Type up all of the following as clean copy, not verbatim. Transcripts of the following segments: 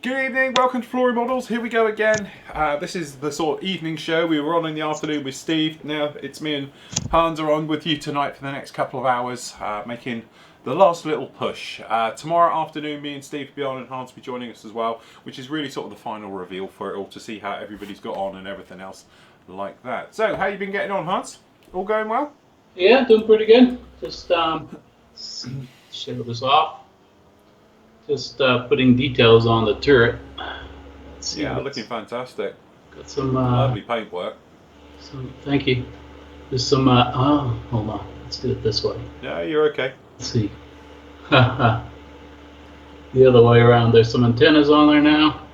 Good evening, welcome to Flory Models. Here we go again. This is the sort of evening show. We were on in the afternoon with Steve. Now it's me and Hans are on with you tonight for the next couple of hours, making the last little push. Tomorrow afternoon, me and Steve will be on and Hans will be joining us as well, which is really sort of the final reveal for it all, to see how everybody's got on and everything else like that. So, how you been getting on, Hans? All going well? Yeah, doing pretty good. Just show this off. Just putting details on the turret. Yeah, looking fantastic. Got some lovely paintwork. Thank you. There's some. Oh, hold on. Let's do it this way. Yeah, you're okay. Let's see. The other way around. There's some antennas on there now.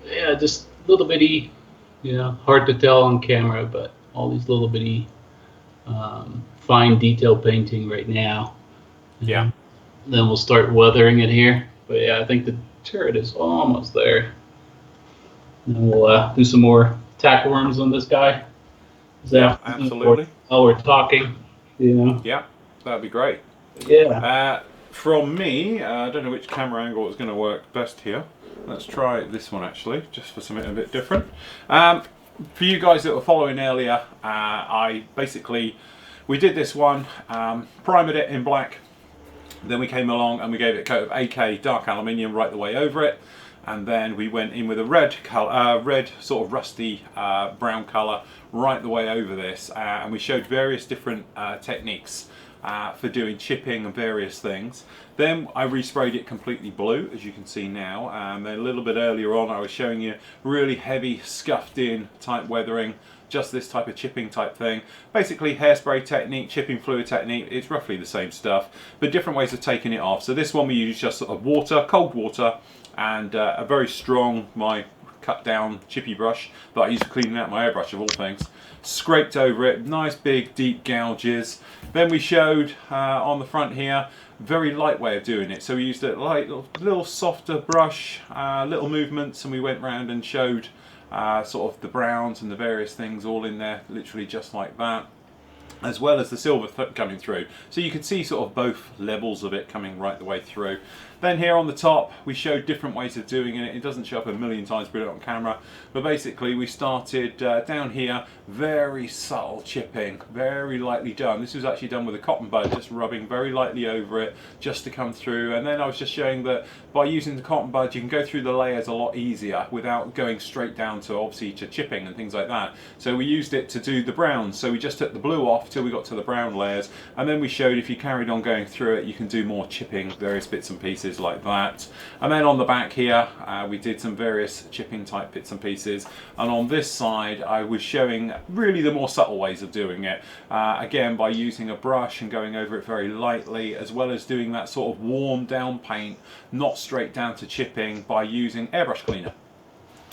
Yeah, just little bitty. Hard to tell on camera, but all these little bitty fine detail painting right now. Yeah. Then we'll start weathering it here. But yeah, I think the turret is almost there. Then we'll do some more tack worms on this guy. Yeah, absolutely. While we're talking, Yeah, that'd be great. Yeah. From me, I don't know which camera angle is going to work best here. Let's try this one actually, just for something a bit different. For you guys that were following earlier, we did this one, primed it in black. Then we came along and we gave it a coat of AK dark aluminium right the way over it, and then we went in with a red color, red sort of rusty brown color right the way over this, and we showed various different techniques for doing chipping and various things. Then I resprayed it completely blue, as you can see now, and then a little bit earlier on I was showing you really heavy scuffed in type weathering, just this type of chipping type thing. Basically hairspray technique, chipping fluid technique, it's roughly the same stuff, but different ways of taking it off. So this one we use just sort of water, cold water, and a very strong, my cut down chippy brush that I use for cleaning out my airbrush of all things. Scraped over it, nice big deep gouges. Then we showed on the front here, very light way of doing it. So we used a light, little softer brush, little movements, and we went round and showed sort of the browns and the various things all in there, literally just like that, as well as the silver coming through. So you can see sort of both levels of it coming right the way through. Then here on the top we showed different ways of doing it. It doesn't show up a million times brilliant on camera, but basically we started down here, very subtle chipping, very lightly done. This was actually done with a cotton bud, just rubbing very lightly over it just to come through. And then I was just showing that by using the cotton bud you can go through the layers a lot easier without going straight down to obviously to chipping and things like that. So we used it to do the browns, so we just took the blue off till we got to the brown layers, and then we showed if you carried on going through it you can do more chipping, various bits and pieces like that. And then on the back here we did some various chipping type bits and pieces, and on this side I was showing really the more subtle ways of doing it, again by using a brush and going over it very lightly, as well as doing that sort of warm down paint, not straight down to chipping, by using airbrush cleaner.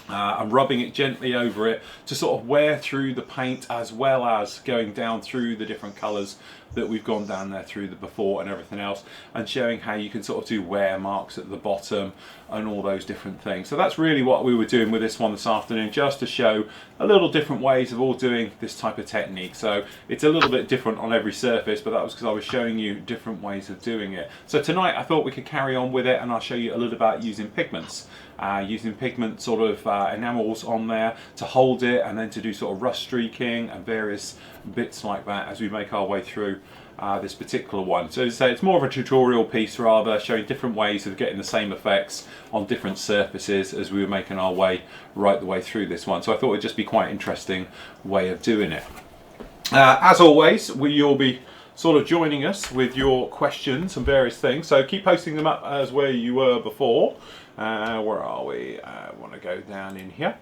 And rubbing it gently over it to sort of wear through the paint, as well as going down through the different colours that we've gone down there through the before and everything else, and showing how you can sort of do wear marks at the bottom and all those different things. So that's really what we were doing with this one this afternoon, just to show a little different ways of all doing this type of technique. So it's a little bit different on every surface, but that was because I was showing you different ways of doing it. So tonight I thought we could carry on with it, and I'll show you a little about using pigments. Using pigment sort of enamels on there to hold it, and then to do sort of rust streaking and various bits like that as we make our way through this particular one. So as I say, it's more of a tutorial piece rather, showing different ways of getting the same effects on different surfaces as we were making our way right the way through this one. So I thought it'd just be quite an interesting way of doing it. As always, you'll be sort of joining us with your questions and various things, so keep posting them up as where you were before. Where are we? I want to go down in here.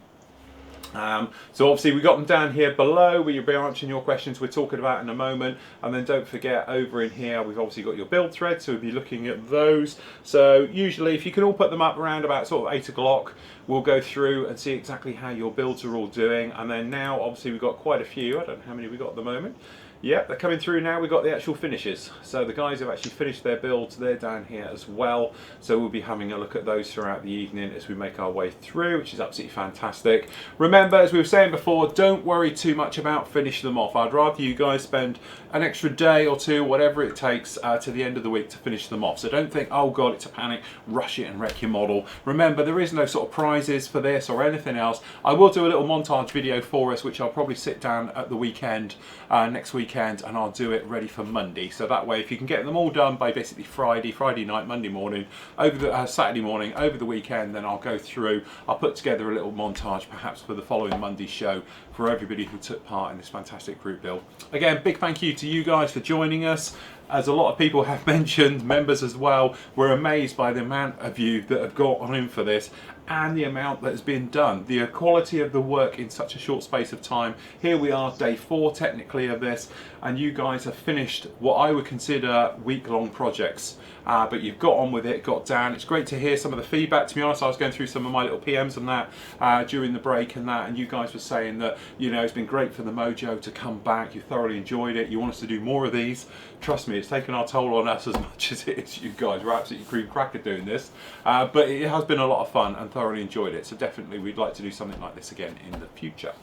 So obviously we got them down here below, where you'll be answering your questions we're talking about in a moment. And then don't forget, over in here we've obviously got your build threads, so we'll be looking at those. So usually if you can all put them up around about sort of 8 o'clock, we'll go through and see exactly how your builds are all doing. And then now obviously we've got quite a few, I don't know how many we got at the moment. Yeah, they're coming through now. We've got the actual finishes. So the guys have actually finished their builds. They're down here as well. So we'll be having a look at those throughout the evening as we make our way through, which is absolutely fantastic. Remember, as we were saying before, don't worry too much about finishing them off. I'd rather you guys spend an extra day or two, whatever it takes, to the end of the week to finish them off. So don't think, oh God, it's a panic, rush it and wreck your model. Remember, there is no sort of prizes for this or anything else. I will do a little montage video for us, which I'll probably sit down at the weekend, next weekend, and I'll do it ready for Monday. So that way, if you can get them all done by basically Friday night, Monday morning, over the Saturday morning, over the weekend, then I'll go through, I'll put together a little montage perhaps for the following Monday show for everybody who took part in this fantastic group build. Again, big thank you to you guys for joining us. As a lot of people have mentioned, members as well, we're amazed by the amount of you that have got on in for this and the amount that has been done. The quality of the work in such a short space of time. Here we are, day 4 technically of this, and you guys have finished what I would consider week-long projects. But you've got on with it, got down. It's great to hear some of the feedback. To be honest, I was going through some of my little PMs and that during the break and that, and you guys were saying that, you know, it's been great for the mojo to come back. You thoroughly enjoyed it. You want us to do more of these. Trust me, it's taken our toll on us as much as it is you guys. We're absolutely cream cracker doing this, but it has been a lot of fun and thoroughly enjoyed it. So definitely, we'd like to do something like this again in the future.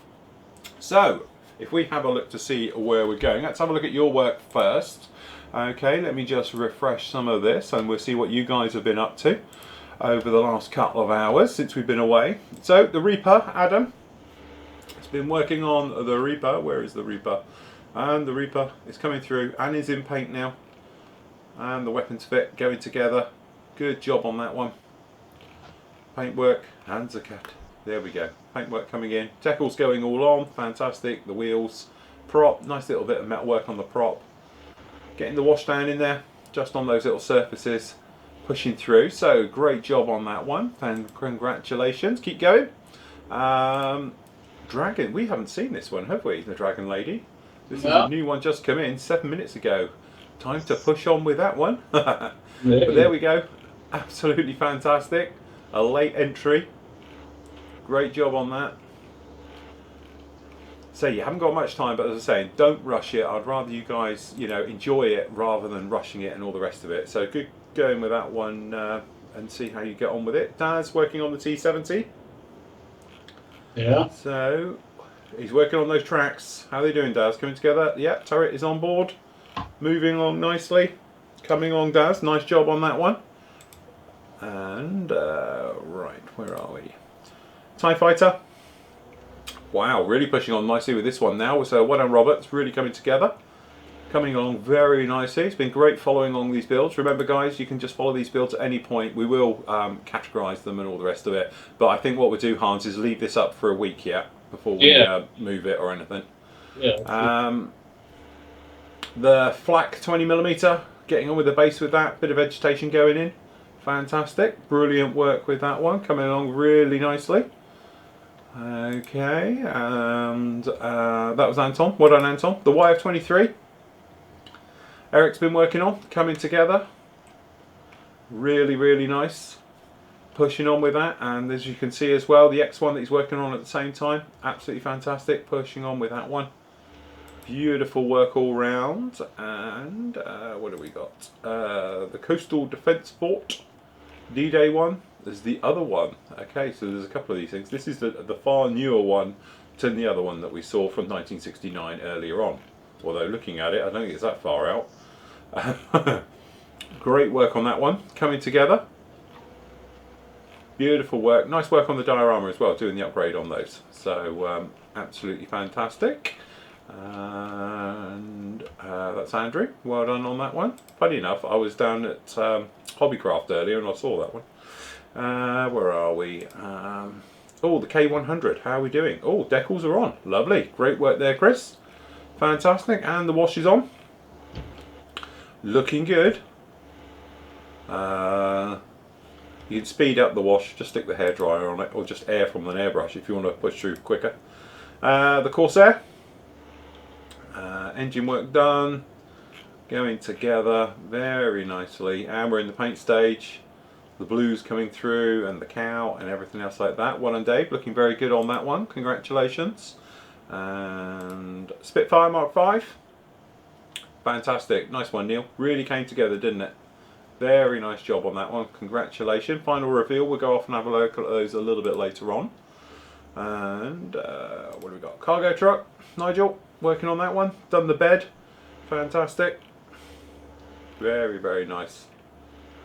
So if we have a look to see where we're going, let's have a look at your work first. Okay, let me just refresh some of this and we'll see what you guys have been up to over the last couple of hours since we've been away. So the Reaper, Adam, has been working on the Reaper. Where is the Reaper? And the Reaper is coming through and is in paint now. And the weapons fit going together. Good job on that one. Paintwork, hands are cut. There we go. Paintwork coming in. Decals going all on. Fantastic. The wheels. Prop. Nice little bit of metalwork on the prop. Getting the wash down in there. Just on those little surfaces. Pushing through. So great job on that one. And congratulations. Keep going. Dragon. We haven't seen this one, have we? The Dragon Lady. This is a new one just come in 7 minutes ago. Time to push on with that one. But there we go. Absolutely fantastic. A late entry. Great job on that. So you haven't got much time, but as I was saying, don't rush it. I'd rather you guys, you know, enjoy it rather than rushing it and all the rest of it. So good going with that one and see how you get on with it. Daz working on the T70. Yeah. So he's working on those tracks. How are they doing, Daz? Coming together? Yep, turret is on board. Moving along nicely. Coming along, Daz. Nice job on that one. And, right, where are we? TIE Fighter. Wow, really pushing on nicely with this one now. So well done, Robert. It's really coming together. Coming along very nicely. It's been great following along these builds. Remember, guys, you can just follow these builds at any point. We will categorise them and all the rest of it. But I think what we'll do, Hans, is leave this up for a week yet before we move it or anything. Yeah. The flak 20mm, getting on with the base with that. Bit of vegetation going in. Fantastic. Brilliant work with that one. Coming along really nicely. Okay, and that was Anton. Well done, Anton. The YF23. Eric's been working on, coming together. Really, really nice. Pushing on with that, and as you can see as well, the X1 that he's working on at the same time. Absolutely fantastic. Pushing on with that one. Beautiful work all round. And what have we got? The Coastal Defence Fort. D-Day one. There's the other one. Okay, so there's a couple of these things. This is the far newer one to the other one that we saw from 1969 earlier on. Although looking at it, I don't think it's that far out. Great work on that one. Coming together. Beautiful work. Nice work on the diorama as well, doing the upgrade on those. So absolutely fantastic. And that's Andrew. Well done on that one. Funny enough, I was down at Hobbycraft earlier and I saw that one. Where are we? Oh, the K100. How are we doing? Oh, decals are on. Lovely. Great work there, Chris. Fantastic. And the wash is on. Looking good. You can speed up the wash. Just stick the hairdryer on it, or just air from an airbrush if you want to push through quicker. The Corsair. Engine work done. Going together very nicely. And we're in the paint stage. The blues coming through and the cow and everything else like that. Well done, Dave, looking very good on that one. Congratulations. And Spitfire Mark V. Fantastic. Nice one, Neil. Really came together, didn't it? Very nice job on that one. Congratulations. Final reveal. We'll go off and have a look at those a little bit later on. And what do we got? Cargo truck. Nigel, working on that one. Done the bed. fantastic. Very, very nice.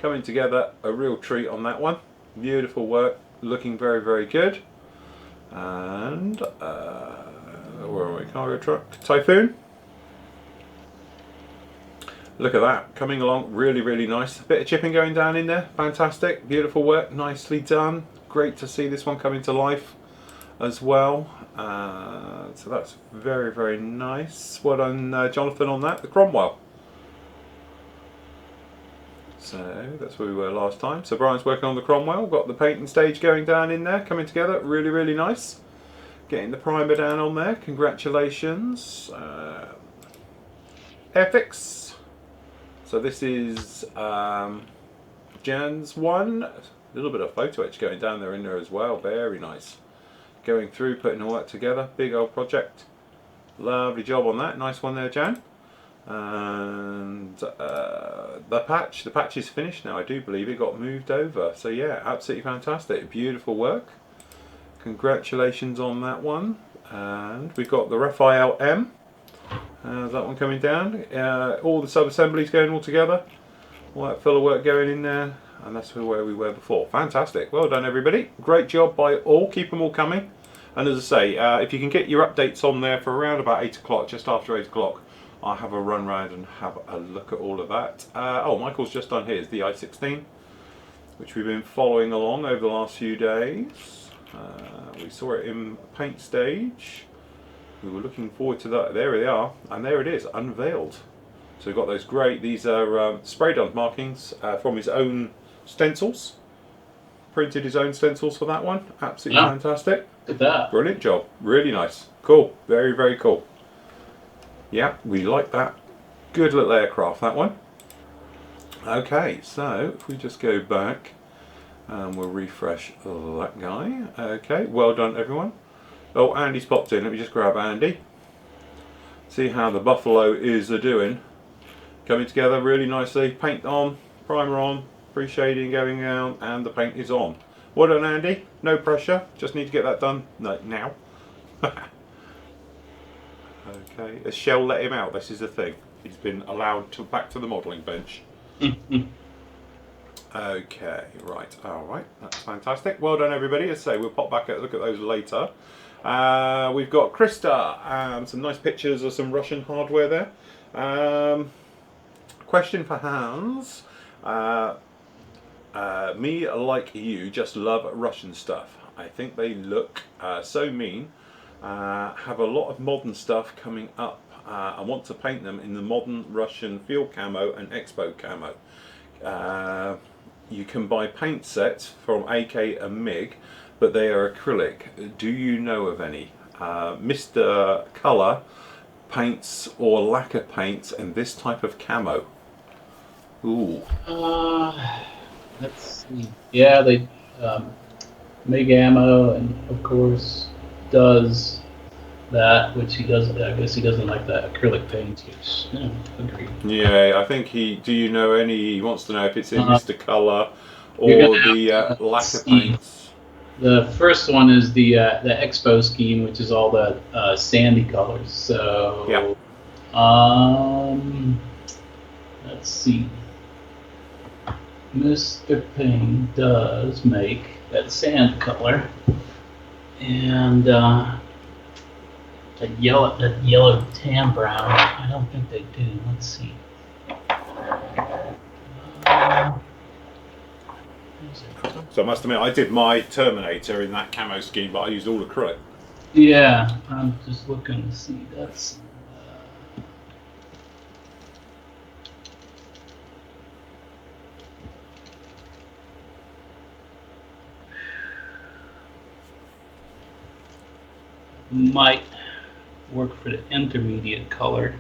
Coming together, a real treat on that one. Beautiful work, looking very, very good. And where are we? Cargo truck, Typhoon. Look at that, coming along really, really nice. A bit of chipping going down in there, fantastic, beautiful work, nicely done. Great to see this one coming to life as well. So that's very, very nice. Well done, Jonathan, on that. The Cromwell. So that's where we were last time. So Brian's working on the Cromwell, got the painting stage going down in there, coming together, really, really nice. Getting the primer down on there, congratulations. Airfix. So this is Jan's one. A little bit of photo etch going down there in there as well, very nice. Going through, putting all that together, big old project. Lovely job on that, nice one there, Jan. And the patch is finished now. I do believe it got moved over, so yeah, absolutely fantastic, beautiful work, congratulations on that one. And we've got the Raphael M, that one coming down, all the sub-assemblies going all together, all that filler work going in there, and that's where we were before. Fantastic, well done everybody, great job by all, keep them all coming. And as I say, if you can get your updates on there for around about 8 o'clock, just after 8 o'clock, I'll have a run round and have a look at all of that. Oh, Michael's just done his, the i16, which we've been following along over the last few days. We saw it in paint stage. We were looking forward to that. There they are, and there it is, unveiled. So we've got those great, these are spray done markings from his own stencils. Printed his own stencils for that one. Absolutely fantastic. Look at that. Brilliant job. Really nice. Cool. Very, very cool. Yeah, we like that. Good little aircraft, that one. Okay, so if we just go back and we'll refresh that guy. Okay, well done everyone. Oh, Andy's popped in. Let me just grab Andy. See how the Buffalo is doing. Coming together really nicely. Paint on, primer on, pre-shading going down, and the paint is on. Well done, Andy. No pressure. Just need to get that done now. Okay, has Shell let him out? This is the thing. He's been allowed to back to the modelling bench. Okay, right, alright, that's fantastic. Well done everybody. As I say, we'll pop back and look at those later. We've got Krista, some nice pictures of some Russian hardware there. Question for Hans. Me, like you, just love Russian stuff. I think they look so mean. Have a lot of modern stuff coming up. I want to paint them in the modern Russian field camo and expo camo. You can buy paint sets from AK and MIG, but they are acrylic. Do you know of any? Mr. Colour paints or lacquer paints in this type of camo. Ooh. Let's see. Yeah, they MIG ammo, and of course does that, which he does. I guess he doesn't like that acrylic paint. Which, yeah, agree. Yeah, I think he. Do you know any? He wants to know if it's in Mr. Colour or the lacquer paints. The first one is the Expo scheme, which is all the sandy colors. So, yeah. Let's see. Mr. Payne does make that sand color, and that yellow tan brown. I don't think they do. Let's see. So I must admit, I did my Terminator in that camo scheme, but I used all acrylic. Yeah, I'm just looking to see. That's. Might work for the intermediate color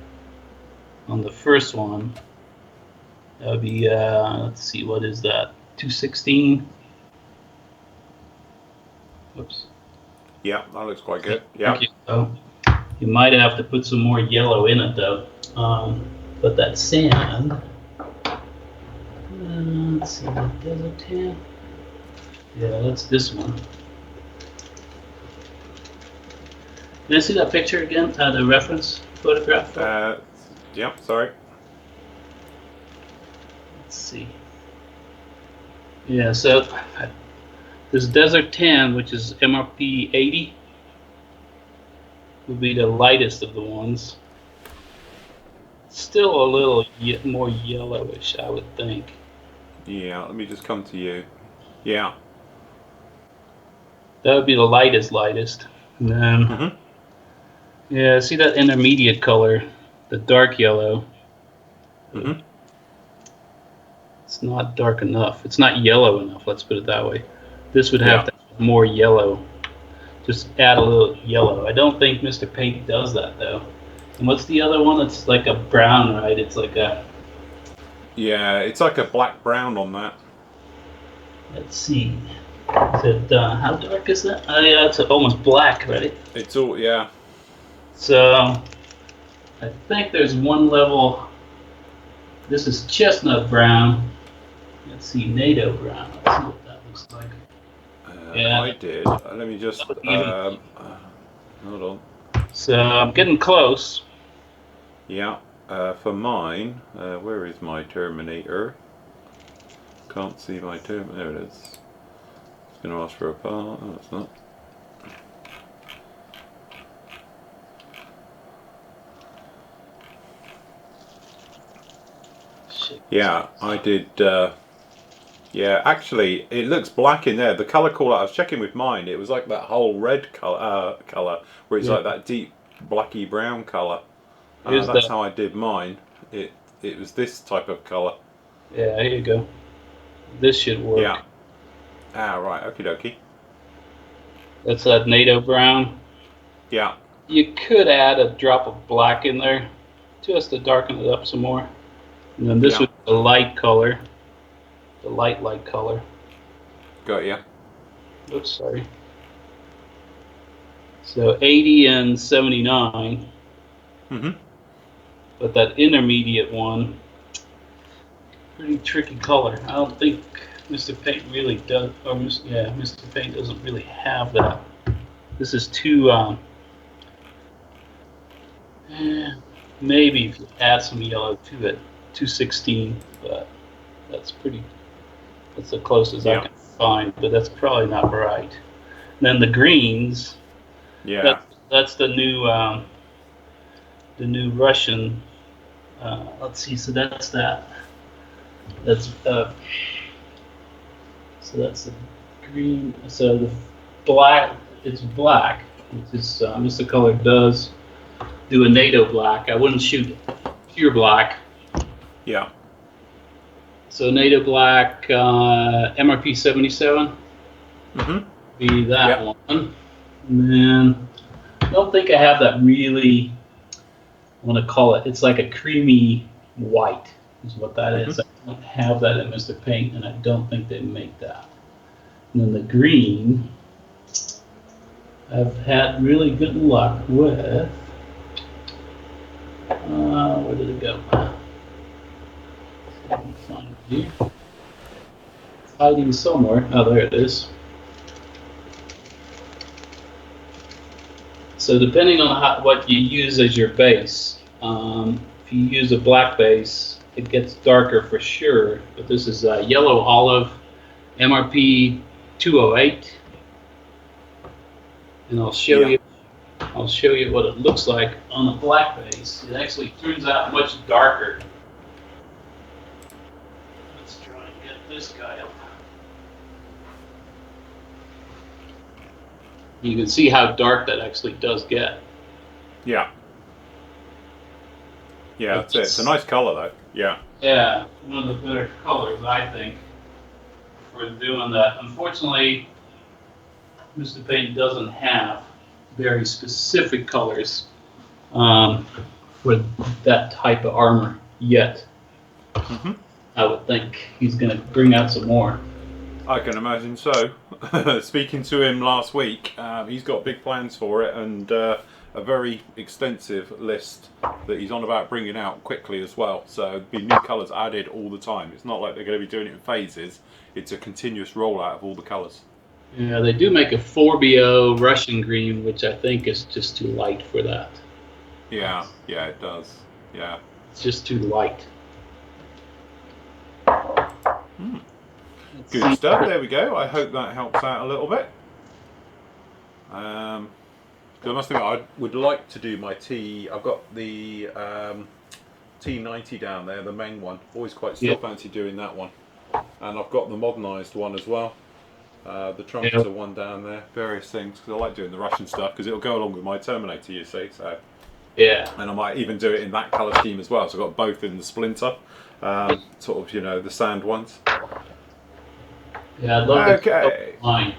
on the first one. That would be, let's see, what is that? 216? Whoops. Yeah, that looks quite good. Yeah. So you might have to put some more yellow in it though. But that sand, let's see, what desert tan? Yeah, that's this one. Can I see that picture again? The reference photograph? Yep, sorry. Let's see. Yeah, so this Desert Tan, which is MRP 80, would be the lightest of the ones. Still a little more yellowish, I would think. Yeah, let me just come to you. Yeah. That would be the lightest. And then, yeah, see that intermediate color, the dark yellow. It's not dark enough. It's not yellow enough, let's put it that way. This would have to have more yellow. Just add a little yellow. I don't think Mr. Paint does that, though. And what's the other one? It's like a brown, right? It's like a... Yeah, it's like a black-brown on that. Let's see. Is it, how dark is that? Oh, yeah, it's almost black, right? It's all, yeah. So, I think there's one level. This is chestnut brown. Let's see, NATO brown. Let's see what that looks like. Yeah, I did. Let me just, hold on. So, I'm getting close. Yeah, for mine, where is my Terminator? Can't see my Terminator. There it is. It's going to ask for a part. Oh, it's not. Yeah, I did. Yeah, actually, it looks black in there. The color call I was checking with mine. It was like that whole red color, where it's like that deep blacky brown color. That's how I did mine. It was this type of color. Yeah, here you go. This should work. Yeah. Ah, right. Okie dokie. That's that NATO brown. Yeah. You could add a drop of black in there, just to darken it up some more. And then this would be the light color. The light color. Got ya. Oops, sorry. So 80 and 79. But that intermediate one, pretty tricky color. I don't think Mr. Paint really does, or Mr. Paint doesn't really have that. This is too, maybe if you add some yellow to it, 216, but that's the closest I can find, but that's probably not right. And then the greens, that's the new Russian. Let's see. So that's that. So that's the green. So the black. It's black. Which is Mr. Color does do a NATO black. I wouldn't shoot pure black. Yeah. So NATO black, MRP 77. Be that one. And then I don't think I have that really. I want to call it. It's like a creamy white, is what that is. I don't have that in Mr. Paint, and I don't think they make that. And then the green, I've had really good luck with. Where did it go? Let me find it here. It's hiding somewhere. Oh, there it is. So depending on what you use as your base, if you use a black base, it gets darker for sure. But this is yellow olive, MRP 208, and I'll show you. I'll show you what it looks like on a black base. It actually turns out much darker. Let's try and get this guy up. You can see how dark that actually does get. Yeah. Yeah, that's it. It's a nice color, though. Yeah. Yeah, one of the better colors, I think, for doing that. Unfortunately, Mr. Paint doesn't have very specific colors for that type of armor yet. I would think he's going to bring out some more. I can imagine so. Speaking to him last week, he's got big plans for it and a very extensive list that he's on about bringing out quickly as well. So there'll be new colours added all the time. It's not like they're going to be doing it in phases. It's a continuous rollout of all the colours. Yeah, they do make a 4BO Russian green, which I think is just too light for that. Yeah, it does. Yeah. It's just too light. Good stuff. There we go. I hope that helps out a little bit. I must admit, I would like to do my T. I've got the T90 down there, the main one. Always quite still fancy doing that one. And I've got the modernised one as well. The trumpeter one down there. Various things, because I like doing the Russian stuff, because it'll go along with my Terminator, you see. So. Yeah. And I might even do it in that colour scheme as well. So I've got both in the Splinter, sort of, you know, the sand ones. Yeah, I'd love to line.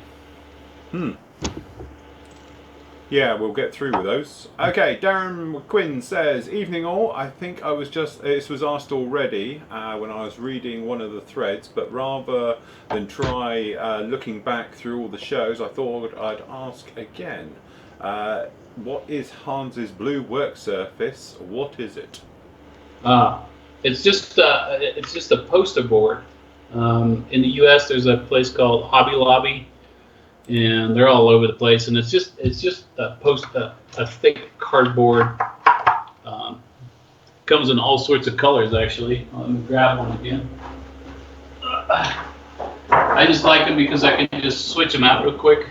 Yeah, we'll get through with those. Okay, Darren McQuinn says, evening all. I think I was this was asked already when I was reading one of the threads, but rather than try looking back through all the shows, I thought I'd ask again. What is Hans's blue work surface? What is it? It's just a poster board. In the U.S., there's a place called Hobby Lobby, and they're all over the place. And it's just a thick cardboard. Comes in all sorts of colors, actually. Let me grab one again. I just like them because I can just switch them out real quick.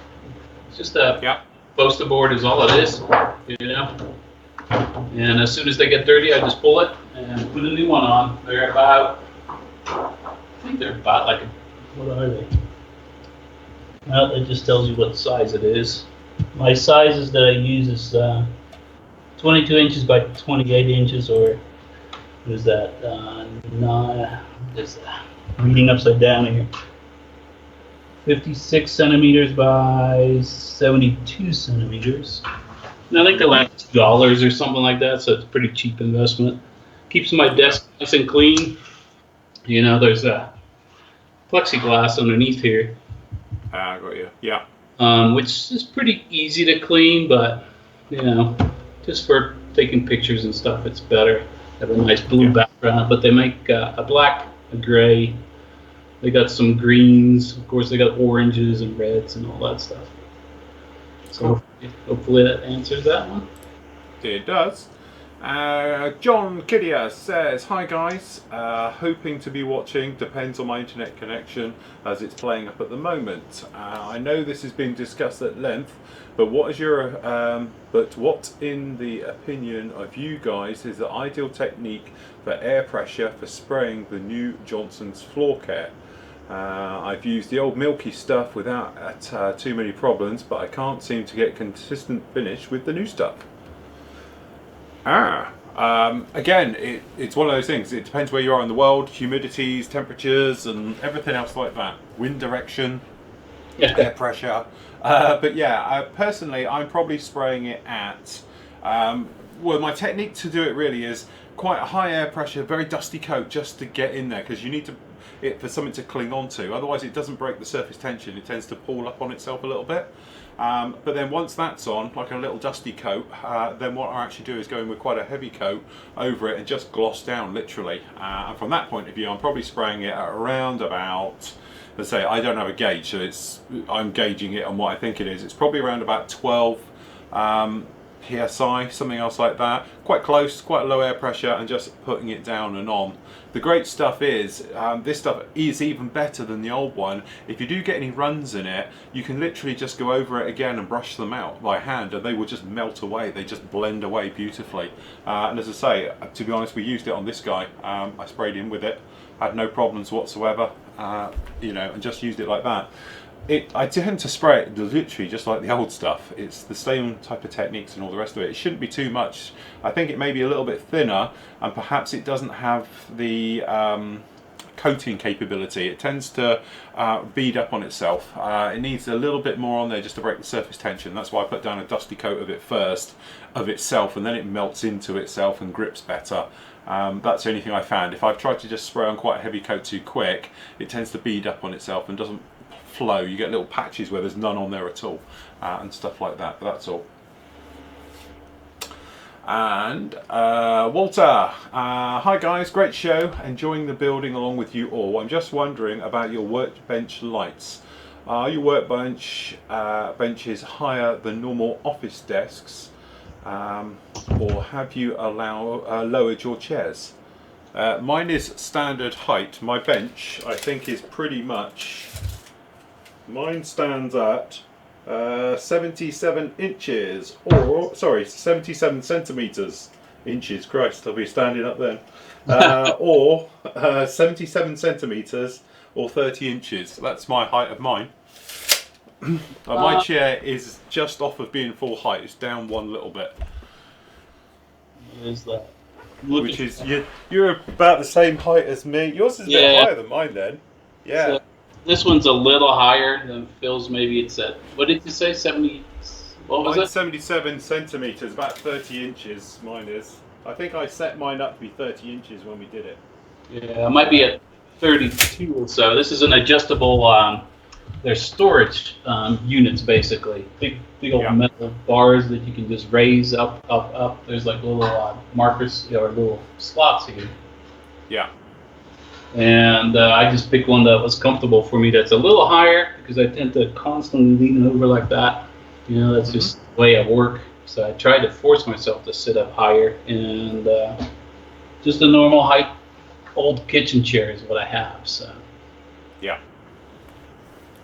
It's just a poster board is all it is, you know. And as soon as they get dirty, I just pull it and put a new one on. They're about, I think they're about like, what are they? Well, it just tells you what size it is. My sizes that I use is 22 inches by 28 inches, or what is that? There's reading upside down here. 56 centimeters by 72 centimeters. And I think they're like $2 or something like that, so it's a pretty cheap investment. Keeps my desk nice and clean. You know, there's a plexiglass underneath here. I got you. Yeah. Which is pretty easy to clean, but you know, just for taking pictures and stuff, it's better. Have a nice blue background, but they make a black, a gray. They got some greens, of course. They got oranges and reds and all that stuff. So hopefully that answers that one. It does. John Kiddia says, hi guys, hoping to be watching, depends on my internet connection as it's playing up at the moment. I know this has been discussed at length, but what in the opinion of you guys is the ideal technique for air pressure for spraying the new Johnson's floor care? I've used the old milky stuff without too many problems, but I can't seem to get consistent finish with the new stuff. Again, it's one of those things. It depends where you are in the world, humidities, temperatures, and everything else like that. Wind direction, air pressure. But yeah, personally, I'm probably spraying it at. Well, my technique to do it really is quite a high air pressure, very dusty coat, just to get in there, because you need it for something to cling on to. Otherwise, it doesn't break the surface tension. It tends to pull up on itself a little bit. But then once that's on, like a little dusty coat, then what I actually do is go in with quite a heavy coat over it and just gloss down, literally. And from that point of view, I'm probably spraying it at around about, let's say, I don't have a gauge, so I'm gauging it on what I think it is. It's probably around about 12 PSI, something else like that. Quite close, quite low air pressure, and just putting it down and on. The great stuff is, this stuff is even better than the old one. If you do get any runs in it, you can literally just go over it again and brush them out by hand, and they will just melt away. They just blend away beautifully. And as I say, to be honest, we used it on this guy. I sprayed him with it, had no problems whatsoever, you know, and just used it like that. I tend to spray it literally just like the old stuff. It's the same type of techniques and all the rest of it. It shouldn't be too much. I think it may be a little bit thinner, and perhaps it doesn't have the coating capability. It tends to bead up on itself. It needs a little bit more on there just to break the surface tension. That's why I put down a dusty coat of it first, of itself, and then it melts into itself and grips better. That's the only thing I found. If I've tried to just spray on quite a heavy coat too quick, it tends to bead up on itself and doesn't flow. You get little patches where there's none on there at all, and stuff like that, but that's all. And Walter, hi guys, great show, enjoying the building along with you all. I'm just wondering about your workbench lights. Are your workbench benches higher than normal office desks? or have you lowered your chairs? Mine is standard height. My bench, I think, is pretty much. Mine stands at 77 inches, or sorry, 77 centimeters. Inches, Christ, I'll be standing up then. Or 77 centimeters, or 30 inches. That's my height of mine. My chair is just off of being full height. It's down one little bit. Is that? Which is you're about the same height as me. Yours is a bit higher than mine then. Yeah. So this one's a little higher than Phil's. Maybe it's at, what did you say, 70? What was Mine's it? 77 centimeters, about 30 inches. Mine is. I think I set mine up to be 30 inches when we did it. Yeah, it might be at 32 or so. This is an adjustable. They're storage units, basically. Big old metal bars that you can just raise up, up, up. There's like little markers or little slots here. Yeah. And I just picked one that was comfortable for me. That's a little higher because I tend to constantly lean over like that. You know, that's just the way I work. So I tried to force myself to sit up higher, and just a normal height, old kitchen chair is what I have. So. Yeah.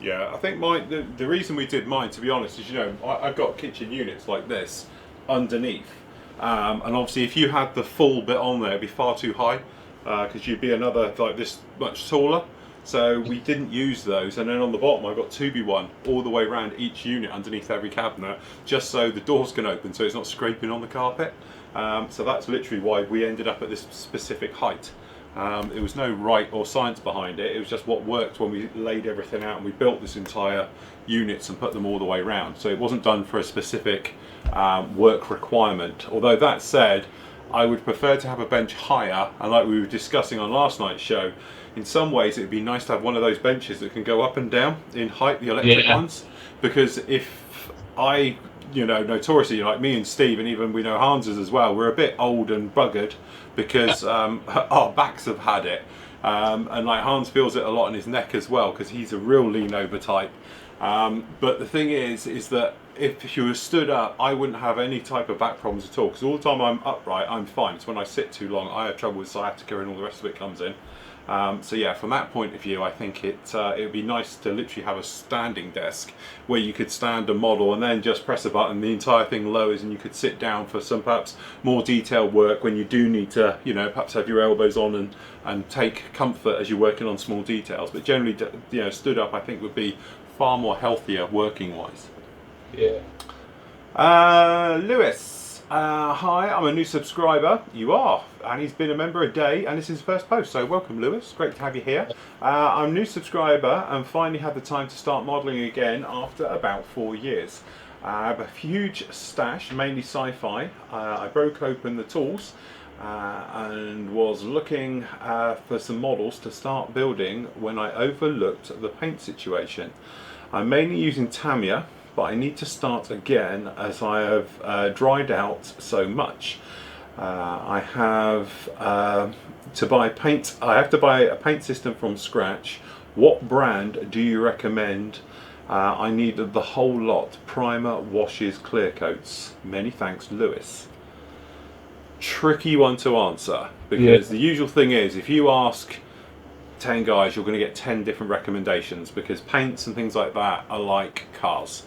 Yeah, I think the reason we did mine, to be honest, is, you know, I've got kitchen units like this underneath, and obviously if you had the full bit on there, it'd be far too high, because you'd be another like this much taller. So we didn't use those, and then on the bottom I've got 2x1 all the way around each unit underneath every cabinet, just so the doors can open, so it's not scraping on the carpet. So that's literally why we ended up at this specific height. There was no right or science behind it. It was just what worked when we laid everything out and we built this entire units and put them all the way around. So it wasn't done for a specific work requirement. Although that said, I would prefer to have a bench higher, and like we were discussing on last night's show, in some ways it would be nice to have one of those benches that can go up and down in height, the electric ones, because if I, you know, notoriously, like me and Steve, and even we know Hans's as well, we're a bit old and buggered because our backs have had it, and like Hans feels it a lot in his neck as well because he's a real lean over type. But the thing is that if you were stood up, I wouldn't have any type of back problems at all, because all the time I'm upright, I'm fine. It's when I sit too long, I have trouble with sciatica and all the rest of it comes in. So yeah, from that point of view, I think it would be nice to literally have a standing desk where you could stand a model and then just press a button, the entire thing lowers, and you could sit down for some perhaps more detailed work when you do need to, you know, perhaps have your elbows on and take comfort as you're working on small details. But generally, you know, stood up I think would be far more healthier working wise. Yeah. Lewis. Hi, I'm a new subscriber. You are, and he's been a member a day, and this is his first post, so welcome Lewis, great to have you here. I'm a new subscriber and finally had the time to start modelling again after about 4 years. I have a huge stash, mainly sci-fi. I broke open the tools and was looking for some models to start building when I overlooked the paint situation. I'm mainly using Tamiya, but I need to start again as I have dried out so much. I have to buy paint. I have to buy a paint system from scratch. What brand do you recommend? I need the whole lot: primer, washes, clear coats. Many thanks, Lewis. Tricky one to answer, because the usual thing is if you ask 10 guys, you're going to get 10 different recommendations, because paints and things like that are like cars.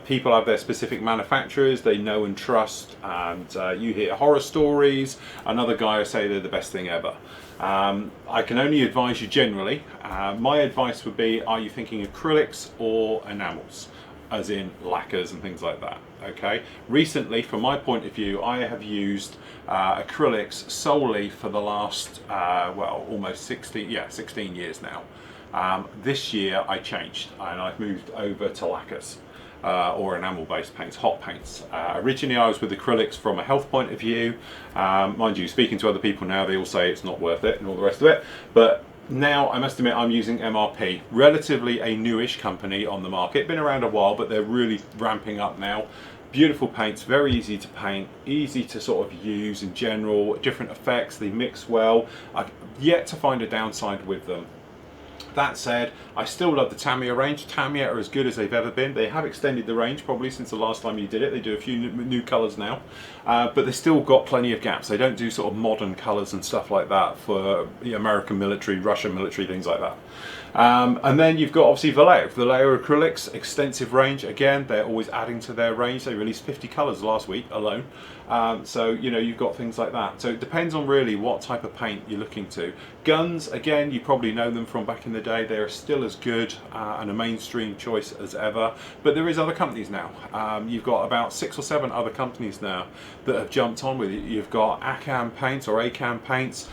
People have their specific manufacturers they know and trust, and you hear horror stories. Another guy will say they're the best thing ever. I can only advise you generally. My advice would be, are you thinking acrylics or enamels, as in lacquers and things like that? Okay. Recently, from my point of view, I have used acrylics solely for the last well, almost 16 years now. This year I changed and I've moved over to lacquers. Or enamel based paints, hot paints. Originally I was with acrylics from a health point of view. Mind you, speaking to other people now, they all say it's not worth it and all the rest of it, but now I must admit I'm using MRP, relatively a newish company on the market, been around a while, but they're really ramping up now. Beautiful paints, very easy to paint, easy to sort of use in general, different effects, they mix well. I've yet to find a downside with them. That said, I still love the Tamiya range. Tamiya are as good as they've ever been. They have extended the range probably since the last time you did it. They do a few new colours now, but they've still got plenty of gaps. They don't do sort of modern colours and stuff like that for the American military, Russian military, things like that. And then you've got obviously Vallejo. Vallejo acrylics, extensive range. Again, they're always adding to their range. They released 50 colours last week alone. So, you know, you've got things like that. So it depends on really what type of paint you're looking to. Guns, again, you probably know them from back in the day. They're still as good and a mainstream choice as ever. But there is other companies now. You've got about 6 or 7 other companies now that have jumped on with it. You've got ACAM paints or ACAM paints.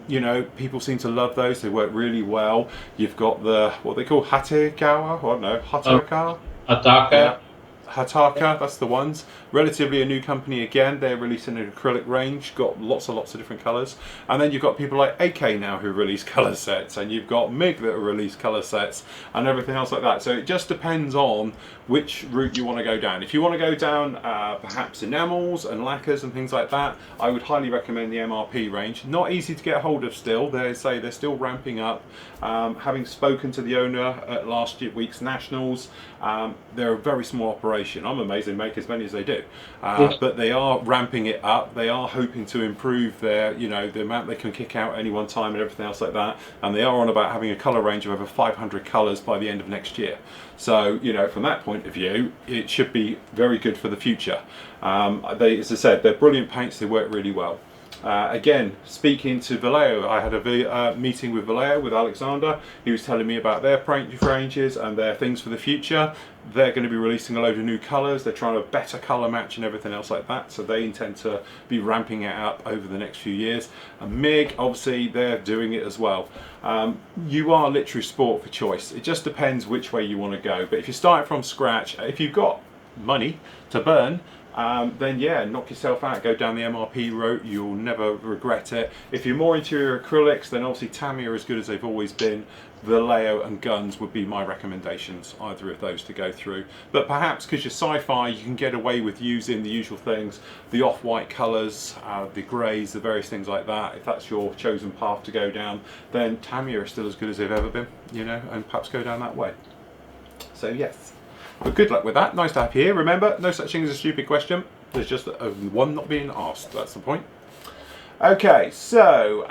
You know, people seem to love those. They work really well. You've got the, what they call Hategawa, or no, Hataka? Hataka. Yeah. Hataka, that's the ones. Relatively a new company again. They're releasing an acrylic range, got lots and lots of different colours. And then you've got people like AK now who release colour sets, and you've got MIG that release colour sets and everything else like that. So it just depends on which route you want to go down. If you want to go down perhaps enamels and lacquers and things like that, I would highly recommend the MRP range. Not easy to get hold of still. They say they're still ramping up. Having spoken to the owner at last week's Nationals, they're a very small operation. I'm amazed they make as many as they do, but they are ramping it up. They are hoping to improve their, you know, the amount they can kick out at any one time and everything else like that. And they are on about having a colour range of over 500 colours by the end of next year. So, you know, from that point of view, it should be very good for the future. As I said, they're brilliant paints. They work really well. Again, speaking to Vallejo, I had a meeting with Vallejo, with Alexander. He was telling me about their paint ranges and their things for the future. They're going to be releasing a load of new colours. They're trying to better colour match and everything else like that. So they intend to be ramping it up over the next few years. And MIG, obviously, they're doing it as well. You are literally sport for choice. It just depends which way you want to go. But if you start from scratch, if you've got money to burn, then yeah, knock yourself out, go down the MRP route. You'll never regret it. If you're more into your acrylics, then obviously Tamiya are as good as they've always been. Vallejo and Guns would be my recommendations, either of those to go through. But perhaps because you're sci-fi, you can get away with using the usual things, the off-white colours, the greys, the various things like that. If that's your chosen path to go down, then Tamiya are still as good as they've ever been, you know, and perhaps go down that way. So yes. But good luck with that. Nice to have you here. Remember, no such thing as a stupid question. There's just one not being asked. That's the point. Okay, so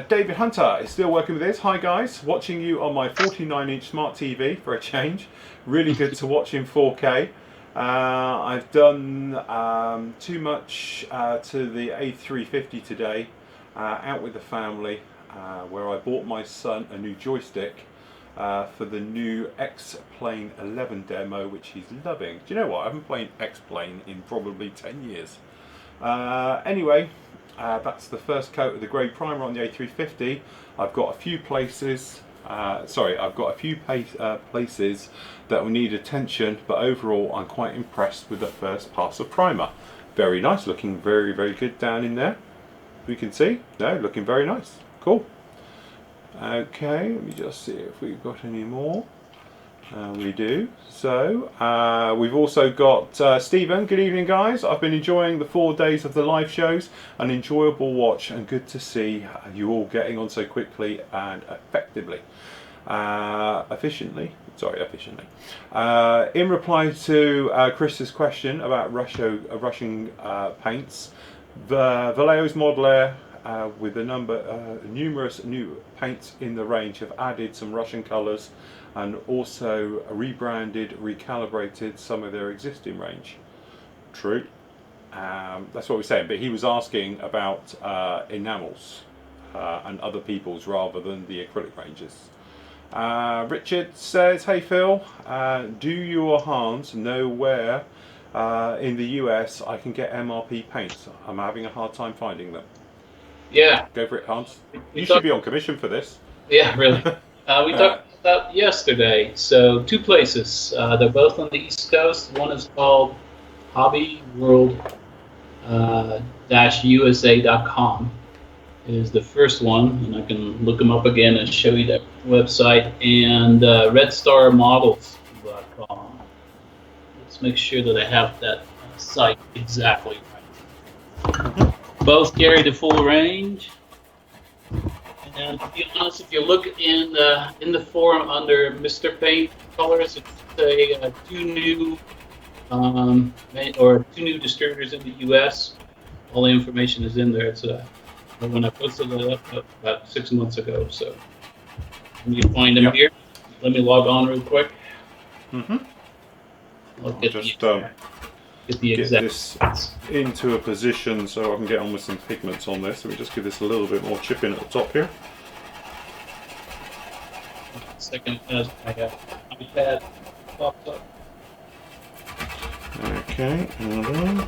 David Hunter is still working with this. Hi guys, watching you on my 49-inch smart TV for a change. Really good to watch in 4K. I've done too much to the A350 today, out with the family, where I bought my son a new joystick for the new X-Plane 11 demo, which he's loving. Do you know what? I haven't played X-Plane in probably 10 years. Anyway, that's the first coat of the grey primer on the A350. I've got a few places, places that will need attention, but overall I'm quite impressed with the first pass of primer. Very nice, looking very, very good down in there. We can see, no, looking very nice. Cool. Okay, let me just see if we've got any more. We do. So we've also got Stephen. Good evening, guys. I've been enjoying the 4 days of the live shows. An enjoyable watch, and good to see you all getting on so quickly and effectively. Efficiently. In reply to Chris's question about Russian paints, the Vallejo's Model Air, with numerous new paints in the range, have added some Russian colours and also rebranded, recalibrated some of their existing range. True. That's what we're saying, but he was asking about enamels and other people's rather than the acrylic ranges. Richard says, hey Phil, do you or Hans know where in the US I can get MRP paints? I'm having a hard time finding them. Yeah. Go for it, Hans. You should be on commission for this. Yeah, really. We talked about yesterday. So 2 places. They're both on the East Coast. One is called hobbyworld-usa.com. Is the first one, and I can look them up again and show you that website. And redstarmodels.com. Let's make sure that I have that site exactly right. Both carry the full range, and And to be honest, if you look in the forum under Mr. Paint colors, it's two new or two new distributors in the U.S. All the information is in there. It's when I posted it up about 6 months ago. So you can find them Yep. here. Let me log on real quick. Mm-hmm. I'll I'll get just the get exact. this into a position so I can get on with some pigments on this. Let me just give this a little bit more chip in at the top here. Second as my iPad pops up. Okay, hold on.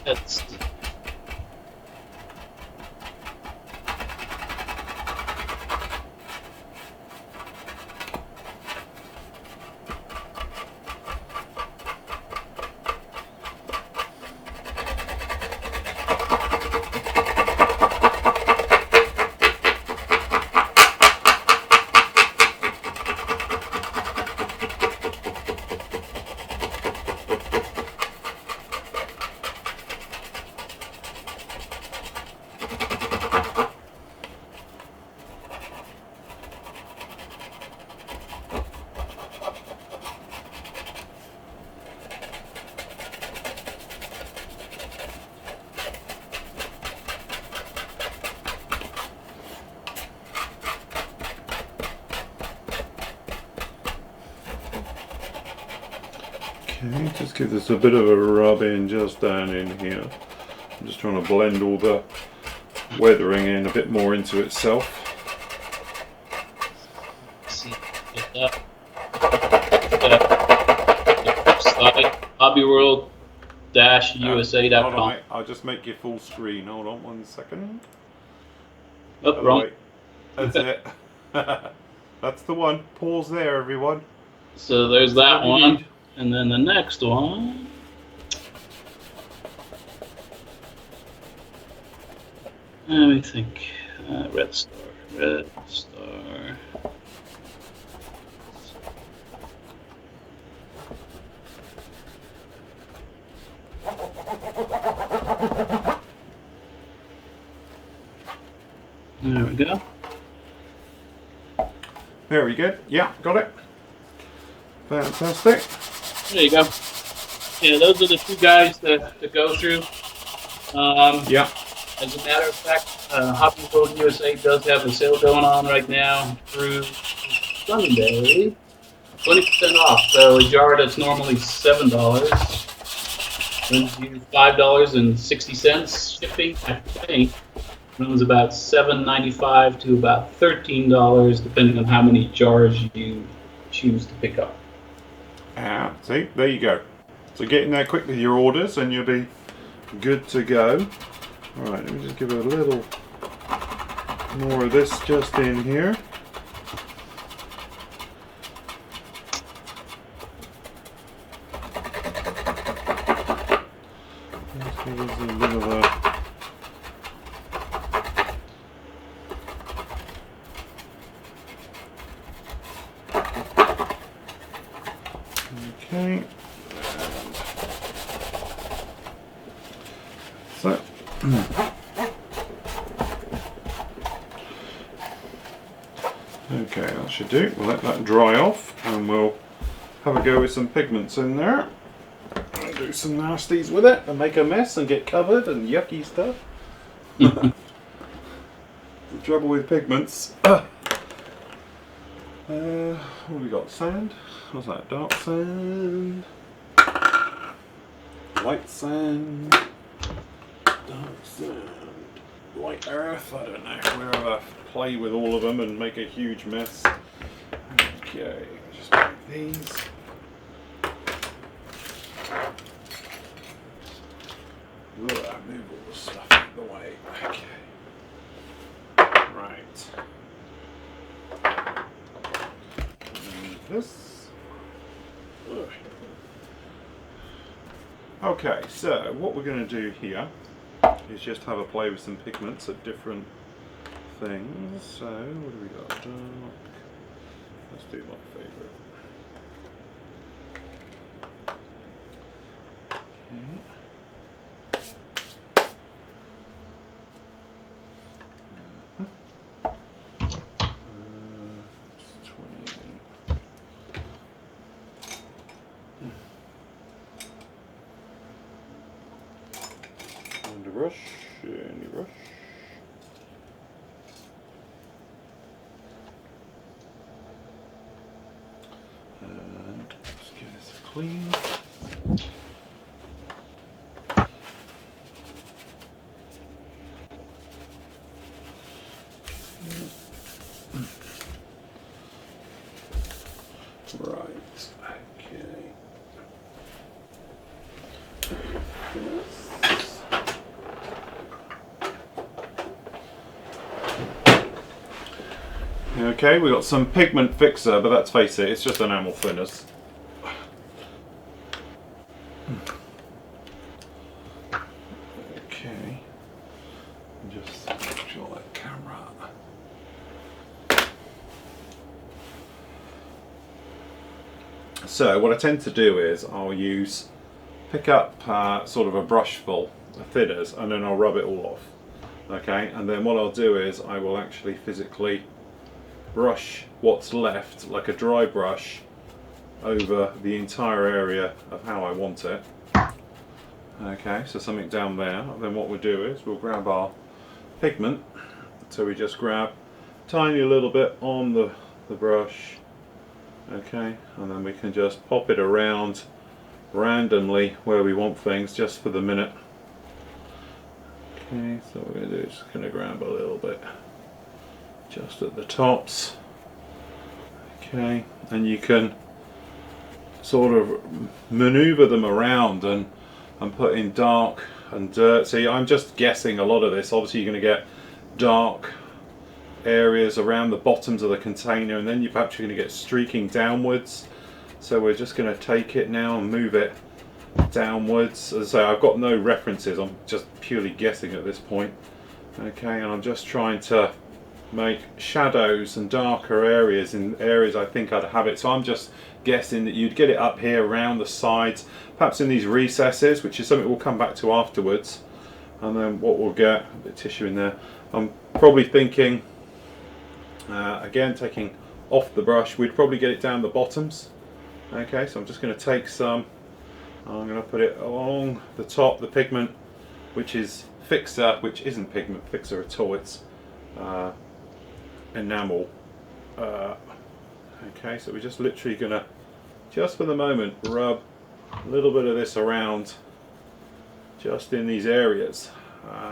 That's Okay, just give this a bit of a rub in just down in here. I'm just trying to blend all the weathering in a bit more into itself. see get that. hobbyworld-usa.com. Hold on, mate. I'll just make you full screen. Hold on 1 second. Oh, wrong. Wait. That's it. That's the one. Pause there, everyone. So there's that What you one, need. and then the next one. Let me think. Red star. Red star. There we go. Very good. Yeah, got it. Fantastic. There you go. Yeah, those are the two guys to go through. Yeah. As a matter of fact, Hobby World USA does have a sale going on right now through Sunday. 20% off. So a jar that's normally $7 runs you $5.60 shipping, I think. Runs about $7.95 to about $13, depending on how many jars you choose to pick up. See, there you go. So get in there quick with your orders and you'll be good to go. Alright, let me just give it a little more of this just in here. Let's give this a bit of a... Okay. So, okay, that should do. We'll let that dry off and we'll have a go with some pigments in there. I'll do some nasties with it and make a mess and get covered and yucky stuff. The trouble with pigments. What have we got? Sand? What's that? Dark sand? Light sand? Dark sand? Light earth? I don't know. We'll have a play with all of them and make a huge mess. Okay, just make these. Move all the stuff out of the way. Okay. Right. This. Ugh. Okay, so what we're going to do here is just have a play with some pigments at different things. So what do we got? Dark. Let's do my favourite. Okay. Brush, any brush. And let's give this a clean. Right, okay. Okay, we got some pigment fixer, but let's face it, it's just enamel thinners. Okay, just control that camera. So what I tend to do is I'll pick up sort of a brush full of thinners and then I'll rub it all off. Okay, and then what I'll do is I will actually physically brush what's left like a dry brush over the entire area of how I want it. Okay, so something down there. And then what we'll do is we'll grab our pigment. So we just grab tiny little bit on the brush. Okay, and then we can just pop it around randomly where we want things just for the minute. Okay, so what we're going to do is just going to grab a little bit just at the tops. Okay, and you can sort of maneuver them around and put in dark and dirt. See, I'm just guessing a lot of this. Obviously you're going to get dark areas around the bottoms of the container, and then you're perhaps going to get streaking downwards. So we're just going to take it now and move it downwards. As I say, I've got no references, I'm just purely guessing at this point. Okay, and I'm just trying to make shadows and darker areas in areas I think I'd have it. So I'm just guessing that you'd get it up here around the sides, perhaps in these recesses, which is something we'll come back to afterwards. And then what we'll get, a bit of tissue in there, I'm probably thinking, again taking off the brush, we'd probably get it down the bottoms. Okay, so I'm just going to take some, I'm going to put it along the top, the pigment, which is fixer, which isn't pigment fixer at all, it's enamel. Okay, so we're just literally going to, just for the moment, rub a little bit of this around just in these areas.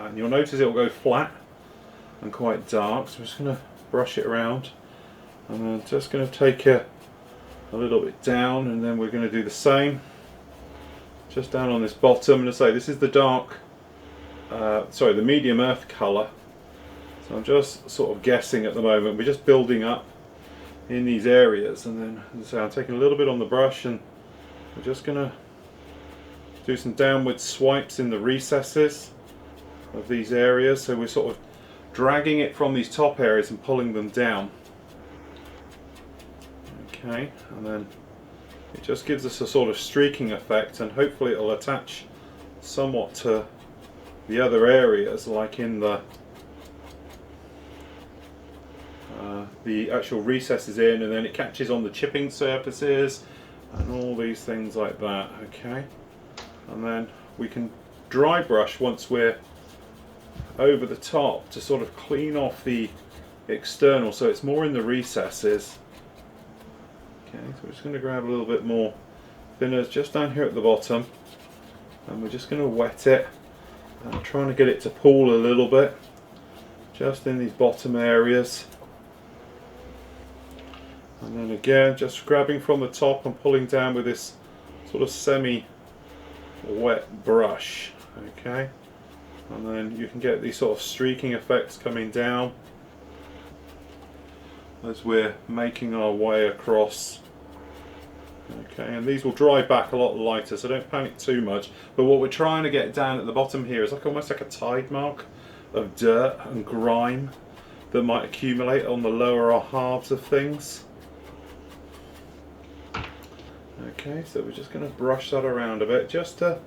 And you'll notice it will go flat and quite dark, so I'm just going to brush it around. And I'm just going to take it a little bit down, and then we're going to do the same just down on this bottom. And I say this is the dark, sorry, the medium earth colour. So I'm just sort of guessing at the moment. We're just building up in these areas, and then as I say, I'm taking a little bit on the brush, and we're just going to do some downward swipes in the recesses of these areas. So we're sort of dragging it from these top areas and pulling them down. Okay, and then it just gives us a sort of streaking effect, and hopefully it'll attach somewhat to the other areas, like in the actual recesses in, and then it catches on the chipping surfaces and all these things like that. Okay, and then we can dry brush once we're over the top to sort of clean off the external, so it's more in the recesses. Okay, so we're just going to grab a little bit more thinners just down here at the bottom, and we're just going to wet it and trying to get it to pool a little bit just in these bottom areas. And then again, just grabbing from the top and pulling down with this sort of semi-wet brush. Okay, and then you can get these sort of streaking effects coming down as we're making our way across Okay, and these will dry back a lot lighter, so don't panic too much. But what we're trying to get down at the bottom here is like almost like a tide mark of dirt and grime that might accumulate on the lower halves of things. Okay, so we're just going to brush that around a bit just to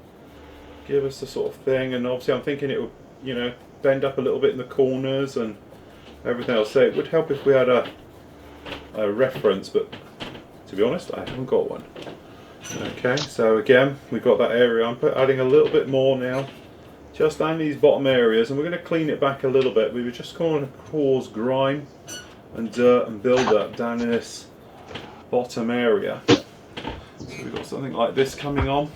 give us the sort of thing, and obviously I'm thinking it would, you know, bend up a little bit in the corners and everything else. So it would help if we had a reference, but to be honest, I haven't got one. Okay, so again, we've got that area. I'm adding a little bit more now, just down these bottom areas, and we're going to clean it back a little bit. We were just going to cause grime and dirt and build up down in this bottom area. So we've got something like this coming on.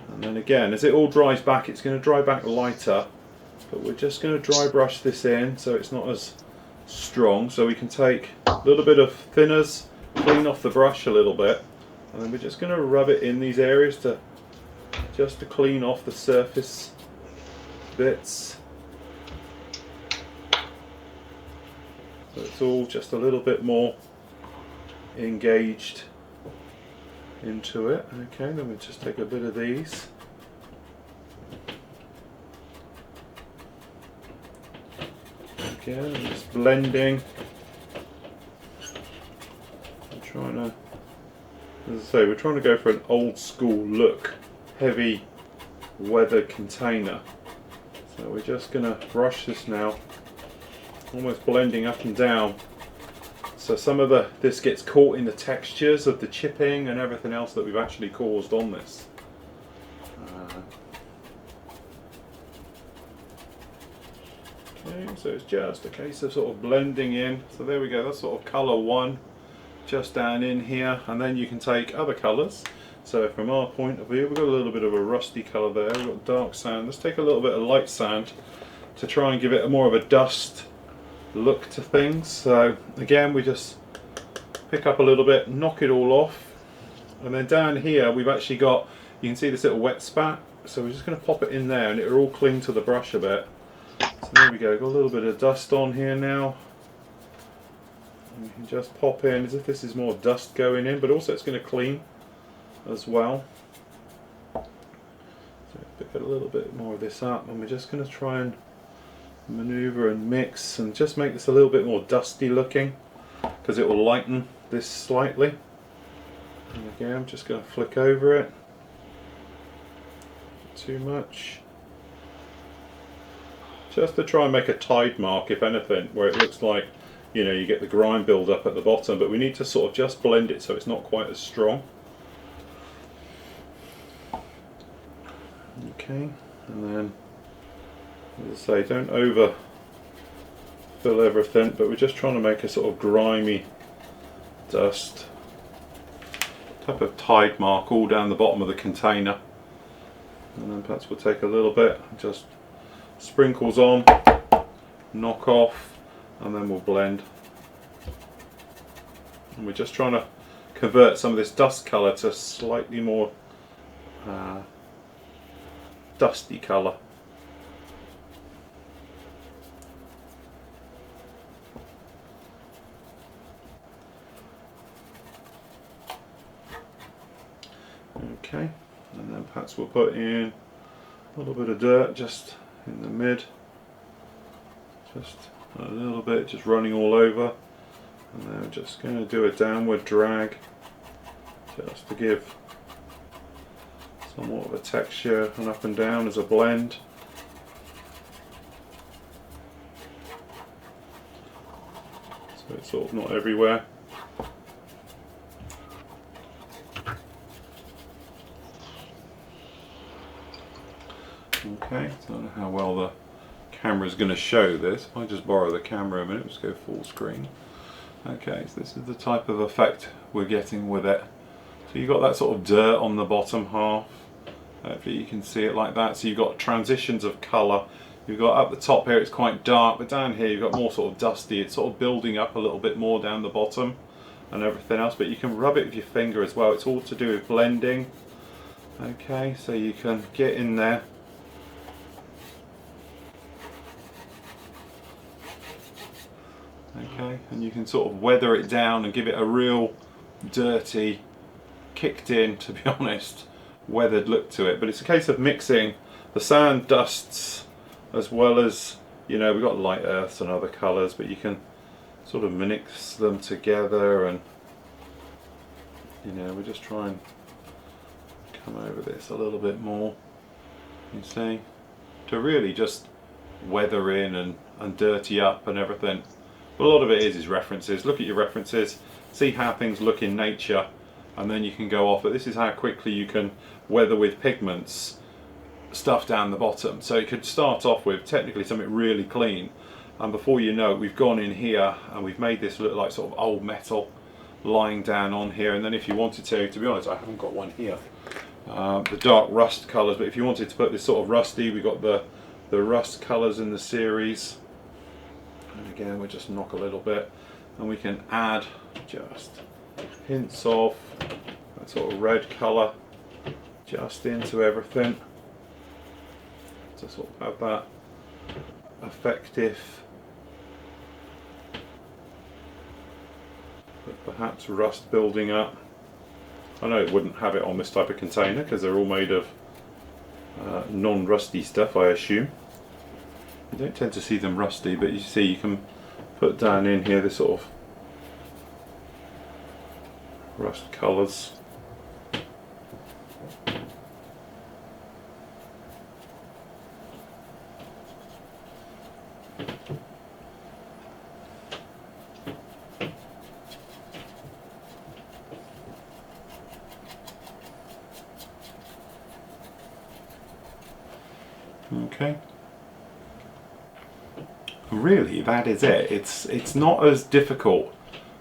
And then again, as it all dries back, it's going to dry back lighter, but we're just going to dry brush this in so it's not as strong. So we can take a little bit of thinners, clean off the brush a little bit, and then we're just going to rub it in these areas to clean off the surface bits. So it's all just a little bit more engaged into it. Okay, then we'll just take a bit of these. Again, I'm just blending. I'm trying to, as I say, we're trying to go for an old school look, heavy weathered container. So we're just going to brush this now, almost blending up and down. So some of this gets caught in the textures of the chipping and everything else that we've actually caused on this. Okay, so it's just a case of sort of blending in. So there we go, that's sort of colour one, just down in here, and then you can take other colours. So from our point of view, we've got a little bit of a rusty colour there, we've got dark sand. Let's take a little bit of light sand to try and give it more of a dust look to things. So again, we just pick up a little bit, knock it all off, and then down here we've actually got, you can see this little wet spot, so we're just going to pop it in there and it'll all cling to the brush a bit. So there we go, got a little bit of dust on here now, and you can just pop in as if this is more dust going in, but also it's going to clean as well. So pick a little bit more of this up, and we're just going to try and maneuver and mix and just make this a little bit more dusty looking, because it will lighten this slightly. And again, I'm just going to flick over it. Not too much, just to try and make a tide mark, if anything, where it looks like, you know, you get the grime build up at the bottom, but we need to sort of just blend it so it's not quite as strong. Okay, and then, as I say, don't over fill everything, but we're just trying to make a sort of grimy dust type of tide mark all down the bottom of the container. And then perhaps we'll take a little bit, just sprinkles on, knock off, and then we'll blend. And we're just trying to convert some of this dust colour to slightly more dusty colour. Okay, and then perhaps we'll put in a little bit of dirt just in the mid, just a little bit, just running all over, and then we're just going to do a downward drag just to give somewhat of a texture, and up and down as a blend. So it's sort of not everywhere. Okay, I don't know how well the camera is going to show this. If I just borrow the camera a minute, let's go full screen. Okay, so this is the type of effect we're getting with it. So you've got that sort of dirt on the bottom half. Hopefully you can see it like that. So you've got transitions of colour. You've got up the top here it's quite dark, but down here you've got more sort of dusty. It's sort of building up a little bit more down the bottom and everything else, but you can rub it with your finger as well. It's all to do with blending. Okay, so you can get in there. Okay, and you can sort of weather it down and give it a real dirty, kicked in, to be honest, weathered look to it. But it's a case of mixing the sand dusts as well as, you know, we've got light earths and other colours, but you can sort of mix them together, and you know, we just try and come over this a little bit more, you see, to really just weather in and dirty up and everything. But a lot of it is references. Look at your references, see how things look in nature, and then you can go off. But this is how quickly you can weather with pigments stuff down the bottom. So it could start off with technically something really clean, and before you know it, we've gone in here and we've made this look like sort of old metal lying down on here. And then if you wanted to be honest, I haven't got one here, the dark rust colours, but if you wanted to put this sort of rusty, we got the rust colours in the series, and again we'll just knock a little bit and we can add just hints of that sort of red colour just into everything to sort of have that effective, but perhaps rust building up. I know it wouldn't have it on this type of container because they're all made of non-rusty stuff, I assume. You don't tend to see them rusty, but you see you can put down in here this sort of rust colours. Okay. Really, that is it. It's not as difficult,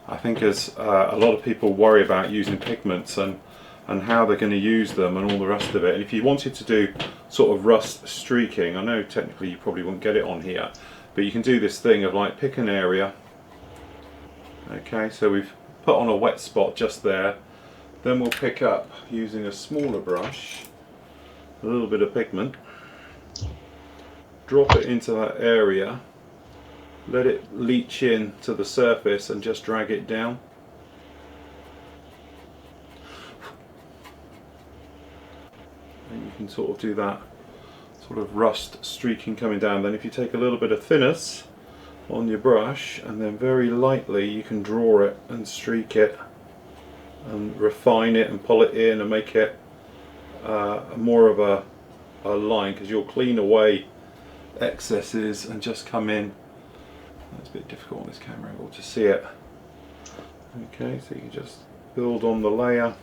I think, as a lot of people worry about using pigments and how they're going to use them and all the rest of it. And if you wanted to do sort of rust streaking, I know technically you probably won't get it on here, but you can do this thing of like pick an area. Okay, so we've put on a wet spot just there. Then we'll pick up, using a smaller brush, a little bit of pigment, drop it into that area, let it leach in to the surface and just drag it down. And you can sort of do that sort of rust streaking coming down. Then if you take a little bit of thinness on your brush and then very lightly you can draw it and streak it and refine it and pull it in and make it more of a line, because you'll clean away excesses and just come in. That's a bit difficult on this camera angle to see it. Okay, so you can just build on the layer.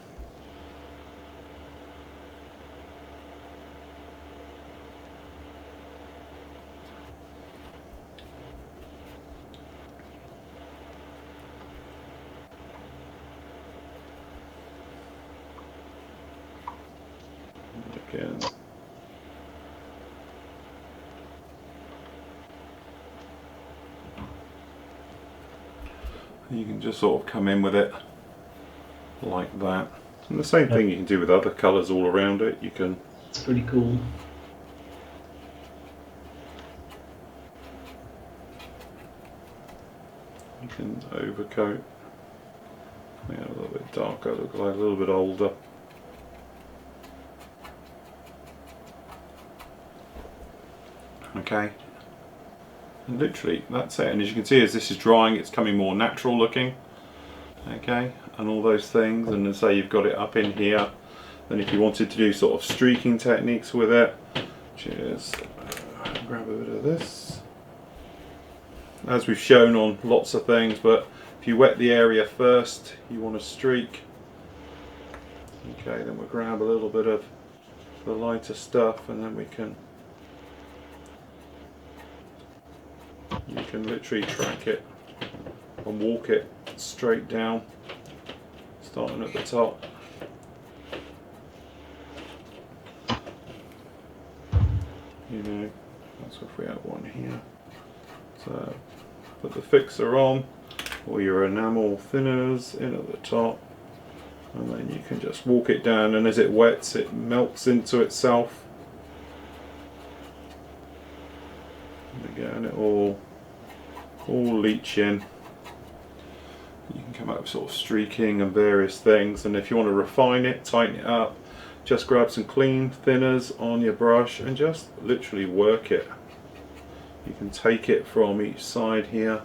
Again. You can just sort of come in with it like that. And the same thing you can do with other colours all around it. You can. It's pretty cool. You can overcoat. Yeah, a little bit darker, look like a little bit older. Okay. And literally that's it, and as you can see, as this is drying, it's coming more natural looking. Okay, and all those things, and then say you've got it up in here. Then if you wanted to do sort of streaking techniques with it, just grab a bit of this, as we've shown on lots of things. But if you wet the area first, you want to streak. Okay, then we'll grab a little bit of the lighter stuff, and then we can. You can literally track it and walk it straight down, starting at the top. You know, that's if we have one here. So put the fixer on, or your enamel thinners in at the top, and then you can just walk it down, and as it wets, it melts into itself. And again, it all leach in. You can come up with sort of streaking and various things, and if you want to refine it, tighten it up, just grab some clean thinners on your brush and just literally work it. You can take it from each side here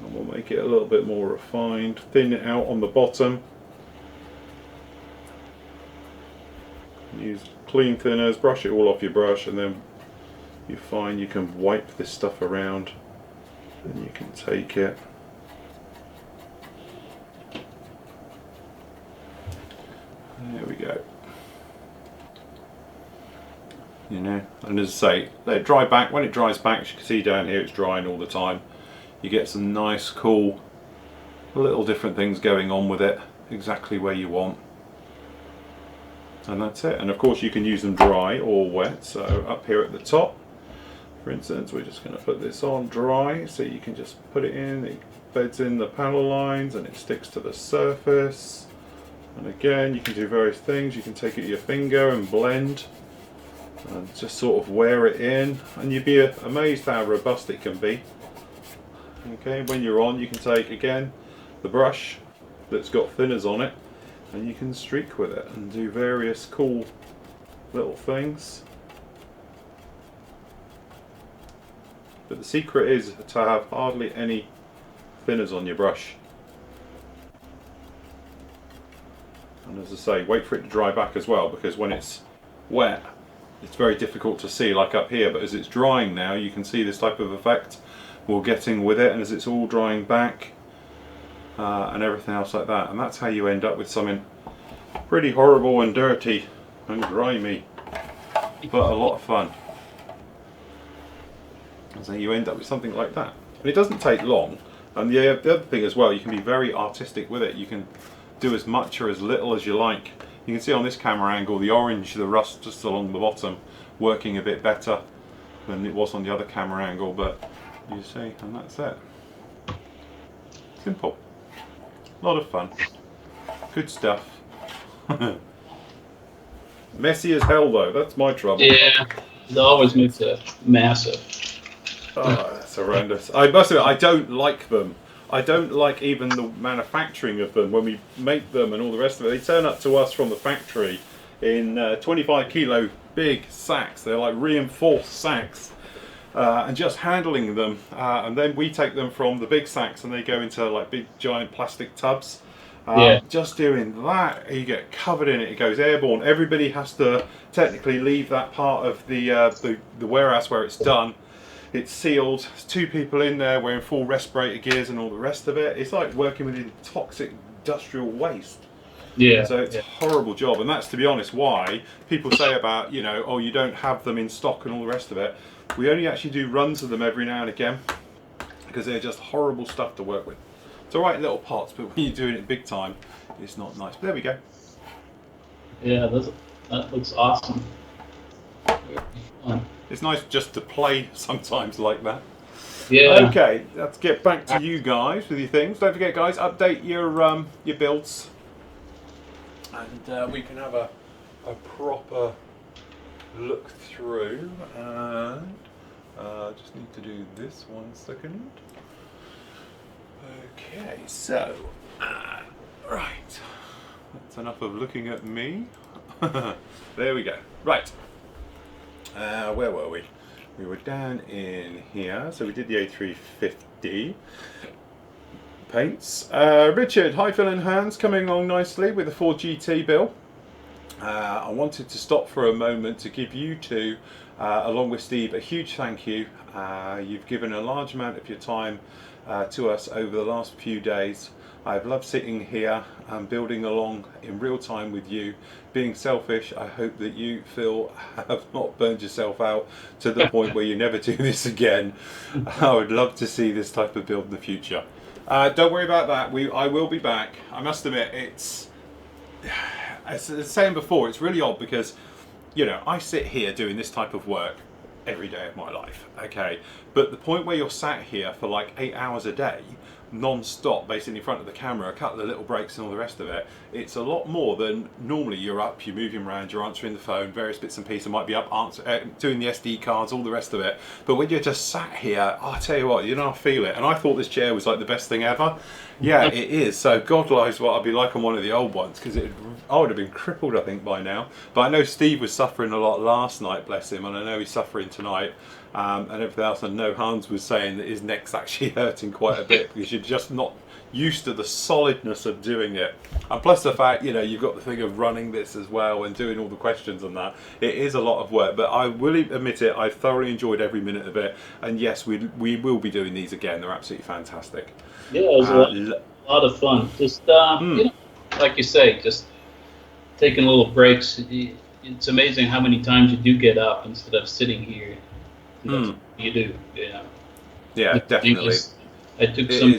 and we'll make it a little bit more refined, thin it out on the bottom. Use clean thinners, brush it all off your brush, and then you find you can wipe this stuff around and you can take it. There we go. You know, and as I say, let it dry back. When it dries back, as you can see down here, it's drying all the time. You get some nice, cool, little different things going on with it, exactly where you want. And that's it. And of course, you can use them dry or wet. So up here at the top, for instance, we're just going to put this on dry, so you can just put it in. It beds in the panel lines and it sticks to the surface. And again, you can do various things. You can take it with your finger and blend and just sort of wear it in, and you'd be amazed how robust it can be. Okay, when you're on, you can take again the brush that's got thinners on it and you can streak with it and do various cool little things. But the secret is to have hardly any thinners on your brush. And as I say, wait for it to dry back as well, because when it's wet it's very difficult to see, like up here, but as it's drying now you can see this type of effect we're getting with it, and as it's all drying back and everything else like that, and that's how you end up with something pretty horrible and dirty and grimy, but a lot of fun. And so you end up with something like that, and it doesn't take long. And the other thing as well, you can be very artistic with it. You can do as much or as little as you like. You can see on this camera angle the orange, the rust just along the bottom, working a bit better than it was on the other camera angle, but you see, and that's it. Simple. A lot of fun. Good stuff. Messy as hell though, that's my trouble. Yeah, it always makes a massive. Oh, that's horrendous. I must admit, I don't like them. I don't like even the manufacturing of them. When we make them and all the rest of it, they turn up to us from the factory in 25 kilo big sacks. They're like reinforced sacks, and just handling them, and then we take them from the big sacks and they go into like big giant plastic tubs. Just doing that, you get covered in it. It goes airborne. Everybody has to technically leave that part of the warehouse where it's done. It's sealed. There's 2 people in there wearing full respirator gears and all the rest of it. It's like working with toxic industrial waste. Yeah. So it's a horrible job, and that's, to be honest, why people say about, you know, oh, you don't have them in stock and all the rest of it. We only actually do runs of them every now and again because they're just horrible stuff to work with. It's all right in little pots, but when you're doing it big time, it's not nice. But there we go. Yeah, that looks awesome. Very fun. It's nice just to play sometimes like that. Yeah. Okay, let's get back to you guys with your things. Don't forget, guys, update your builds, and we can have a proper look through. And just need to do this 1 second. Okay, so right, that's enough of looking at me. There we go. Right. Where were we? We were down in here, so we did the A350 paints. Richard, hi Phil and Hans, coming along nicely with the Ford GT bill. I wanted to stop for a moment to give you two, along with Steve, a huge thank you. You've given a large amount of your time to us over the last few days. I've loved sitting here and building along in real time with you. Being selfish, I hope that you, Phil, have not burned yourself out to the point where you never do this again. I would love to see this type of build in the future. Don't worry about that. I will be back. I must admit, as I was saying before, it's really odd because, you know, I sit here doing this type of work every day of my life, okay? But the point where you're sat here for like 8 hours a day non-stop basically in front of the camera, a couple of little breaks and all the rest of it, it's a lot more than normally. You're up, you're moving around, you're answering the phone, various bits and pieces, might be up doing the SD cards, all the rest of it. But when you're just sat here, I tell you what, you know, I feel it. And I thought this chair was like the best thing ever. Yeah, it is. So God knows what I'd be like on one of the old ones, because I would have been crippled, I think, by now. But I know Steve was suffering a lot last night, bless him, and I know he's suffering tonight. And everything else. I know Hans was saying that his neck's actually hurting quite a bit because you're just not used to the solidness of doing it. And plus the fact, you know, you've got the thing of running this as well and doing all the questions and that. It is a lot of work, but I will admit it, I thoroughly enjoyed every minute of it. And yes, we will be doing these again. They're absolutely fantastic. Yeah, it was a lot of fun. Just, you know, like you say, just taking little breaks. It's amazing how many times you do get up instead of sitting here. That's what you do, you know. Yeah, definitely. I took some.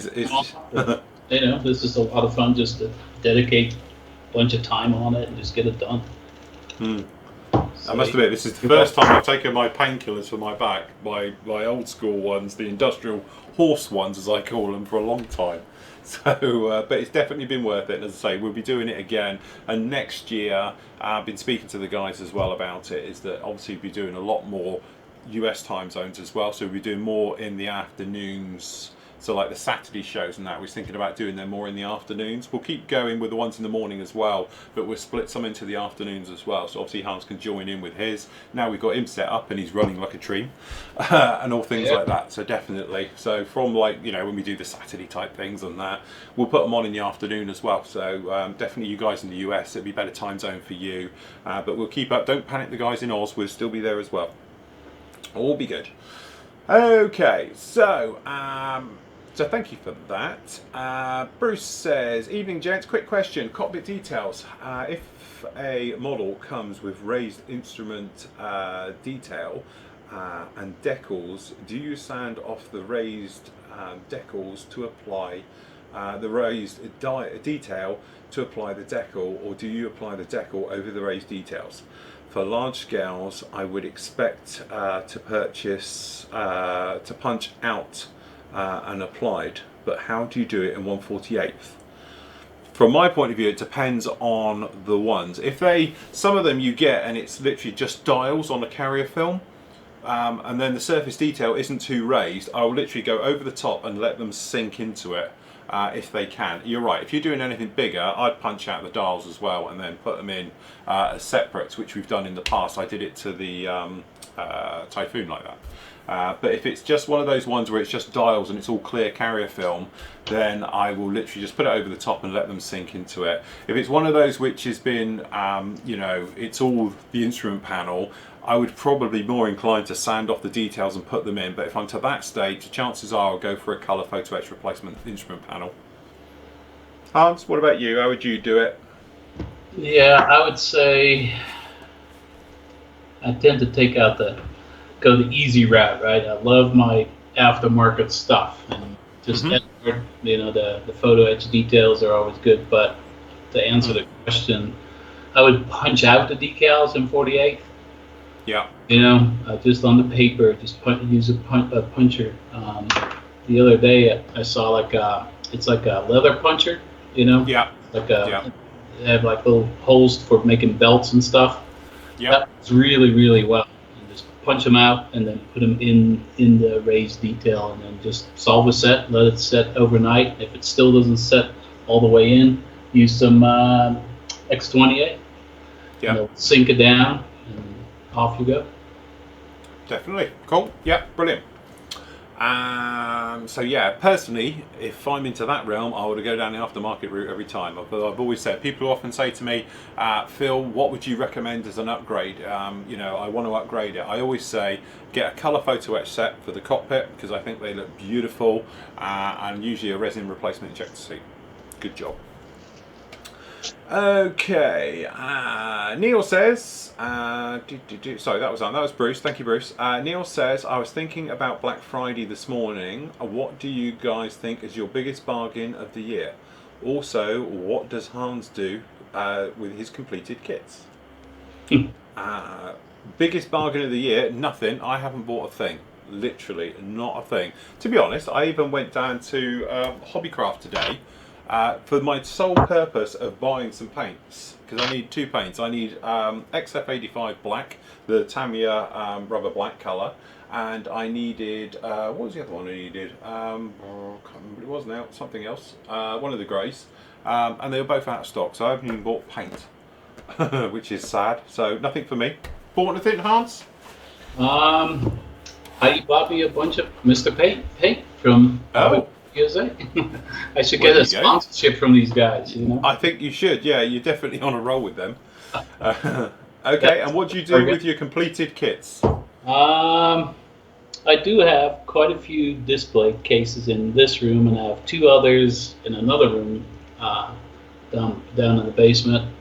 You know, this is a lot of fun just to dedicate a bunch of time on it and just get it done. I must admit, this is the first time I've taken my painkillers for my back, my old school ones, the industrial horse ones as I call them, for a long time. So, but it's definitely been worth it. And as I say, we'll be doing it again. And next year, I've been speaking to the guys as well about it, is that obviously we'll be doing a lot more US time zones as well, so we'll be doing more in the afternoons. So like the Saturday shows and that, we're thinking about doing them more in the afternoons. We'll keep going with the ones in the morning as well, but we'll split some into the afternoons as well. So obviously Hans can join in with his. Now we've got him set up and he's running like a tree and all things like that. So definitely. So from, like, you know, when we do the Saturday type things and that, we'll put them on in the afternoon as well. So definitely you guys in the US, it'll be better time zone for you. But we'll keep up. Don't panic, the guys in Oz, we'll still be there as well. All be good. Okay, so thank you for that. Bruce says, evening gents, quick question, cockpit details. If a model comes with raised instrument detail and decals, do you sand off the raised decals to apply the raised detail to apply the decal, or do you apply the decal over the raised details? For large scales, I would expect to purchase, to punch out and applied, but how do you do it in 1/48? From my point of view, it depends on the ones. If some of them you get and it's literally just dials on a carrier film, and then the surface detail isn't too raised, I'll literally go over the top and let them sink into it. If they can. You're right, if you're doing anything bigger, I'd punch out the dials as well and then put them in as separates, which we've done in the past. I did it to the Typhoon like that. But if it's just one of those ones where it's just dials and it's all clear carrier film, then I will literally just put it over the top and let them sink into it. If it's one of those which has been, you know, it's all the instrument panel, I would probably be more inclined to sand off the details and put them in. But if I'm to that stage, the chances are I'll go for a colour photo etch replacement instrument panel. Hans, what about you? How would you do it? Yeah, I would say I tend to go the easy route, right? I love my aftermarket stuff, and just you know, the photo etch details are always good. But to answer the question, I would punch out the decals in 48. Yeah. You know, just on the paper, just use a puncher. The other day I saw it's like a leather puncher, you know? Yeah. They have like little holes for making belts and stuff. Yeah. That's really, really well. And just punch them out and then put them in the raised detail, and then just solve a set, let it set overnight. If it still doesn't set all the way in, use some X28. Yeah. They'll sink it down. Off you go. Definitely. Cool. Yeah, brilliant. So yeah, personally, if I'm into that realm, I would go down the aftermarket route every time. I've always said, people often say to me, Phil, what would you recommend as an upgrade? You know, I want to upgrade it. I always say, get a colour photo etch set for the cockpit, because I think they look beautiful, and usually a resin replacement injector seat. Good job. Okay, Neil says, sorry, that was Bruce. Thank you, Bruce. Neil says, I was thinking about Black Friday this morning. What do you guys think is your biggest bargain of the year? Also, what does Hans do with his completed kits? Biggest bargain of the year? Nothing. I haven't bought a thing. literally not a thing. To be honest, I even went down to Hobbycraft today for my sole purpose of buying some paints, because I need two paints. I need XF85 black, the Tamiya rubber black colour, and I needed, what was the other one I needed? I can't remember what it was now, something else, one of the greys, and they were both out of stock, so I haven't even bought paint, which is sad, so nothing for me. Bought anything, Hans? I bought me a bunch of Mr. Paint from USA. I should get a sponsorship from these guys, you know? I think you should, yeah, you're definitely on a roll with them. Okay, and what do you do with your completed kits? I do have quite a few display cases in this room, and I have two others in another room down in the basement.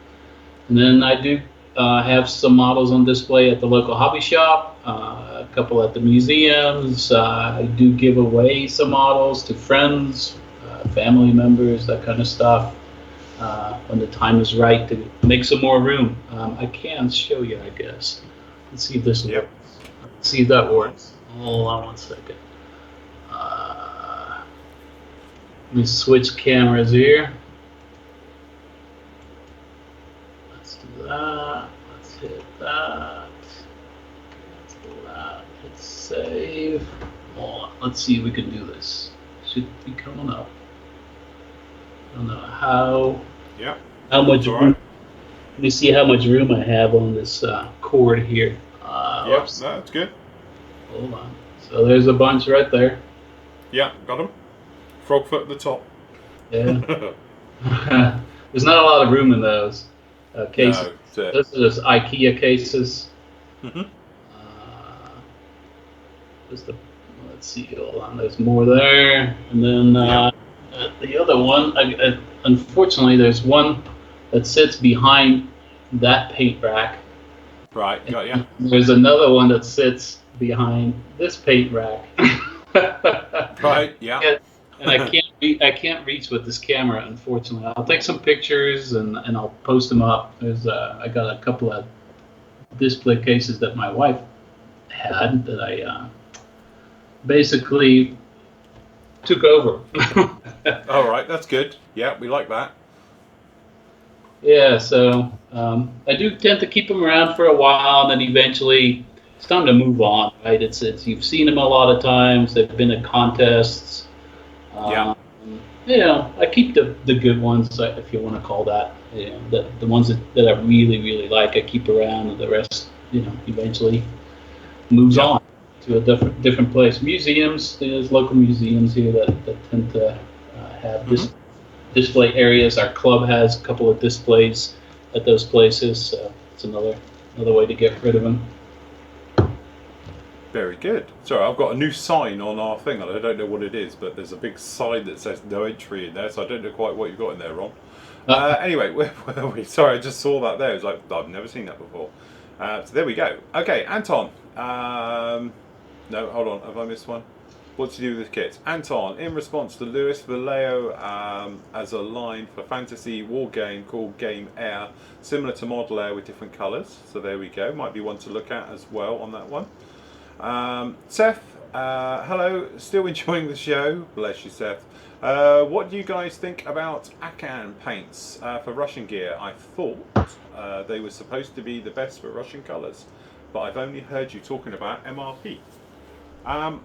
And then I do have some models on display at the local hobby shop, a couple at the museums. I do give away some models to friends, family members, that kind of stuff, when the time is right to make some more room. I can show you, I guess. Let's see if this works. Let's see if that works. Hold on one second. Let me switch cameras here. Let's do that. Let's hit that. Let's do that. Hit save. Hold on. Let's see if we can do this. Should be coming up. I don't know how. Yeah. How much room? Let me see how much room I have on this cord here. Yep, that's good. Hold on. So there's a bunch right there. Yeah, got them. Frog foot at the top. Yeah. There's not a lot of room in those cases. No, those are just IKEA cases. Mm-hmm. Let's see. Hold on. There's more there, and then the other one. Unfortunately, there's one that sits behind that paint rack. Right, got ya. There's another one that sits behind this paint rack. Right, yeah. And I can't reach with this camera, unfortunately. I'll take some pictures and I'll post them up. I got a couple of display cases that my wife had that I basically took over. All right, that's good. Yeah, we like that. Yeah, so I do tend to keep them around for a while, and then eventually it's time to move on, right? It's you've seen them a lot of times. They've been at contests. Yeah. You know, I keep the good ones, if you want to call that. You know, the ones that I really, really like, I keep around, and the rest, you know, eventually moves on to a different place. Museums, there's local museums here that tend to have this. Display areas. Our club has a couple of displays at those places, so it's another way to get rid of them. Very good. Sorry, I've got a new sign on our thing, and I don't know what it is, but there's a big sign that says no entry in there, so I don't know quite what you've got in there, Ron. Anyway, where were we? Sorry, I just saw that there. It was like, I've never seen that before. So there we go. Okay, Anton. No, hold on. Have I missed one? What to do with this kit? Anton, in response to Luis Vallejo as a line for fantasy war game called Game Air, similar to Model Air with different colours. So there we go. Might be one to look at as well on that one. Seth, hello. Still enjoying the show. Bless you, Seth. What do you guys think about Akan paints for Russian gear? I thought they were supposed to be the best for Russian colours, but I've only heard you talking about MRP.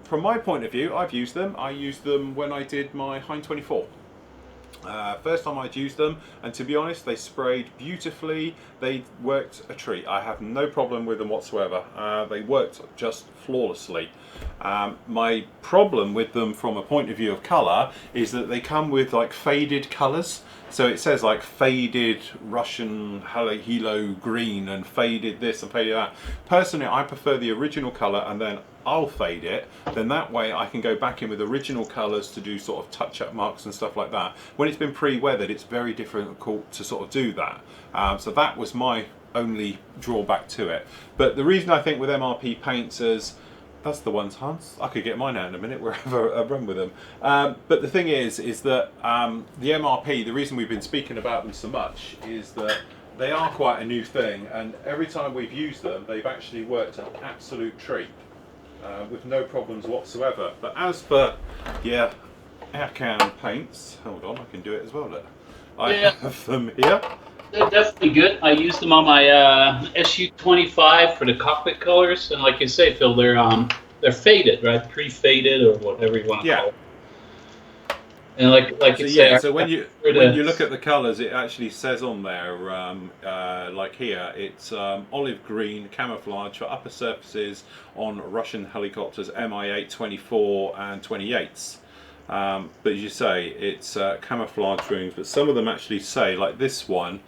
From my point of view, I've used them. I used them when I did my Hein 24. First time I'd used them, and to be honest, they sprayed beautifully. They worked a treat. I have no problem with them whatsoever. They worked just flawlessly. My problem with them from a point of view of colour is that they come with like faded colours. So it says like faded Russian Halo green and faded this and faded that. Personally, I prefer the original colour and then I'll fade it. Then that way I can go back in with original colours to do sort of touch-up marks and stuff like that. When it's been pre-weathered, it's very difficult to sort of do that. So that was my only drawback to it. But the reason I think with MRP paints is, that's the ones, Hans. I could get mine out in a minute wherever I run with them. But the thing is that the MRP, the reason we've been speaking about them so much is that they are quite a new thing, and every time we've used them, they've actually worked an absolute treat. with no problems whatsoever. But as for, yeah, Akan paints, hold on, I can do it as well, look. I have them here. They're definitely good. I used them on my SU-25 for the cockpit colors, and like you say, Phil, they're faded, right? Pre-faded or whatever you want to call it. And like so you say, so when you look at the colours, it actually says on there, like here, it's olive green camouflage for upper surfaces on Russian helicopters Mi-8, 24 and 28s. But as you say, it's camouflage rooms, but some of them actually say, like this one,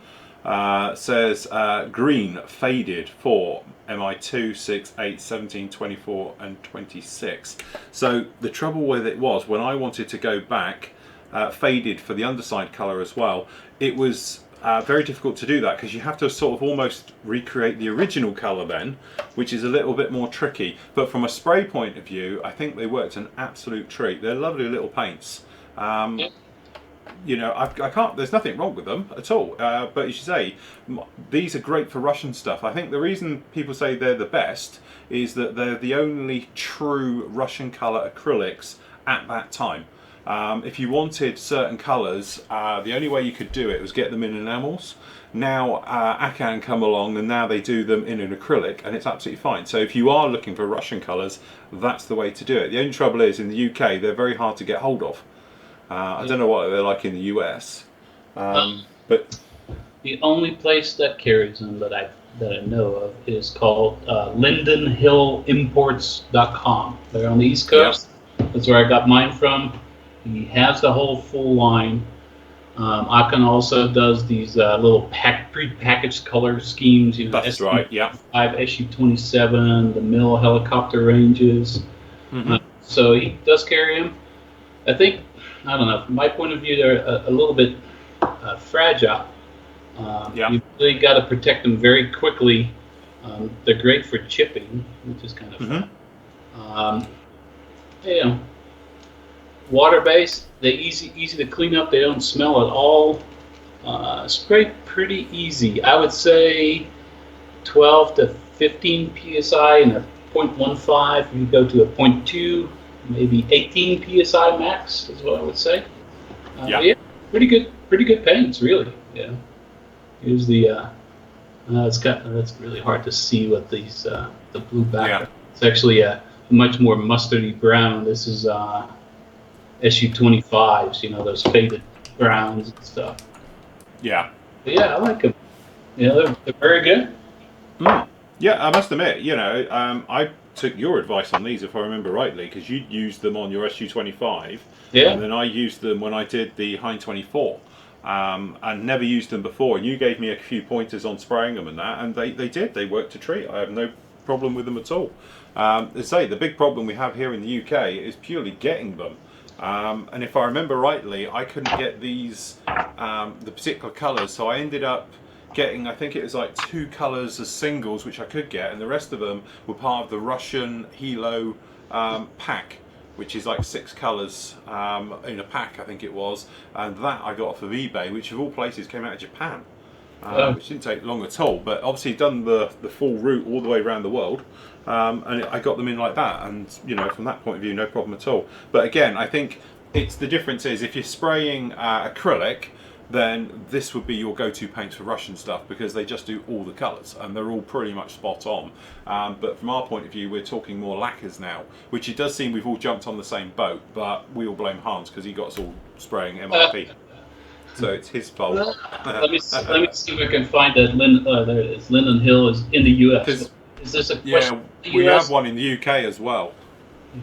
says green faded for Mi-2, 6, 8, 17, 24 and 26. So the trouble with it was, when I wanted to go back, faded for the underside colour as well, it was very difficult to do that, because you have to sort of almost recreate the original colour then, which is a little bit more tricky. But from a spray point of view, I think they worked an absolute treat. They're lovely little paints. You know, I can't, there's nothing wrong with them at all, but as you say, these are great for Russian stuff. I think the reason people say they're the best is that they're the only true Russian colour acrylics at that time. If you wanted certain colours, the only way you could do it was get them in enamels. Now Akan come along and now they do them in an acrylic, and it's absolutely fine. So if you are looking for Russian colours, that's the way to do it. The only trouble is, in the UK, they're very hard to get hold of. I don't know what they're like in the US, but the only place that carries them that I know of is called LindenHillImports.com. They're on the East Coast. Yeah. That's where I got mine from. He has the whole full line. Akan also does these little pre-packaged color schemes. You know, that's right. Yeah. 5 SU-27, the mill helicopter ranges. So he does carry them. I think, I don't know, from my point of view, they're a little bit fragile. You really got to protect them very quickly. They're great for chipping, which is kind of fun. You know, water-based, they're easy to clean up. They don't smell at all. Spray pretty easy. I would say 12 to 15 psi and a 0.15. You go to a 0.2. Maybe 18 psi max is what I would say. Yeah, pretty good paints, really. Yeah. Here's the. That's really hard to see what these the blue background. Yeah. It's actually a much more mustardy brown. This is SU-25s. You know, those faded browns and stuff. Yeah. But yeah, I like them. You know, they're very good. Yeah, I must admit, you know, I took your advice on these, if I remember rightly, because you used them on your SU-25, and then I used them when I did the Hein 24. And never used them before, and you gave me a few pointers on spraying them and that, and they worked a treat. I have no problem with them at all. As I say, the big problem we have here in the UK is purely getting them. And if I remember rightly, I couldn't get these, the particular colours, so I ended up getting, I think it was like 2 colours as singles, which I could get, and the rest of them were part of the Russian Hilo pack, which is like 6 colours in a pack, I think it was, and that I got off of eBay, which of all places came out of Japan, which didn't take long at all, but obviously done the full route all the way around the world, and I got them in like that, and you know, from that point of view, no problem at all. But again, I think it's the difference is if you're spraying acrylic, then this would be your go-to paints for Russian stuff, because they just do all the colours and they're all pretty much spot on. But from our point of view, we're talking more lacquers now, which it does seem we've all jumped on the same boat, but we all blame Hans because he got us all spraying MRP. So it's his fault. Let me see if I can find that. There it is. Linden Hill is in the US. Is this a question? Yeah, we have one in the UK as well.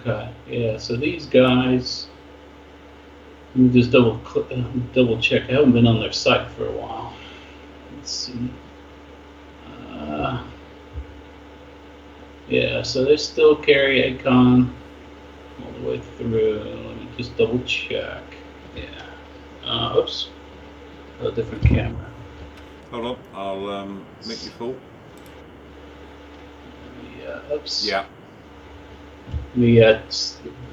Okay, yeah, so these guys, let me just double check. I haven't been on their site for a while. Let's see. Yeah, so they still carry Akan all the way through. Let me just double check. Yeah. Oops. A different camera. Hold on, I'll make you full. Yeah. Oops. Yeah. Let me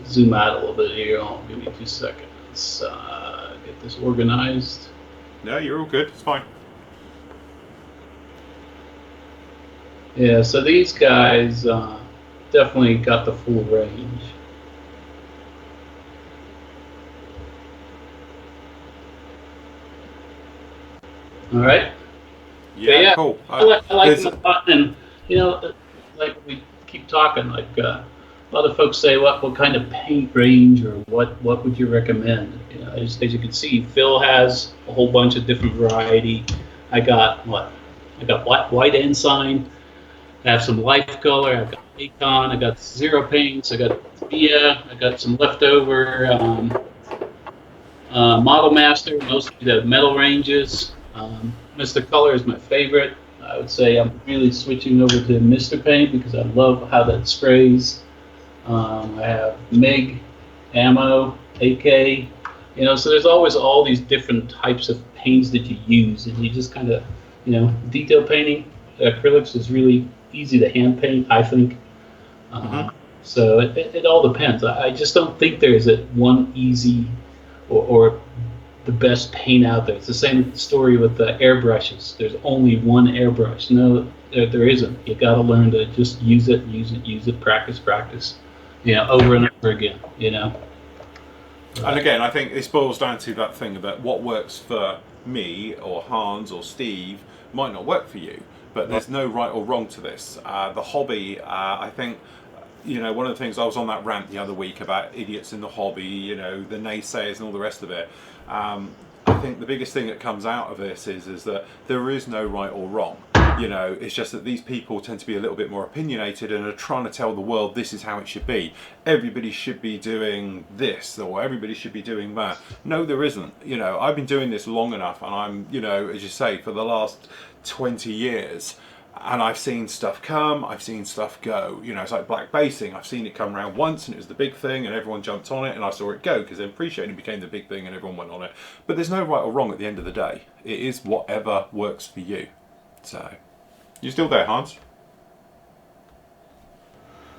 zoom out a little bit here. Give me 2 seconds. Let's get this organized. No, you're all good. It's fine. Yeah, so these guys, definitely got the full range. All right. But Yeah, yeah, cool. I like There's them a lot, and you know, like we keep talking, like a lot of folks say, what kind of paint range or what would you recommend? You know, as you can see, Phil has a whole bunch of different variety. I got what? I got white ensign. I have some life color. I've got Akon. I got zero paints. I got Via. I got some leftover Model Master, mostly the metal ranges. Mr. Color is my favorite. I would say I'm really switching over to Mr. Paint because I love how that sprays. I have MIG, ammo, AK, you know, so there's always all these different types of paints that you use, and you just kind of, you know, detail painting, acrylics is really easy to hand paint, I think. mhm. So it all depends. I just don't think there is a one easy or the best paint out there. It's the same story with the airbrushes. There's only one airbrush. No, there isn't. You got to learn to just use it, practice, you know, over and over again, you know. And again, I think this boils down to that thing about what works for me or Hans or Steve might not work for you. But there's no right or wrong to this. The hobby, I think, you know, one of the things I was on that rant the other week about idiots in the hobby, you know, the naysayers and all the rest of it. I think the biggest thing that comes out of this is that there is no right or wrong. You know, it's just that these people tend to be a little bit more opinionated and are trying to tell the world this is how it should be. Everybody should be doing this or everybody should be doing that. No, there isn't. You know, I've been doing this long enough, and I'm, you know, as you say, for the last 20 years. And I've seen stuff come, I've seen stuff go. You know, it's like black basing. I've seen it come around once and it was the big thing and everyone jumped on it, and I saw it go because then pre-shading became the big thing and everyone went on it. But there's no right or wrong at the end of the day. It is whatever works for you. So, you still there, Hans?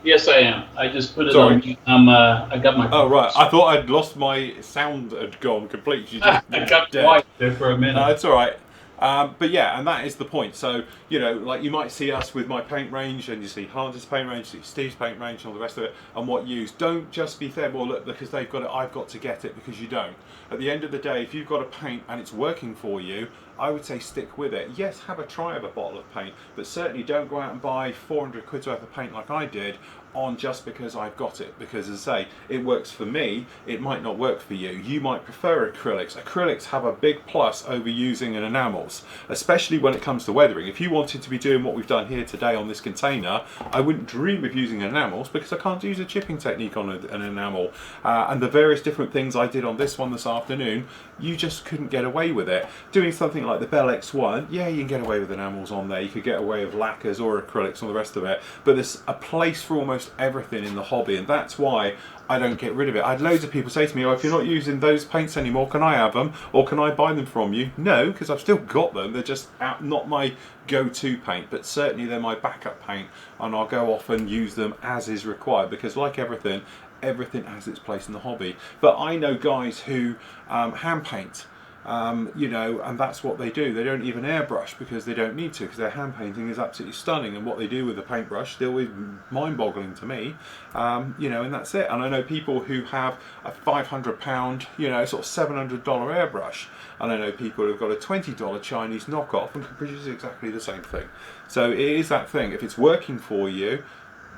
Yes, I am. I just put it Sorry. on mute. I got my. Oh, right. I thought I'd lost my sound had gone completely. You just I got dead. quiet there for a minute. It's all right. But yeah, and that is the point. So, you know, like you might see us with my paint range, and you see Hans's paint range, you see Steve's paint range, and all the rest of it, and what you use. Don't just be there, well, look, because they've got it, I've got to get it, because you don't. At the end of the day, if you've got a paint and it's working for you, I would say stick with it. Yes, have a try of a bottle of paint, but certainly don't go out and buy 400 quid's worth of paint like I did on just because I've got it. Because as I say, it works for me, it might not work for you. You might prefer acrylics. Acrylics have a big plus over using an enamels, especially when it comes to weathering. If you wanted to be doing what we've done here today on this container, I wouldn't dream of using enamels because I can't use a chipping technique on an enamel. And the various different things I did on this one this afternoon, you just couldn't get away with it. Doing something like the Bell X1, yeah, you can get away with enamels on there, you could get away with lacquers or acrylics and all the rest of it, but there's a place for almost everything in the hobby, and that's why I don't get rid of it. I had loads of people say to me, oh, if you're not using those paints anymore, can I have them? Or can I buy them from you? No, because I've still got them. They're just not my go-to paint, but certainly they're my backup paint, and I'll go off and use them as is required, because like everything has its place in the hobby. But I know guys who hand paint, you know, and that's what they do. They don't even airbrush because they don't need to, because their hand painting is absolutely stunning, and what they do with the paintbrush still is mind-boggling to me, you know, and that's it. And I know people who have a £500, you know, sort of $700 airbrush, and I know people who've got a $20 Chinese knockoff and can produce exactly the same thing. So it is that thing. If it's working for you,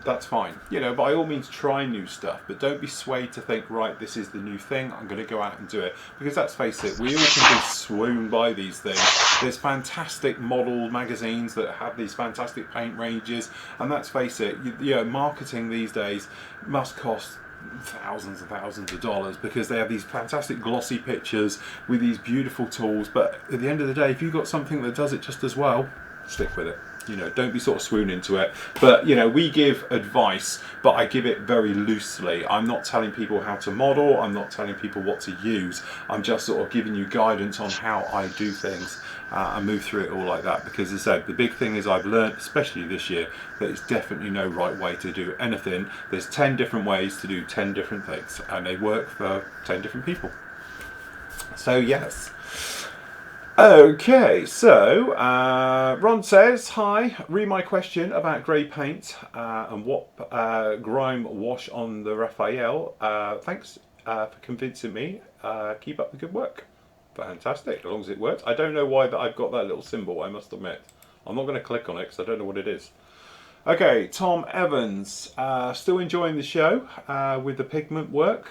that's fine. You know, by all means try new stuff, but don't be swayed to think, right, this is the new thing, I'm going to go out and do it. Because let's face it, we all can be swooned by these things. There's fantastic model magazines that have these fantastic paint ranges, and let's face it, you know, marketing these days must cost thousands and thousands of dollars because they have these fantastic glossy pictures with these beautiful tools, but at the end of the day, if you've got something that does it just as well, stick with it. You know, don't be sort of swoon into it. But, you know, we give advice, but I give it very loosely. I'm not telling people how to model. I'm not telling people what to use. I'm just sort of giving you guidance on how I do things and move through it all like that. Because as I said, the big thing is I've learned, especially this year, that it's definitely no right way to do anything. There's 10 different ways to do 10 different things, and they work for 10 different people. So, yes. Okay, so Ron says, hi, read my question about grey paint and what grime wash on the Raphael. Thanks for convincing me. Keep up the good work. Fantastic, as long as it works. I don't know why that I've got that little symbol, I must admit. I'm not going to click on it because I don't know what it is. Okay, Tom Evans, still enjoying the show with the pigment work.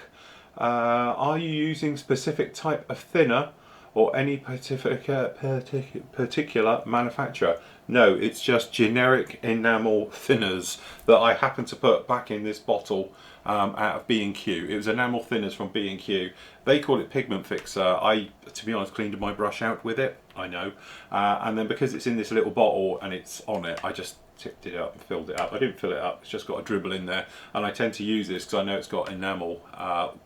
Are you using specific type of thinner or any particular manufacturer? No, it's just generic enamel thinners that I happen to put back in this bottle out of B&Q. It was enamel thinners from B&Q. They call it Pigment Fixer. I, to be honest, cleaned my brush out with it, I know. And then because it's in this little bottle and it's on it, I just tipped it up and filled it up. I didn't fill it up, it's just got a dribble in there, and I tend to use this because I know it's got enamel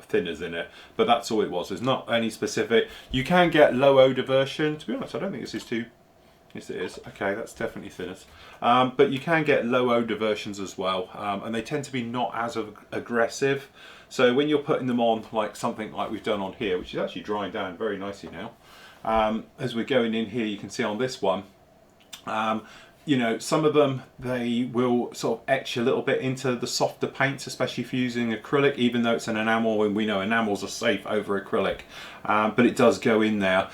thinners in it, but that's all it was. There's not any specific. You can get low odor version. To be honest, I don't think this is too. Yes, it is. Okay, that's definitely thinners. But you can get low odor versions as well, and they tend to be not as aggressive. So when you're putting them on, like something like we've done on here, which is actually drying down very nicely now, as we're going in here, you can see on this one. You know, some of them, they will sort of etch a little bit into the softer paints, especially if you're using acrylic, even though it's an enamel, and we know enamels are safe over acrylic, but it does go in there.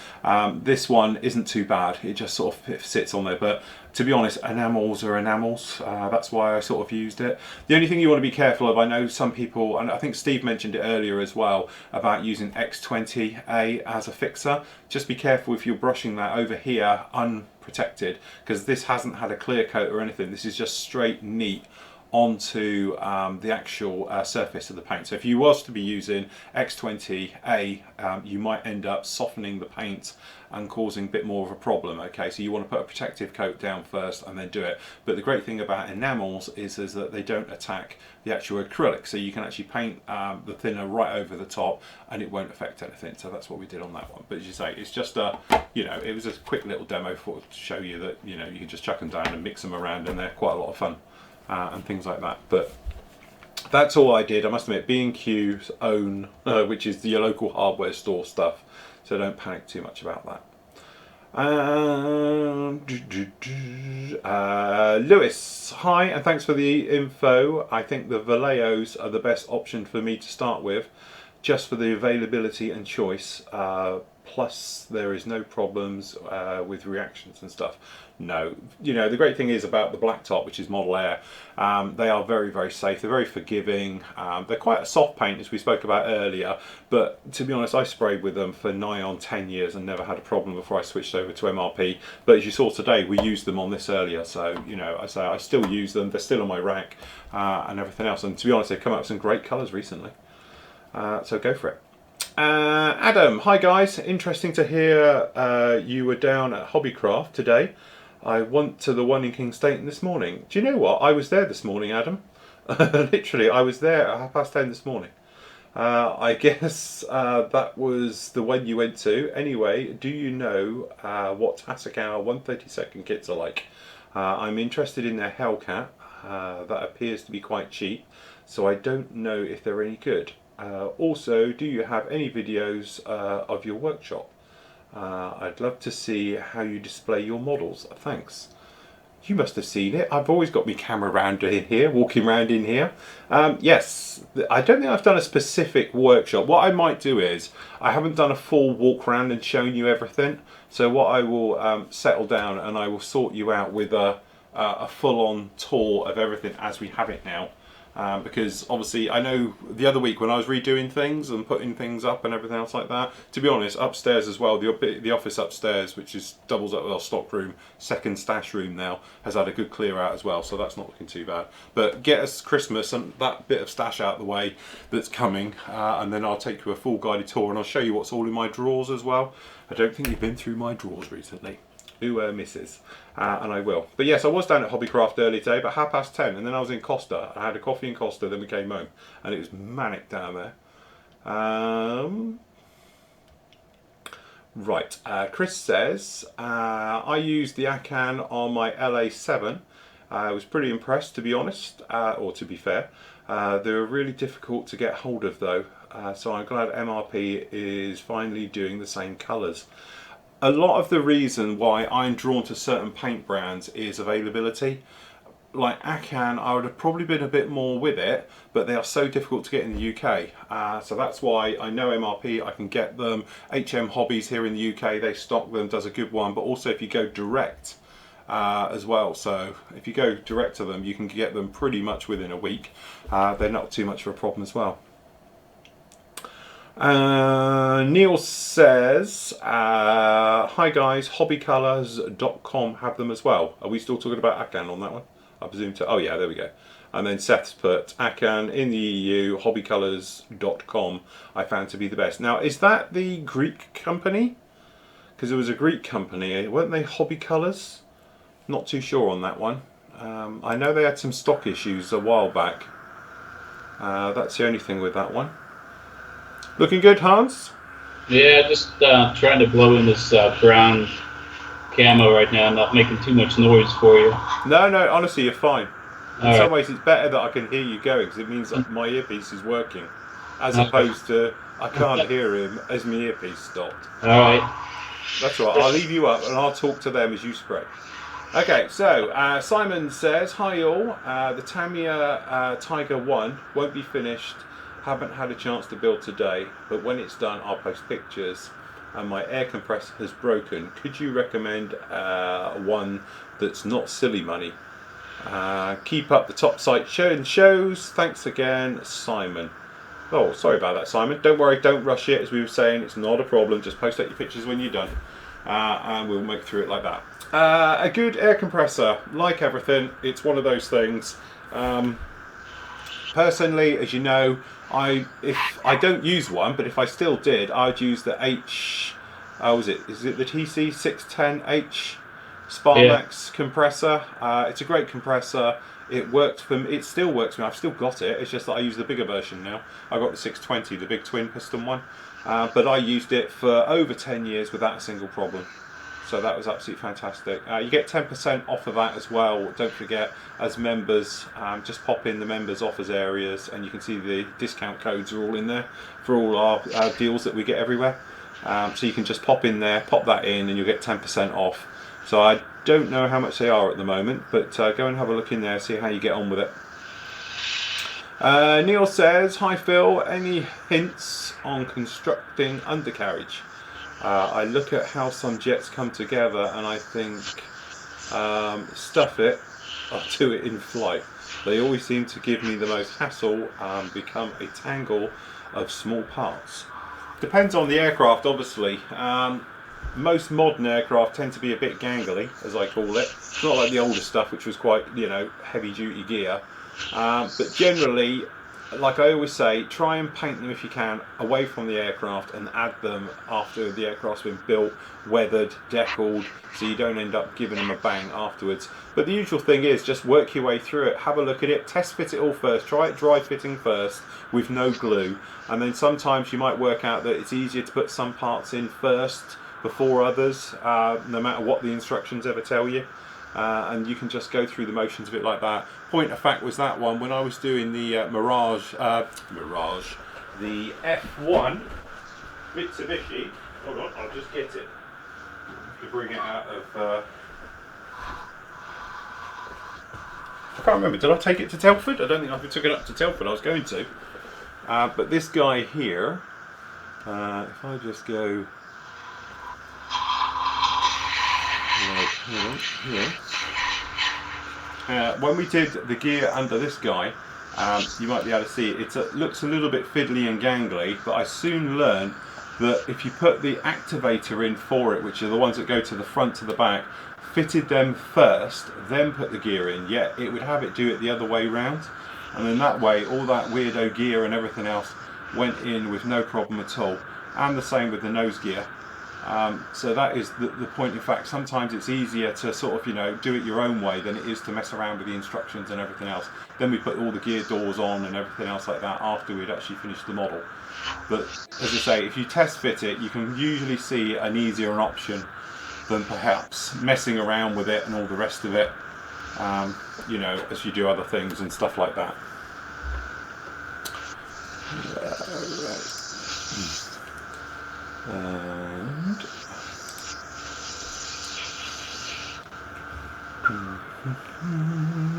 This one isn't too bad, it just sort of sits on there, but to be honest, enamels are enamels. That's why I sort of used it. The only thing you want to be careful of, I know some people, and I think Steve mentioned it earlier as well, about using X20A as a fixer. Just be careful if you're brushing that over here unprotected, because this hasn't had a clear coat or anything. This is just straight neat onto the actual surface of the paint. So if you was to be using X20A, you might end up softening the paint and causing a bit more of a problem. Okay, so you want to put a protective coat down first and then do it. But the great thing about enamels is that they don't attack the actual acrylic, so you can actually paint the thinner right over the top and it won't affect anything. So that's what we did on that one. But as you say, it's just a, you know, it was a quick little demo to show you that, you know, you can just chuck them down and mix them around, and they're quite a lot of fun. And things like that. But that's all I did. I must admit, B&Q's own, which is your local hardware store stuff, so don't panic too much about that. Lewis, hi, and thanks for the info. I think the Valleos are the best option for me to start with, just for the availability and choice. Plus there is no problems with reactions and stuff. No, you know, the great thing is about the black top, which is Model Air, they are very, very safe. They're very forgiving. They're quite a soft paint, as we spoke about earlier, but to be honest, I sprayed with them for nigh on 10 years and never had a problem before I switched over to MRP. But as you saw today, we used them on this earlier, so you know, I still use them. They're still on my rack and everything else, and to be honest, they've come out with some great colours recently, so go for it. Adam, hi guys, interesting to hear you were down at Hobbycraft today. I went to the one in King Staten this morning. Do you know what? I was there this morning, Adam. Literally, I was there at 10:30 this morning. I guess that was the one you went to. Anyway, do you know what Tasakawa 132nd kits are like? I'm interested in their Hellcat. That appears to be quite cheap, so I don't know if they're any good. Also, do you have any videos of your workshop? I'd love to see how you display your models. Thanks. You must have seen it. I've always got my camera around in here, walking around in here. Yes, I don't think I've done a specific workshop. What I might do is, I haven't done a full walk around and shown you everything. So what I will settle down and I will sort you out with a full-on tour of everything as we have it now. Because obviously I know the other week when I was redoing things and putting things up and everything else like that, to be honest, upstairs as well, the office upstairs, which is doubles up with our stock room, second stash room now, has had a good clear out as well, so that's not looking too bad. But get us Christmas and that bit of stash out of the way that's coming, and then I'll take you a full guided tour and I'll show you what's all in my drawers as well. I don't think you've been through my drawers recently. Who misses? And I will. But yes, I was down at Hobbycraft early today, but 10:30, and then I was in Costa. I had a coffee in Costa, then we came home, and it was manic down there. Right, Chris says, I used the Akan on my LA7. I was pretty impressed, to be honest, or to be fair. They were really difficult to get hold of though, so I'm glad MRP is finally doing the same colours. a lot of the reason why I'm drawn to certain paint brands is availability. Like Akan, I would have probably been a bit more with it, but they are so difficult to get in the UK. So that's why I know MRP, I can get them. HM Hobbies here in the UK, they stock them, does a good one. But also if you go direct as well. So if you go direct to them, you can get them pretty much within a week. They're not too much of a problem as well. Neil says, hi guys, hobbycolors.com have them as well. Are we still talking about Akan on that one? I presume to. Oh yeah, there we go. And then Seth's put Akan in the EU, hobbycolors.com I found to be the best. Now, is that the Greek company? Because it was a Greek company, weren't they? Hobby Colors? Not too sure on that one. I know they had some stock issues a while back. That's the only thing with that one. Looking good, Hans? Yeah, just trying to blow in this brown camo right now. I'm not making too much noise for you. No, honestly, you're fine. In some right. ways, it's better that I can hear you going because it means that my earpiece is working, as opposed to I can't hear him as my earpiece stopped. All right. That's right. I'll leave you up and I'll talk to them as you spray. Okay, so Simon says, hi all. The Tamiya Tiger 1 won't be finished. Haven't had a chance to build today, but when it's done, I'll post pictures. And my air compressor has broken. Could you recommend one that's not silly money? Keep up the top site shows. Thanks again, Simon. Oh, sorry about that, Simon. Don't worry, don't rush it. As we were saying, it's not a problem. Just post out your pictures when you're done, and we'll make through it like that. A good air compressor, like everything, it's one of those things. Personally, as you know, if I don't use one, but if I still did, I'd use the is it the TC610H Sparmax compressor. It's a great compressor. It worked for me. It still works for me. I've still got it. It's just that I use the bigger version now. I got the 620, the big twin piston one, but I used it for over 10 years without a single problem. So that was absolutely fantastic. You get 10% off of that as well. Don't forget, as members, just pop in the members offers areas and you can see the discount codes are all in there for all our deals that we get everywhere. So you can just pop in there, pop that in, and you'll get 10% off. So I don't know how much they are at the moment, but go and have a look in there, see how you get on with it. Neil says, hi Phil, any hints on constructing undercarriage? I look at how some jets come together and I think stuff it or do it in flight. They always seem to give me the most hassle and become a tangle of small parts. Depends on the aircraft, obviously. Most modern aircraft tend to be a bit gangly, as I call it. It's not like the older stuff, which was quite, heavy duty gear. But generally, like I always say, try and paint them if you can away from the aircraft and add them after the aircraft's been built, weathered, deckled, so you don't end up giving them a bang afterwards. But the usual thing is just work your way through it, have a look at it, test fit it all first, try it dry fitting first with no glue, and then sometimes you might work out that it's easier to put some parts in first before others, no matter what the instructions ever tell you. And you can just go through the motions of it like that. Point of fact was that one, when I was doing the Mirage, the F1 Mitsubishi, hold on, I'll just get it, to bring it out of, I can't remember, did I take it to Telford? I don't think I took it up to Telford, I was going to. But this guy here, if I just go, when we did the gear under this guy, you might be able to see it looks a little bit fiddly and gangly, but I soon learned that if you put the activator in for it, which are the ones that go to the front to the back, fitted them first, then put the gear in, it would have it do it the other way round, and then that way all that weirdo gear and everything else went in with no problem at all. And the same with the nose gear. So that is the point. In fact, sometimes it's easier to sort of, do it your own way than it is to mess around with the instructions and everything else. Then we put all the gear doors on and everything else like that after we'd actually finished the model. But as I say, if you test fit it, you can usually see an easier option than perhaps messing around with it and all the rest of it, as you do other things and stuff like that. And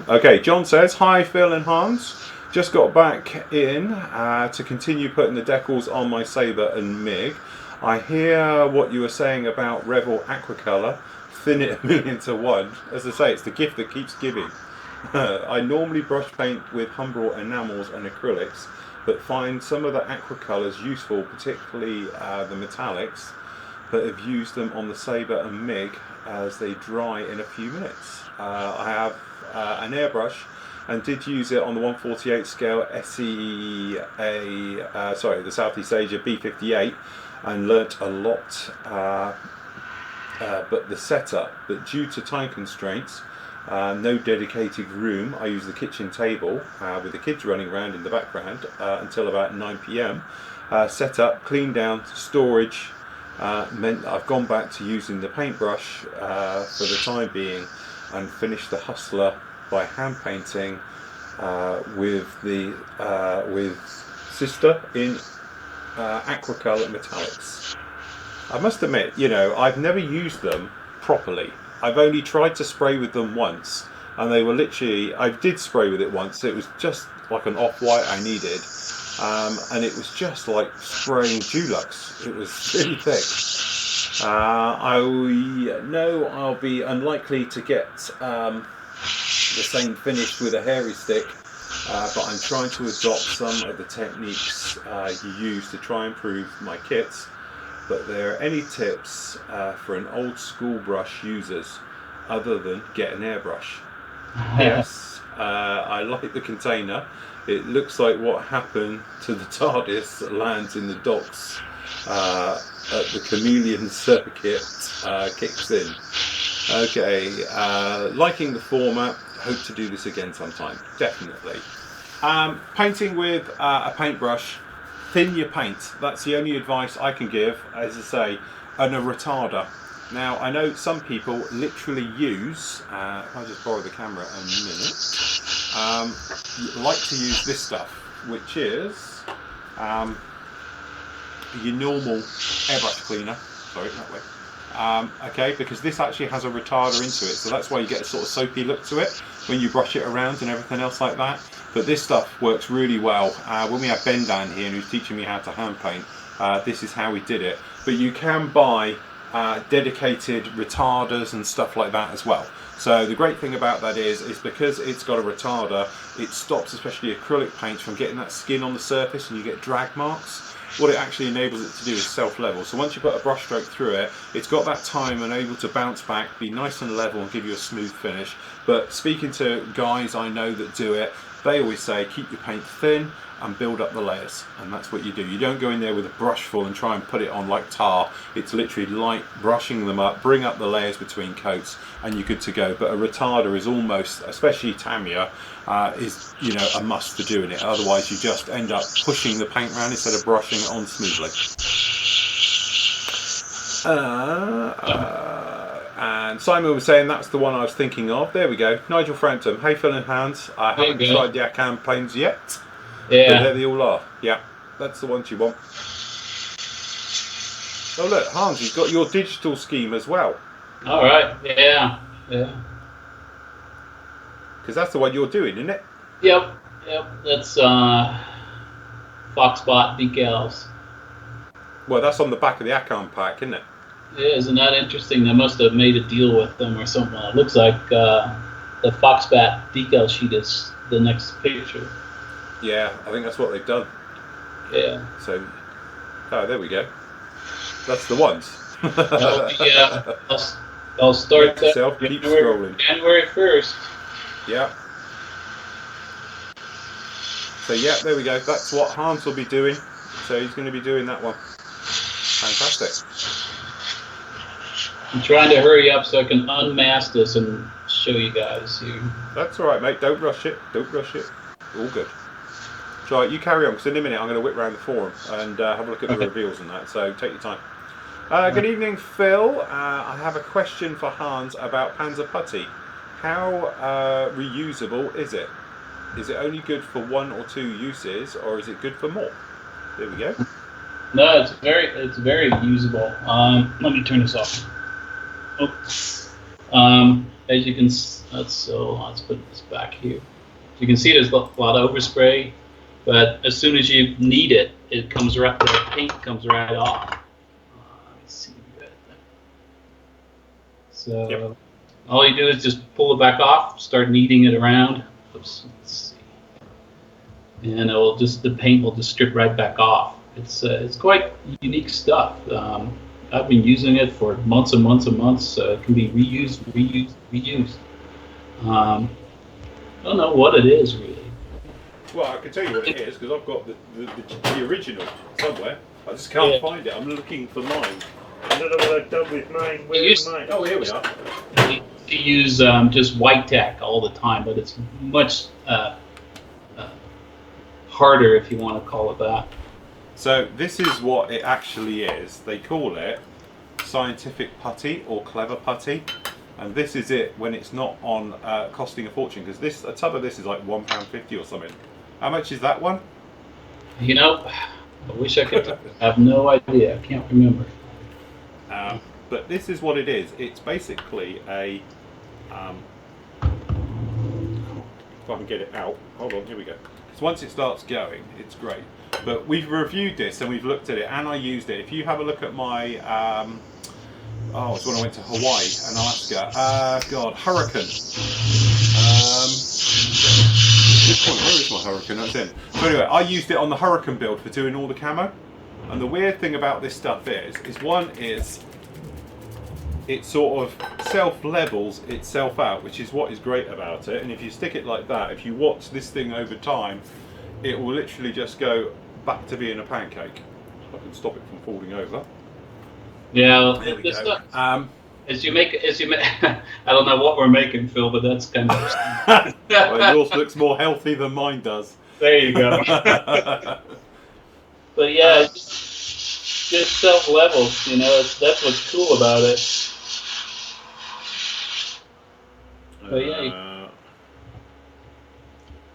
Okay, John says, hi Phil and Hans. Just got back in to continue putting the decals on my Sabre and MIG. I hear what you were saying about Revel Aquacolor. Thin it a million to one. As I say, it's the gift that keeps giving. I normally brush paint with Humbrol enamels and acrylics, but find some of the aquacolors useful, particularly the metallics, but have used them on the Sabre and MIG as they dry in a few minutes. I have an airbrush and did use it on the 1/48 scale the Southeast Asia B58, and learnt a lot. But the setup, but due to time constraints, no dedicated room, I use the kitchen table with the kids running around in the background until about 9 p.m. Setup, clean down, storage meant I've gone back to using the paintbrush for the time being, and finished the Hustler by hand painting with Sister in aquacolor metallics. I must admit, I've never used them properly. I've only tried to spray with them once, and they were literally, I did spray with it once, it was just like an off-white I needed, and it was just like spraying Dulux. It was really thick. I know I'll be unlikely to get the same finish with a hairy stick, but I'm trying to adopt some of the techniques you use to try and improve my kits. But there are any tips for an old school brush users other than get an airbrush? Yes, I like the container. It looks like what happened to the TARDIS that lands in the docks at the Chameleon circuit kicks in. Okay, liking the format. Hope to do this again sometime. Definitely. Painting with a paintbrush. Thin your paint. That's the only advice I can give, as I say, and a retarder. Now, I know some people literally use, if I just borrow the camera a minute, like to use this stuff, which is your normal airbrush cleaner. Sorry, that way. Okay, because this actually has a retarder into it, so that's why you get a sort of soapy look to it when you brush it around and everything else like that. But this stuff works really well. When we have Ben down here who's teaching me how to hand paint, this is how we did it. But you can buy dedicated retarders and stuff like that as well. So the great thing about that is because it's got a retarder, it stops especially acrylic paints from getting that skin on the surface and you get drag marks. What it actually enables it to do is self-level. So once you put a brush stroke through it, it's got that time and able to bounce back, be nice and level and give you a smooth finish. But speaking to guys I know that do it, they always say keep your paint thin and build up the layers, and that's what you do. You don't go in there with a brush full and try and put it on like tar. It's literally light brushing them up, bring up the layers between coats, and you're good to go. But a retarder is almost, especially Tamiya, is a must for doing it. Otherwise you just end up pushing the paint around instead of brushing it on smoothly. And Simon was saying that's the one I was thinking of. There we go. Nigel Frampton. Hey Phil and Hans. I haven't tried the Akan planes yet. Yeah. But there they all are. Yeah, that's the ones you want. Oh look, Hans, you've got your digital scheme as well. All right. Yeah. Because that's the one you're doing, isn't it? Yep. That's Foxbot decals. Well, that's on the back of the Akan pack, isn't it? Yeah, isn't that interesting? They must have made a deal with them or something. It looks like the Foxbat decal sheet is the next picture. Yeah, I think that's what they've done. Yeah. So, there we go. That's the ones. Yeah, I'll start that keep scrolling. January 1st. Yeah. So yeah, there we go. That's what Hans will be doing. So he's going to be doing that one. Fantastic. I'm trying to hurry up so I can unmask this and show you guys here. That's all right, mate. Don't rush it. All good. So you carry on, because in a minute I'm going to whip around the forum and have a look at the reveals and that. So take your time. Good evening, Phil. I have a question for Hans about Panza Putty. How reusable is it? Is it only good for 1 or 2 uses, or is it good for more? There we go. No, it's very usable. Let me turn this off. as you can, let's put this back here. You can see there's a lot of overspray, but as soon as you need it, it comes right. The paint comes right off. Let's see. So Yep. all you do is just pull it back off, start kneading it around. Oops, let's see. And the paint will just strip right back off. It's quite unique stuff. I've been using it for months and months and months. It can be reused, reused, reused. I don't know what it is really. Well, I can tell you what it is because I've got the original somewhere. I just can't find it. I'm looking for mine. I don't know what I've done with mine. Where's mine? Oh, here we are. To use just white tack all the time, but it's much harder, if you want to call it that. So this is what it actually is. They call it scientific putty or clever putty, and this is it when it's not on costing a fortune, because a tub of this is like £1.50 or something. How much is that one? You know, I wish I could. I have no idea. I can't remember. But this is what it is. It's basically a if I can get it out. Hold on, here we go. Because once it starts going, it's great. But we've reviewed this and we've looked at it, and I used it. If you have a look at my it's when I went to Hawaii and Alaska. Hurricane. Where is my Hurricane? That's in. So anyway, I used it on the Hurricane build for doing all the camo. And the weird thing about this stuff is it sort of self-levels itself out, which is what is great about it. And if you stick it like that, if you watch this thing over time, it will literally just go back to being a pancake. I can stop it from falling over. Yeah, there we go. Stuff, as you make, I don't know what we're making, Phil, but that's kind of. Well, yours looks more healthy than mine does. There you go. But yeah, just self-levels, you know, that's what's cool about it. But yeah.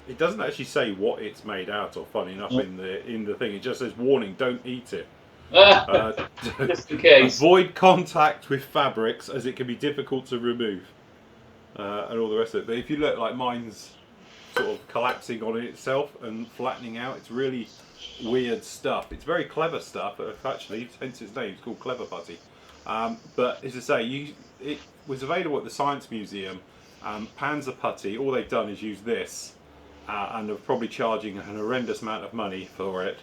It doesn't actually say what it's made out of, funny enough, in the thing. It just says, warning, don't eat it. Just in case. Avoid contact with fabrics as it can be difficult to remove. And all the rest of it. But if you look, like mine's sort of collapsing on itself and flattening out, it's really weird stuff. It's very clever stuff, actually, hence its name. It's called Clever Putty. But as I say, it was available at the Science Museum. Panza Putty, all they've done is use this, and they're probably charging an horrendous amount of money for it.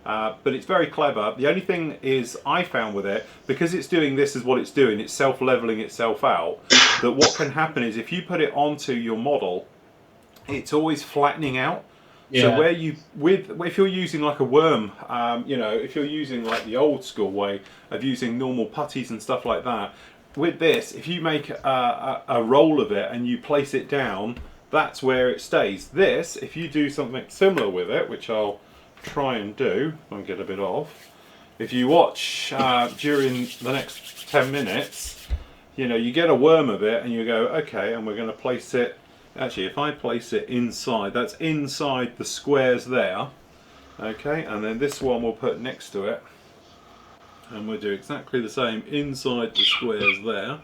But it's very clever. The only thing is, I found with it, because it's doing this is what it's doing, it's self-leveling itself out, that what can happen is if you put it onto your model, it's always flattening out. Yeah. So if you're using like a worm, if you're using like the old school way of using normal putties and stuff like that, with this, if you make a roll of it and you place it down, that's where it stays. This, if you do something similar with it, which I'll try and do, I'll get a bit off. If you watch during the next 10 minutes, you get a worm of it and you go, okay, and we're going to place it. Actually, if I place it inside, that's inside the squares there. Okay, and then this one we'll put next to it. And we'll do exactly the same inside the squares there.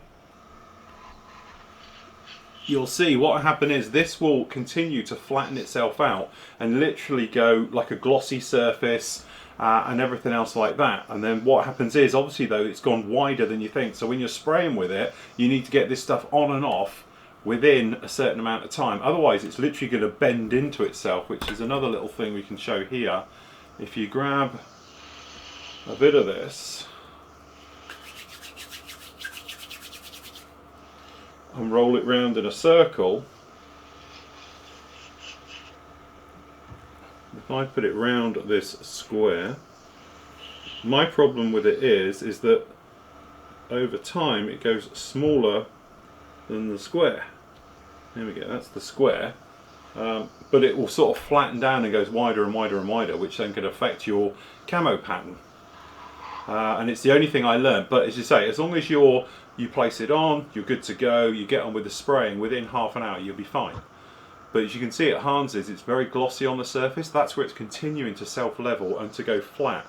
You'll see what will happen is this will continue to flatten itself out and literally go like a glossy surface and everything else like that. And then what happens is, obviously though, it's gone wider than you think. So when you're spraying with it, you need to get this stuff on and off within a certain amount of time. Otherwise it's literally going to bend into itself, which is another little thing we can show here. If you grab a bit of this and roll it round in a circle, if I put it round this square, my problem with it is that over time it goes smaller than the square. There we go, that's the square. But it will sort of flatten down and goes wider and wider and wider, which then can affect your camo pattern. And it's the only thing I learned. But as you say, as long as you place it on, you're good to go, you get on with the spraying, within half an hour you'll be fine. But as you can see at Hans's, it's very glossy on the surface. That's where it's continuing to self-level and to go flat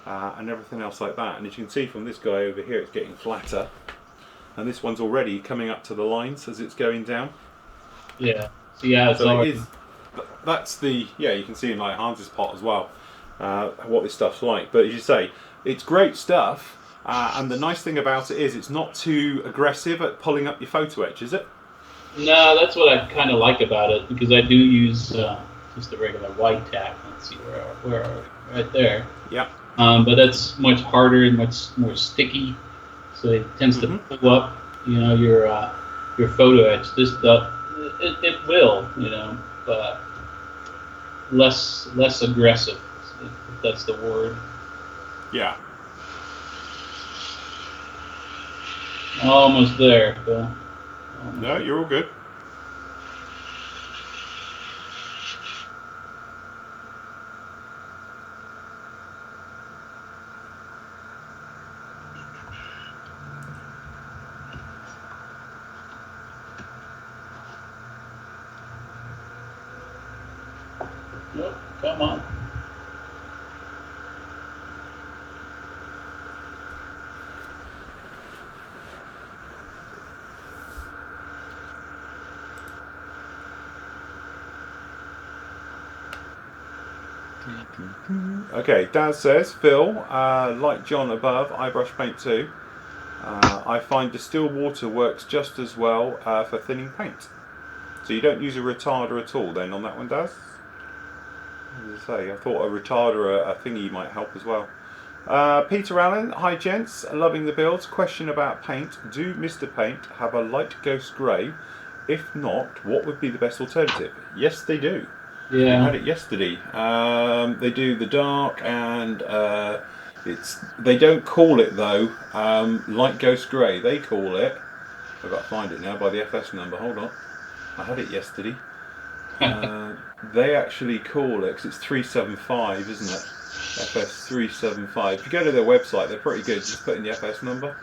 and everything else like that. And as you can see from this guy over here, it's getting flatter. and this one's already coming up to the lines as it's going down. Yeah. So yeah, it's So already. it is. That's the you can see in like Hans's pot as well what this stuff's like. But as you say, it's great stuff, and the nice thing about it is it's not too aggressive at pulling up your photo etch, is it? No, that's what I kind of like about it, because I do use just a regular white tack. Let's see where are we? Right there. Yeah. But that's much harder and much more sticky, so it tends to pull up, your photo etch. This stuff, it will, but less aggressive, if that's the word. Yeah. Almost there, Bill. No, you're all good. Nope, come on. Okay, Daz says, Phil, like John above, I brush paint too. I find distilled water works just as well for thinning paint. So you don't use a retarder at all then on that one, Daz? As I say, I thought a retarder, a thingy might help as well. Peter Allen, hi gents, loving the builds. Question about paint. Do Mr. Paint have a light ghost grey? If not, what would be the best alternative? Yes, they do. Yeah. I had it yesterday. They do the dark, and they don't call it though light ghost grey. They call it. I've got to find it now by the FS number. Hold on. I had it yesterday. They actually call it, because it's 375, isn't it? FS 375. If you go to their website, they're pretty good. Just put in the FS number.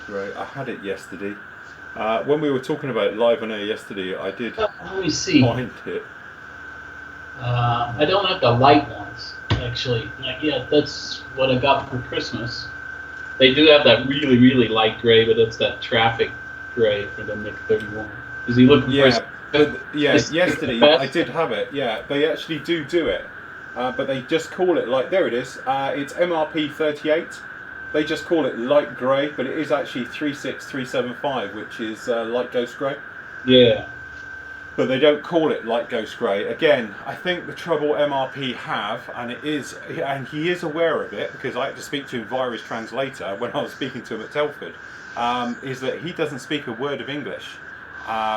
Great. I had it yesterday. When we were talking about it live on air yesterday, I did Let me see. find it. I don't have the light ones, actually. That's what I got for Christmas. They do have that really, really light gray, but it's that traffic gray for the MiG 31. Is he looking for? Yesterday I did have it. Yeah, they actually do it, but they just call it like. There it is. It's MRP 38. They just call it light grey, but it is actually 36375, which is light ghost grey. Yeah. But they don't call it light ghost grey. Again, I think the trouble MRP have, and he is aware of it, because I had to speak to him via his translator when I was speaking to him at Telford, is that he doesn't speak a word of English.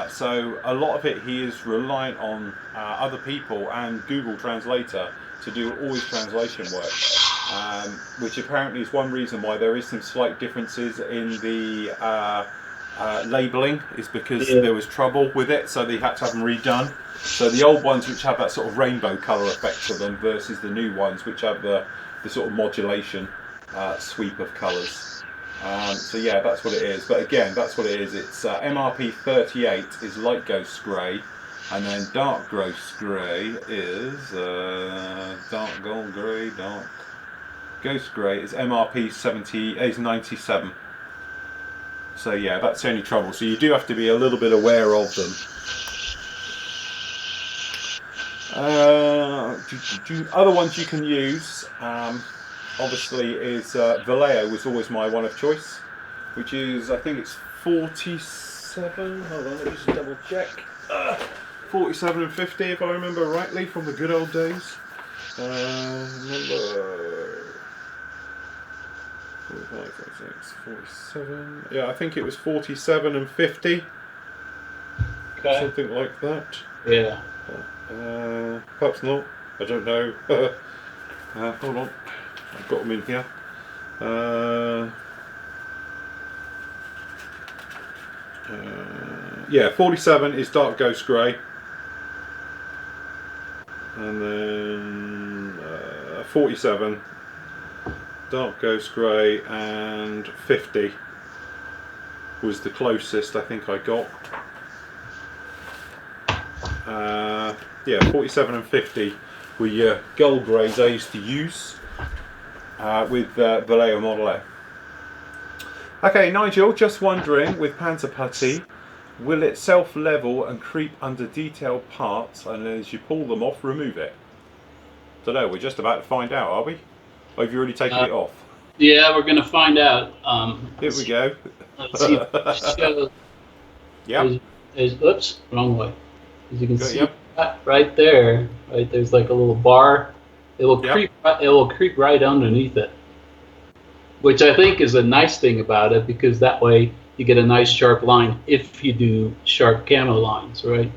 So a lot of it he is reliant on other people and Google Translator to do all his translation work, which apparently is one reason why there is some slight differences in the labelling, is because there was trouble with it, so they had to have them redone. So the old ones, which have that sort of rainbow colour effect to them, versus the new ones, which have the sort of modulation sweep of colours. So yeah, that's what it is. But again, that's what it is. It's MRP 38 is light ghost grey, and then dark ghost grey is dark gold grey, dark ghost grey is MRP 97. So yeah, that's the only trouble. So you do have to be a little bit aware of them. Other ones you can use, obviously, is Vallejo was always my one of choice, which is, I think it's 47. Hold on, let me just double check. 47 and 50, if I remember rightly, from the good old days. Number 45, 46, 47. Yeah, I think it was 47 and 50. Okay. Something like that. Yeah. Perhaps not. I don't know. Hold on. I've got them in here. Yeah, 47 is dark ghost grey. And then 47 dark ghost grey, and 50 was the closest I think I got. Yeah, 47 and 50 were your gold grades I used to use with Vallejo Model A. Okay, Nigel, just wondering, with Panza Putty, will it self-level and creep under detailed parts, and as you pull them off, remove it? Don't know, we're just about to find out, are we? Or have you already taken it off? Yeah, we're gonna find out. Here we go. Let's see if it shows. Yep. Oops, wrong way. As you can see, Yep. right there, right there's like a little bar. It will creep. It will creep right underneath it, which I think is a nice thing about it, because that way you get a nice sharp line if you do sharp camo lines, right?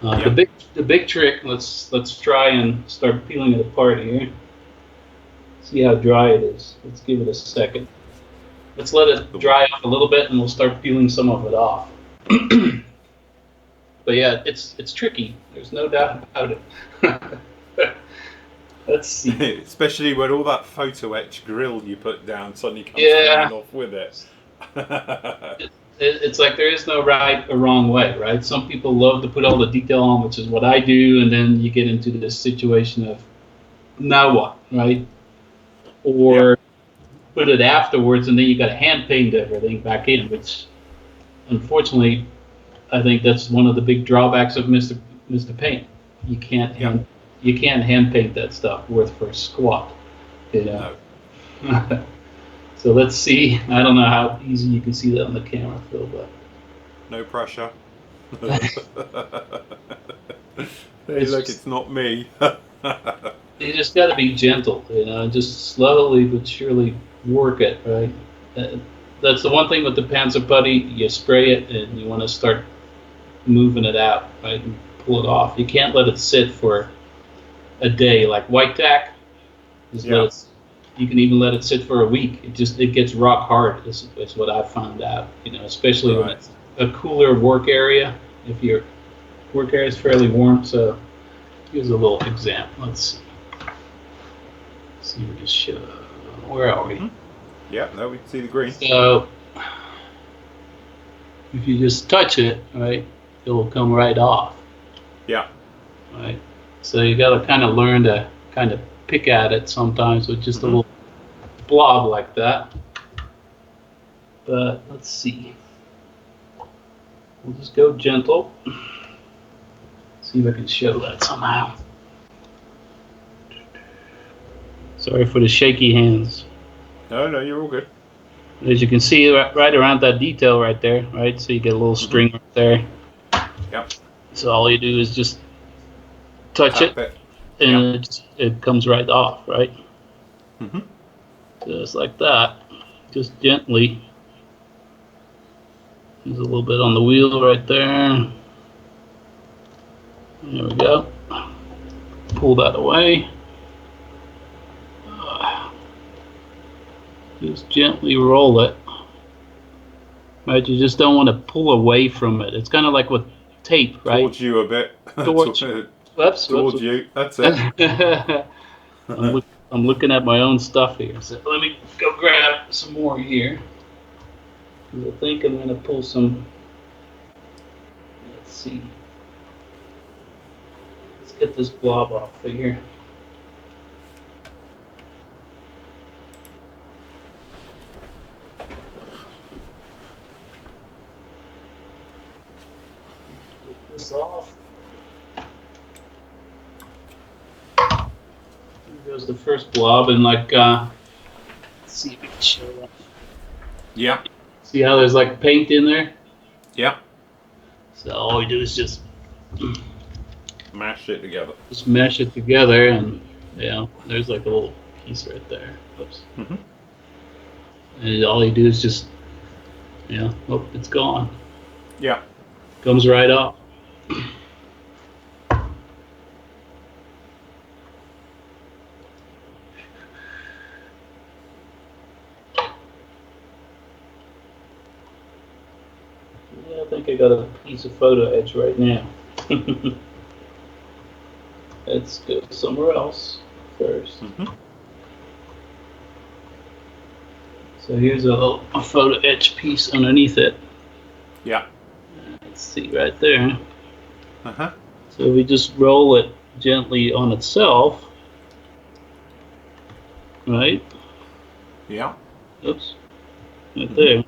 The big trick. Let's try and start peeling it apart here. See how dry it is. Let's give it a second. Let's let it dry up a little bit, and we'll start peeling some of it off. But yeah, it's tricky. There's no doubt about it. Let's see. Especially when all that photo etch grill you put down suddenly comes flying off with it. It's like there is no right or wrong way, right? Some people love to put all the detail on, which is what I do, and then you get into this situation of now what, right? Or put it afterwards, and then you got to hand paint everything back in, which unfortunately I think that's one of the big drawbacks of Mr. Paint. You can't hand paint that stuff worth for squat, you know. No. So let's see. I don't know how easy you can see that on the camera, Phil, but no pressure. Hey, look, it's not me. You just got to be gentle, you know, just slowly but surely work it, right? That's the one thing with the Panza Putty. You spray it and you want to start moving it out, right, and pull it off. You can't let it sit for a day like white tack. You can even let it sit for a week. It gets rock hard. Is what I found out. You know, especially when it's a cooler work area. If your work area is fairly warm. So here's a little example. Let's see. See if we can show. Where are we? Yeah, no, we can see the green. So if you just touch it, right, it will come right off. Yeah. Right. So you got to kind of learn to kind of pick at it sometimes with just a little blob like that. But let's see. We'll just go gentle. See if I can show that somehow. Sorry for the shaky hands. No, you're all good. As you can see right around that detail right there, right? So you get a little string right there. Yep. So all you do is just touch it, and it comes right off, right? Just like that. Just gently. There's a little bit on the wheel right there. There we go. Pull that away. Just gently roll it. Right, you just don't want to pull away from it. It's kind of like with tape, right? Towards you a bit. Towards you. That's it. I'm looking at my own stuff here. So let me go grab some more here. I think I'm going to pull some. Let's see. Let's get this blob off of here. Get this off. Here goes the first blob, and like, let's see if we can show that. Yeah. See how there's like paint in there? Yeah. So all we do is just mash it together. Just mash it together, and there's like a little piece right there. Oops. And all you do is just, oh, it's gone. Yeah. Comes right off. I think I got a piece of photo edge right now. Let's go somewhere else first. So here's a photo etch piece underneath it. Yeah. Let's see right there. So we just roll it gently on itself, right? Yeah. Oops, right there.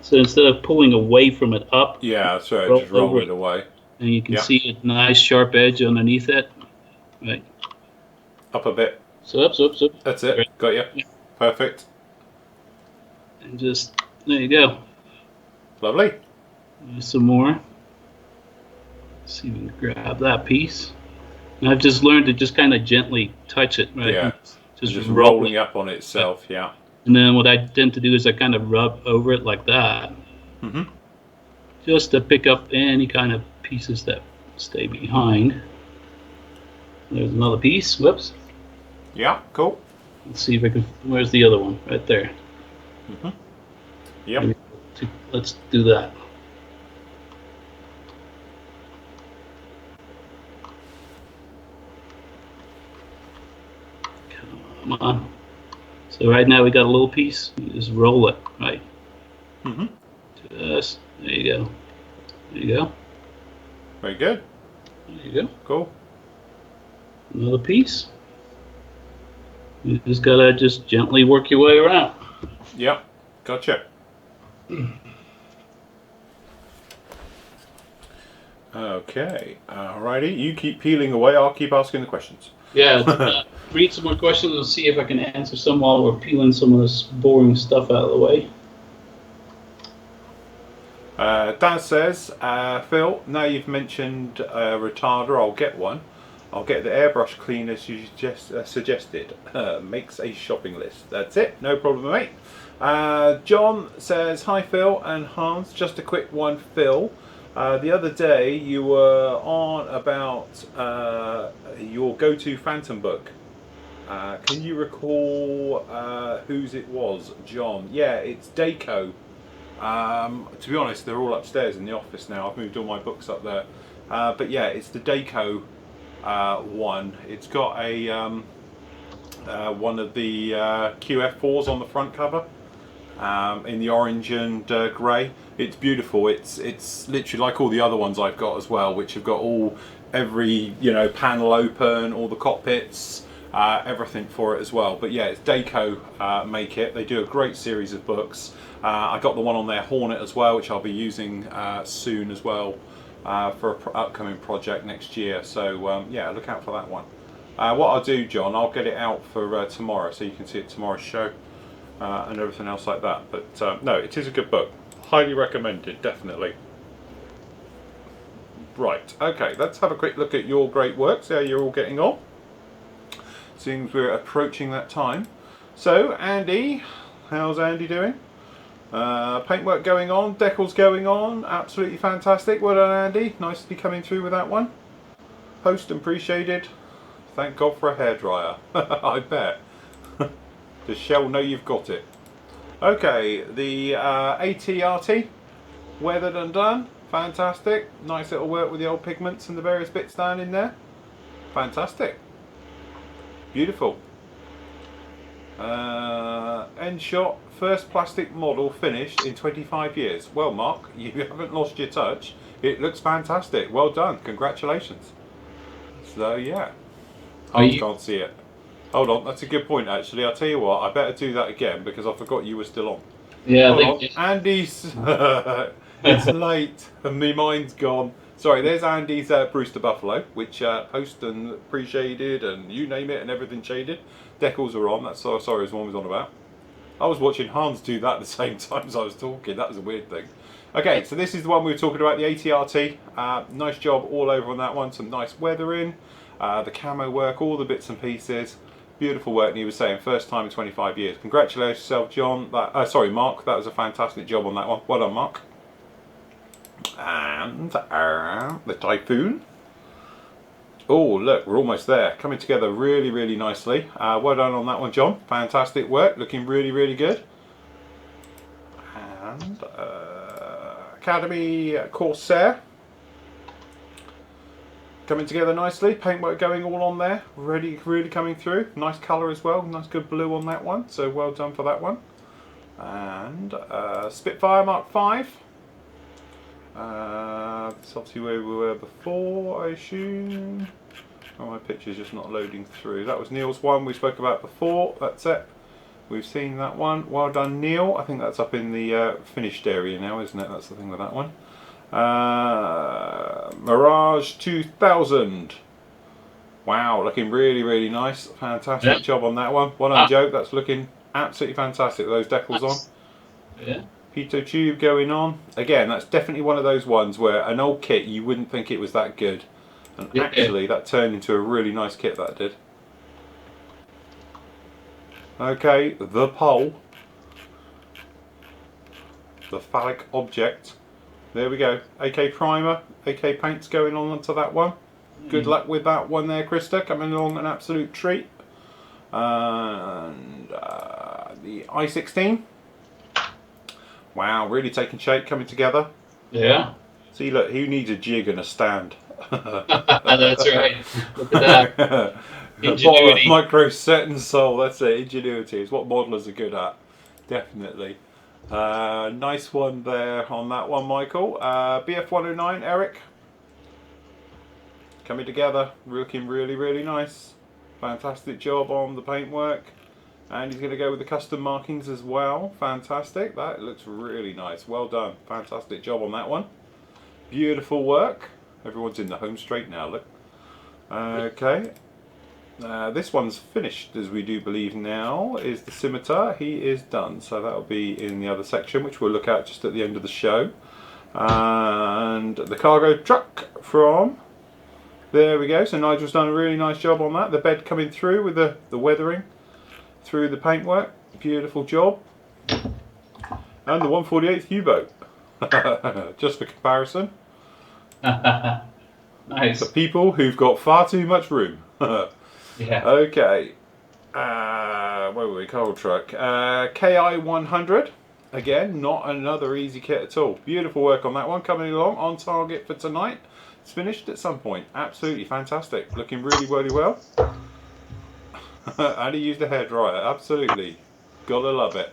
So instead of pulling away from it up, Yeah, that's right. roll Just roll over it away. and you can Yeah. see a nice sharp edge underneath it. Right. Up a bit. So up, so up, so up. That's it. Right. Got you. Yeah. Perfect. And just, there you go. Lovely. Use some more. See if we can grab that piece. And I've just learned to just kind of gently touch it, right? Yeah. Just Just roll rolling it. up on itself. Yeah. And then what I tend to do is I kind of rub over it like that. Mm-hmm. Just to pick up any kind of pieces that stay behind. There's another piece. Whoops. Yeah. Cool. Let's see if I can. Where's the other one? Right there. Mm-hmm. Yep. Let's do that. Come on. So right now we got a little piece. You just roll it, right? Mm-hmm. Just there you go. There you go. Very good. There you go. Cool. Another piece. You just gotta just gently work your way around. Yep. Gotcha. Okay. Alrighty. You keep peeling away. I'll keep asking the questions. Yeah. Read some more questions and see if I can answer some while we're peeling some of this boring stuff out of the way. Dan says, Phil, now you've mentioned a retarder, I'll get one. I'll get the airbrush cleaners you just suggested. Makes a shopping list. That's it. No problem, mate. John says, hi Phil and Hans. Just a quick one, Phil. The other day you were on about your go-to Phantom book. Can you recall whose it was? John. Yeah, it's Daco. To be honest, they're all upstairs in the office now. I've moved all my books up there. But yeah, it's the Daco one. It's got a one of the QF4s on the front cover in the orange and grey. It's beautiful. It's literally like all the other ones I've got as well, which have got every panel open, all the cockpits, everything for it as well. But yeah, it's Daco make it. They do a great series of books. I got the one on their Hornet as well, which I'll be using soon as well for an upcoming project next year. So yeah, look out for that one. What I'll do, John, I'll get it out for tomorrow, so you can see it tomorrow's show and everything else like that. But no, it is a good book. Highly recommended, definitely. Right, okay, let's have a quick look at your great work, see how you're all getting on. Seems we're approaching that time. So, Andy, how's Andy doing? Paintwork going on, decals going on, absolutely fantastic. Well done, Andy. Nicely coming through with that one. Post and pre-shaded. Thank God for a hairdryer. I bet. The shell know you've got it. Okay, the ATRT, weathered and done. Fantastic. Nice little work with the old pigments and the various bits down in there. Fantastic. Beautiful. End shot, first plastic model finished in 25 years. Well, Mark, you haven't lost your touch. It looks fantastic. Well done. Congratulations. So yeah, I can't see it. Hold on, that's a good point actually. I'll tell you what, I better do that again because I forgot you were still on. Yeah, Hold on. Andy's. It's late and my mind's gone. Sorry, there's Andy's Brewster Buffalo, which post and pre-shaded and you name it and everything shaded. Decals are on. That's sorry, as one was on about. I was watching Hans do that at the same time as I was talking. That was a weird thing. Okay, so this is the one we were talking about, the ATRT. Nice job all over on that one. Some nice weathering, the camo work, all the bits and pieces. Beautiful work, and he was saying first time in 25 years. Congratulations yourself, John. Sorry, Mark. That was a fantastic job on that one. Well done, Mark. And the Typhoon. Oh, look, we're almost there. Coming together really, really nicely. Well done on that one, John. Fantastic work. Looking really, really good. And Academy Corsair. Coming together nicely. Paintwork going all on there. Really coming through. Nice colour as well. Nice good blue on that one. So well done for that one. And Spitfire Mark 5. That's obviously where we were before, I assume. Oh, my picture's just not loading through. That was Neil's one we spoke about before. That's it. We've seen that one. Well done, Neil. I think that's up in the finished area now, isn't it? That's the thing with that one. Mirage 2000. Wow, looking really, really nice. Fantastic job on that one. Well done, Joe. That's looking absolutely fantastic with those decals on. Yeah. Pitot tube going on. Again, that's definitely one of those ones where an old kit, you wouldn't think it was that good. And actually, that turned into a really nice kit, that did. Okay, the pole. The phallic object. There we go. AK primer, AK paints going on onto that one. Good luck with that one there, Krista. Coming along an absolute treat. And the I-16. Wow, really taking shape, coming together. Yeah. See, look, who needs a jig and a stand? That's right. Look at that. Ingenuity. Micro set and soul, that's it. Ingenuity is what modelers are good at. Definitely. Nice one there on that one, Michael. BF109, Eric. Coming together, looking really, really nice. Fantastic job on the paintwork. And he's going to go with the custom markings as well. Fantastic. That looks really nice. Well done. Fantastic job on that one. Beautiful work. Everyone's in the home straight now, look. Okay. This one's finished, as we do believe now, is the scimitar. He is done. So that'll be in the other section, which we'll look at just at the end of the show. And the cargo truck from... There we go. So Nigel's done a really nice job on that. The bed coming through with the weathering through the paintwork. Beautiful job. And the 148th U-boat. Just for comparison. Nice. For people who've got far too much room. Yeah. Okay. Where were we? Coal truck. KI 100. Again, not another easy kit at all. Beautiful work on that one. Coming along on target for tonight. It's finished at some point. Absolutely fantastic. Looking really, really well. And he used a hairdryer. Absolutely. Gotta love it.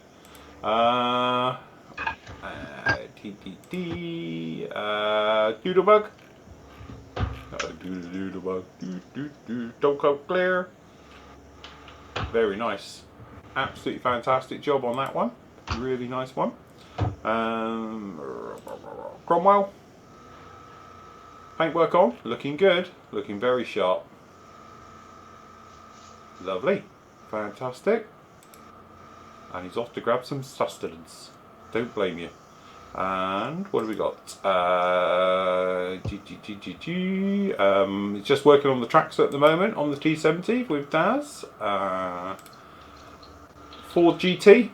Doodlebug. Doodlebug. Don't come clear. Very nice. Absolutely fantastic job on that one. Really nice one. Cromwell. Paintwork on, looking good, looking very sharp. Lovely, fantastic. And he's off to grab some sustenance. Don't blame you. And what have we got? He's just working on the tracks at the moment on the T70 with Daz. Ford GT.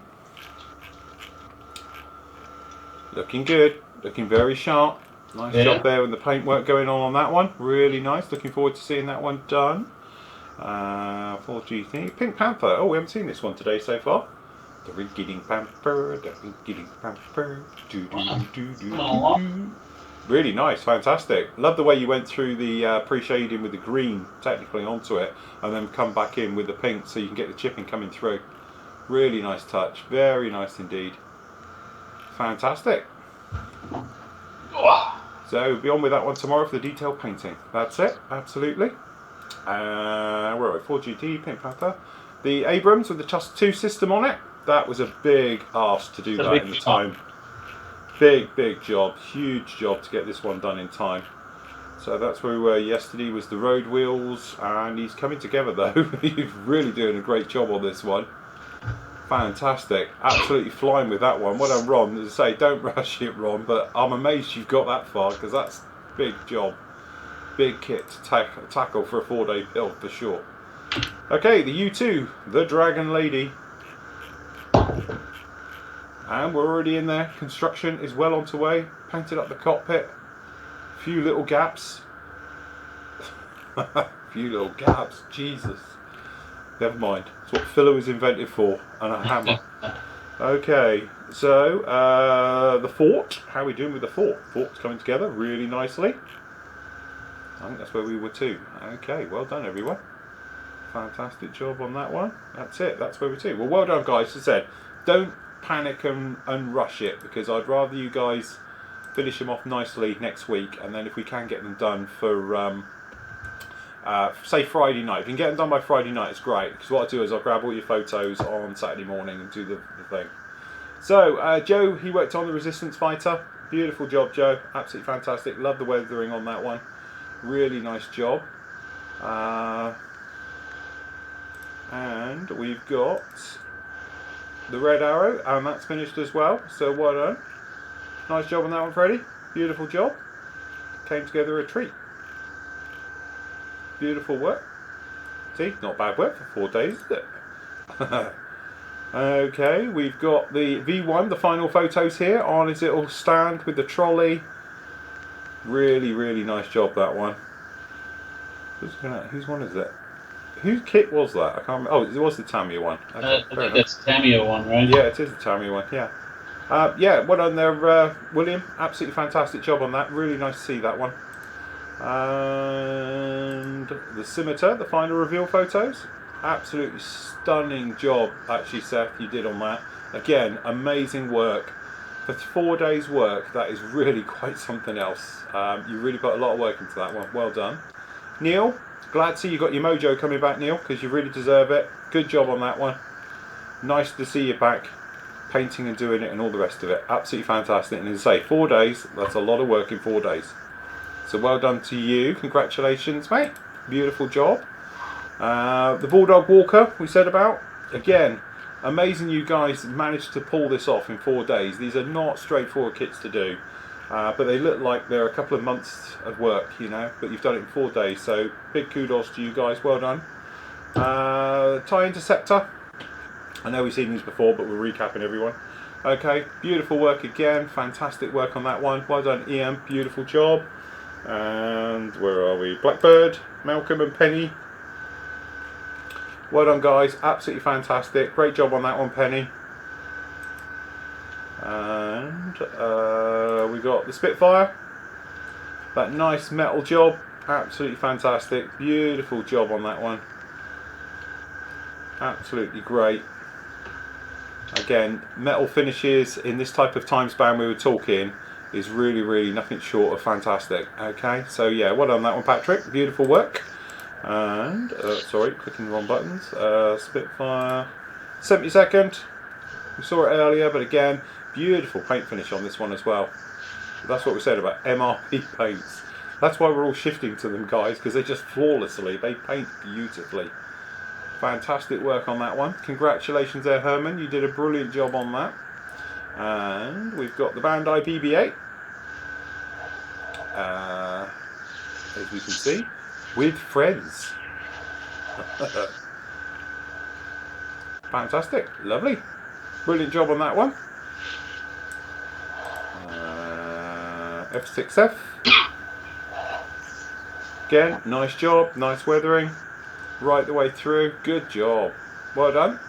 Looking good, looking very sharp. Nice job there with the paintwork going on that one. Really nice. Looking forward to seeing that one done. 4GT. Pink Panther. Oh, we haven't seen this one today so far. The ring-getting pamper. The ring-getting pamper. Really nice. Fantastic. Love the way you went through the pre-shading with the green technically onto it and then come back in with the pink so you can get the chipping coming through. Really nice touch. Very nice indeed. Fantastic. So be on with that one tomorrow for the detailed painting. That's it, absolutely. Where are we? 4GT, Pink Panther. The Abrams with the Just 2 system on it. That was a big ask to do that in the time. Big job, huge job to get this one done in time. So that's where we were yesterday, was the road wheels, and he's coming together though. He's really doing a great job on this one. Fantastic, absolutely flying with that one. Well done, Ron. As I say, don't rush it, Ron, but I'm amazed you've got that far because that's a big job. Big kit to tackle for a 4-day build for sure. Okay, the U2, the Dragon Lady. And we're already in there. Construction is well on to way. Painted up the cockpit. A few little gaps. Few little gaps, Jesus. Never mind. It's what filler was invented for, and a hammer. Okay, so the fort. How are we doing with the fort? Fort's coming together really nicely. I think that's where we were too. Okay, well done everyone. Fantastic job on that one. That's it. That's where we're too. Well, well done, guys. As I said, don't panic and rush it because I'd rather you guys finish them off nicely next week, and then if we can get them done for say Friday night, if you can get them done by Friday night, it's great, because what I'll do is I'll grab all your photos on Saturday morning and do the thing. So Joe, he worked on the Resistance Fighter. Beautiful job, Joe. Absolutely fantastic. Love the weathering on that one. Really nice job. And we've got the Red Arrow, and that's finished as well. So well done. Nice job on that one, Freddie. Beautiful job. Came together a treat. Beautiful work. See, not bad work for 4 days, is it? Okay, we've got the V1, the final photos here on his little stand with the trolley. Really, really nice job, that one. Whose one is it? Whose kit was that? I can't remember. Oh, it was the Tamiya one. Okay, I think that's the Tamiya one, right? yeah, it is the Tamiya one, yeah. Yeah, well done there, William. Absolutely fantastic job on that. Really nice to see that one. And the Scimitar, the final reveal photos. Absolutely stunning job, actually, Seth, you did on that. Again, amazing work. For 4 days' work, that is really quite something else. You really put a lot of work into that one. Well done. Neil, glad to see you got your mojo coming back, Neil, because you really deserve it. Good job on that one. Nice to see you back painting and doing it and all the rest of it. Absolutely fantastic. And as I say, 4 days, that's a lot of work in 4 days. So well done to you. Congratulations, mate. Beautiful job. The Bulldog Walker we said about. Again, amazing you guys managed to pull this off in 4 days. These are not straightforward kits to do. But they look like they're a couple of months of work, you know. But you've done it in 4 days. So big kudos to you guys. Well done. Tie Interceptor. I know we've seen these before, but we're recapping everyone. Okay, beautiful work again. Fantastic work on that one. Well done, Ian. Beautiful job. And where are we? Blackbird, Malcolm and Penny. Well done, guys. Absolutely fantastic. Great job on that one, Penny. And we got the Spitfire. That nice metal job. Absolutely fantastic. Beautiful job on that one. Absolutely great. Again, metal finishes in this type of time span we were talking is really, really nothing short of fantastic. Okay, so yeah, well done on that one, Patrick. Beautiful work. And sorry, clicking the wrong buttons. Spitfire 72nd. We saw it earlier, but again, beautiful paint finish on this one as well. That's what we said about MRP paints. That's why we're all shifting to them, guys, because they just flawlessly, they paint beautifully. Fantastic work on that one. Congratulations there, Herman. You did a brilliant job on that. And we've got the Bandai BB-8. As we can see, with friends. Fantastic. Lovely. Brilliant job on that one. F6F. Again, nice job. Nice weathering. Right the way through. Good job. Well done.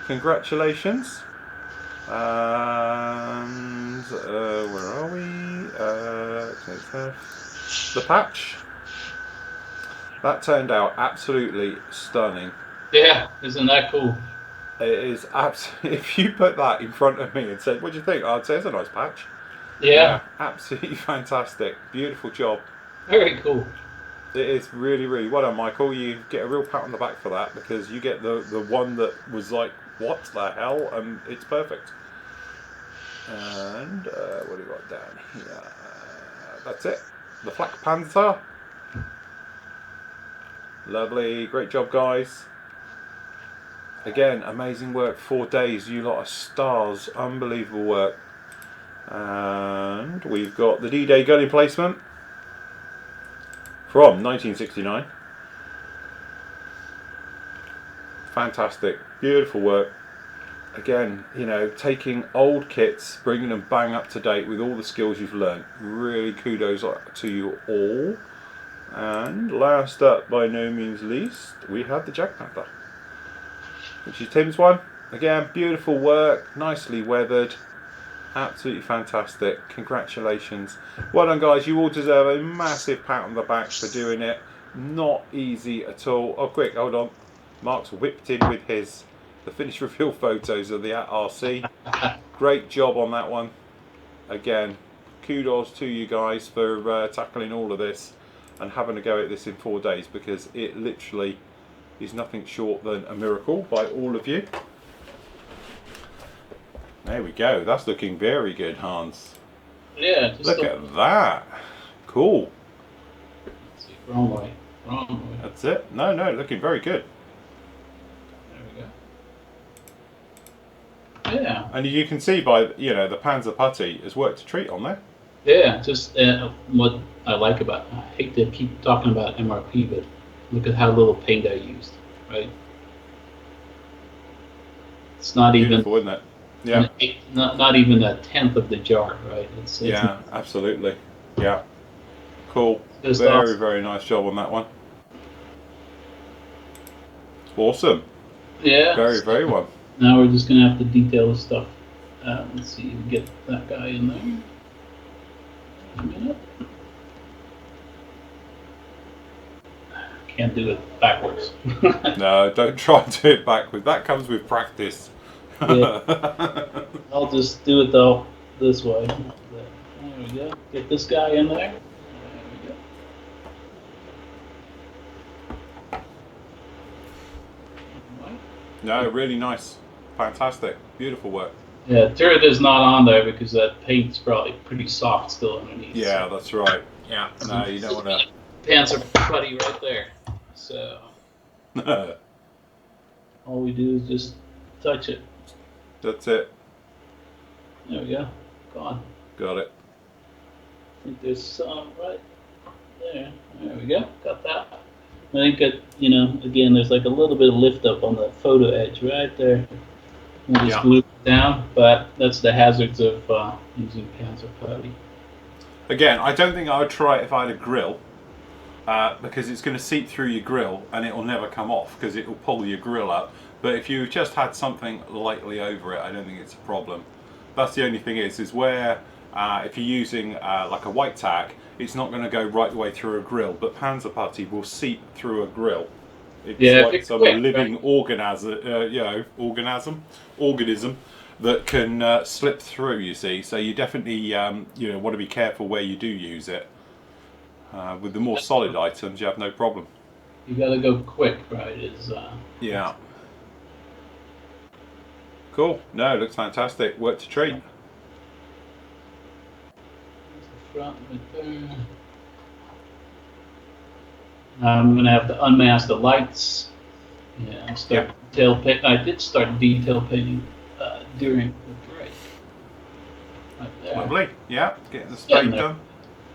Congratulations. And where are we? The patch. That turned out absolutely stunning. Yeah, isn't that cool? It is absolutely. If you put that in front of me and said, "What do you think?" I'd say it's a nice patch. Yeah. Absolutely fantastic. Beautiful job. Very cool. It is really, really well done, Michael. You get a real pat on the back for that, because you get the one that was like, what the hell? And it's perfect. And what do we got down here? That's it. The Flak Panzer. Lovely. Great job, guys. Again, amazing work. 4 days. You lot are stars. Unbelievable work. And we've got the D-Day gun emplacement from 1969. Fantastic. Beautiful work. Again, you know, taking old kits, bringing them bang up to date with all the skills you've learned. Really kudos to you all. And last up, by no means least, we have the Jag Panther, which is Tim's one. Again, beautiful work, nicely weathered, absolutely fantastic. Congratulations. Well done, guys. You all deserve a massive pat on the back for doing it. Not easy at all. Oh, quick, hold on. Mark's whipped in with the finished reveal photos of the RC. Great job on that one. Again, kudos to you guys for tackling all of this and having a go at this in 4 days, because it literally is nothing short than a miracle by all of you. There we go. That's looking very good, Hans. Yeah. Just Look at that. Cool. Let's see, wrong way. Wrong way. That's it. No, looking very good. There we go. Yeah. And you can see by, you know, the Panza Putty has worked a treat on there. Yeah, just what I like about, I hate to keep talking about MRP, but look at how little paint I used, right? It's not Beautiful, even, isn't it? Yeah. not even a tenth of the jar, right? It's Yeah, absolutely. Yeah. Cool. Just Very, awesome. very nice job on that one. Awesome. Yeah. Very, very well. Now we're just gonna have to detail the stuff. Let's see, get that guy in there. A minute. Can't do it backwards. No, don't try and do it backwards. That comes with practice. Yeah. I'll just do it though this way. There we go. Get this guy in there. There we go. Alright. No, really nice. Fantastic. Beautiful work. Yeah, turret is not on there because that paint's probably pretty soft still underneath. Yeah, that's right. Yeah. No, you don't want Panza Putty right there. So to. all we do is just touch it. That's it. There we go. Gone. Got it. I think there's some right there. There we go. Got that. I think that, you know, again, there's like a little bit of lift up on the photo edge right there. We'll just glue it down, but that's the hazards of using Panza Putty. Again, I don't think I would try it if I had a grill, because it's going to seep through your grill and it will never come off because it will pull your grill up. But if you just had something lightly over it, I don't think it's a problem. That's the only thing is where if you're using like a white tack, it's not going to go right the way through a grill, but Panza Putty will seep through a grill. It's like some living organism that can slip through, you see. So you definitely you know, want to be careful where you do use it. With the more solid items, you have no problem. You gotta go quick, right? Yeah. Cool. No, it looks fantastic. Worked a treat. Front right there. I'm gonna have to unmask the lights. Yeah, start detail paint. I did start detail painting during the break. Right there. Lovely. Yeah, getting the spade done.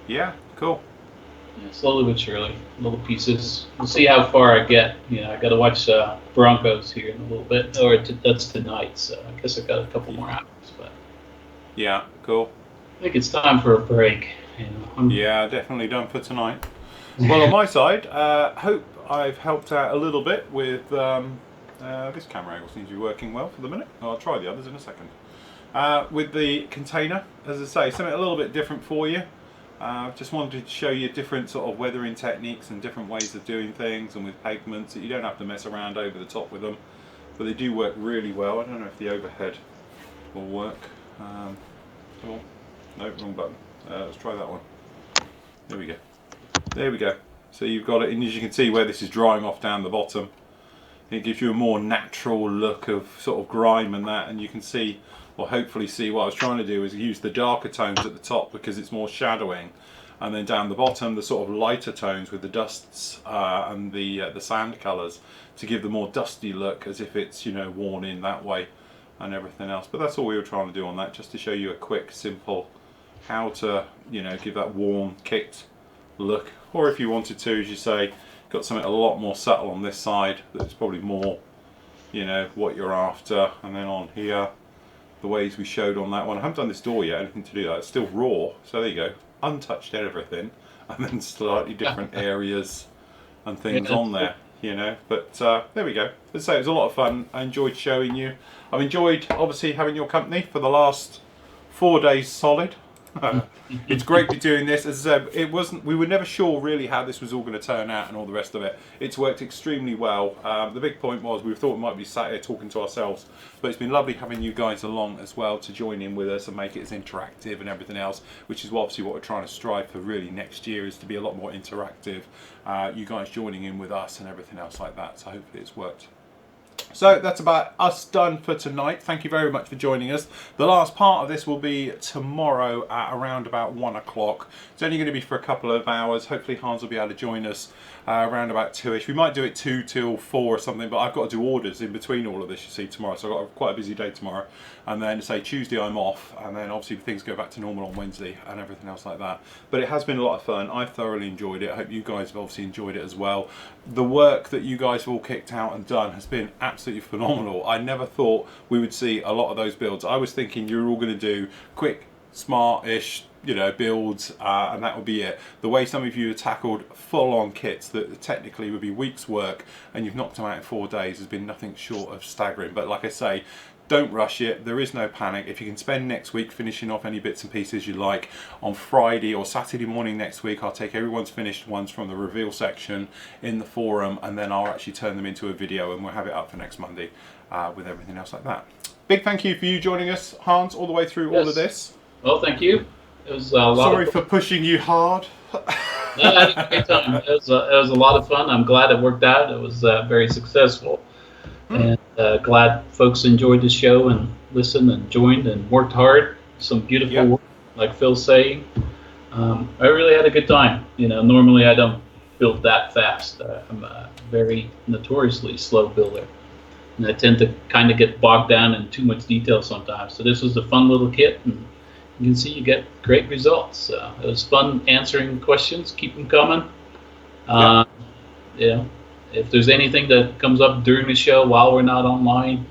Yeah, cool. Yeah, slowly but surely, little pieces. We'll see how far I get. You know, I got to watch Broncos here in a little bit, or that's tonight. So I guess I've got a couple more hours. But yeah, cool. I think it's time for a break. You know, yeah, definitely done for tonight. Well, on my side, hope I've helped out a little bit with this camera angle seems to be working well for the minute. I'll try the others in a second. With the container, as I say, something a little bit different for you. Just wanted to show you different sort of weathering techniques and different ways of doing things, and with pigments that you don't have to mess around over the top with them, but they do work really well. I don't know if the overhead will work. Oh, no, wrong button. Let's try that one. There we go. There we go. So you've got it, and as you can see where this is drying off down the bottom, it gives you a more natural look of sort of grime and that, and you can see, or hopefully see, what I was trying to do is use the darker tones at the top because it's more shadowing, and then down the bottom the sort of lighter tones with the dusts and the sand colours to give the more dusty look, as if it's, you know, worn in that way and everything else. But that's all we were trying to do on that, just to show you a quick, simple how to, you know, give that warm, kicked look. Or if you wanted to, as you say, got something a lot more subtle on this side that's probably more, you know, what you're after. And then on here, the ways we showed on that one. I haven't done this door yet, anything to do that. It's still raw, so there you go. Untouched everything, and then slightly different areas and things on there, you know. But there we go. As I say, it was a lot of fun. I enjoyed showing you. I've enjoyed, obviously, having your company for the last 4 days solid. It's great to be doing this. As I said, we were never sure really how this was all going to turn out and all the rest of it. It's worked extremely well. The big point was we thought we might be sat here talking to ourselves, but it's been lovely having you guys along as well to join in with us and make it as interactive and everything else, which is obviously what we're trying to strive for really next year, is to be a lot more interactive. You guys joining in with us and everything else like that. So hopefully it's worked. So that's about us done for tonight. Thank you very much for joining us. The last part of this will be tomorrow at around about 1 o'clock. It's only going to be for a couple of hours. Hopefully Hans will be able to join us around about 2ish. We might do it 2 till 4 or something, but I've got to do orders in between all of this, you see, tomorrow. So I've got quite a busy day tomorrow. And then say Tuesday I'm off, and then obviously things go back to normal on Wednesday and everything else like that. But it has been a lot of fun. I thoroughly enjoyed it. I hope you guys have obviously enjoyed it as well. The work that you guys have all kicked out and done has been absolutely phenomenal. I never thought we would see a lot of those builds. I was thinking you were all going to do quick, smart-ish, you know, builds, and that would be it. The way some of you have tackled full-on kits that technically would be weeks' work, and you've knocked them out in 4 days, has been nothing short of staggering. But like I say, don't rush it. There is no panic. If you can spend next week finishing off any bits and pieces you like, on Friday or Saturday morning next week, I'll take everyone's finished ones from the reveal section in the forum, and then I'll actually turn them into a video, and we'll have it up for next Monday with everything else like that. Big thank you for you joining us, Hans, all the way through all of this. Well, thank you. It was a lot. Sorry for pushing you hard. No, I had a great time. It was a lot of fun. I'm glad it worked out. It was very successful. And glad folks enjoyed the show and listened and joined and worked hard. Some beautiful work, like Phil's saying. I really had a good time. You know, normally I don't build that fast. I'm a very notoriously slow builder, and I tend to kind of get bogged down in too much detail sometimes. So this was a fun little kit, and you can see you get great results. It was fun answering questions. Keep them coming. You know, if there's anything that comes up during the show while we're not online,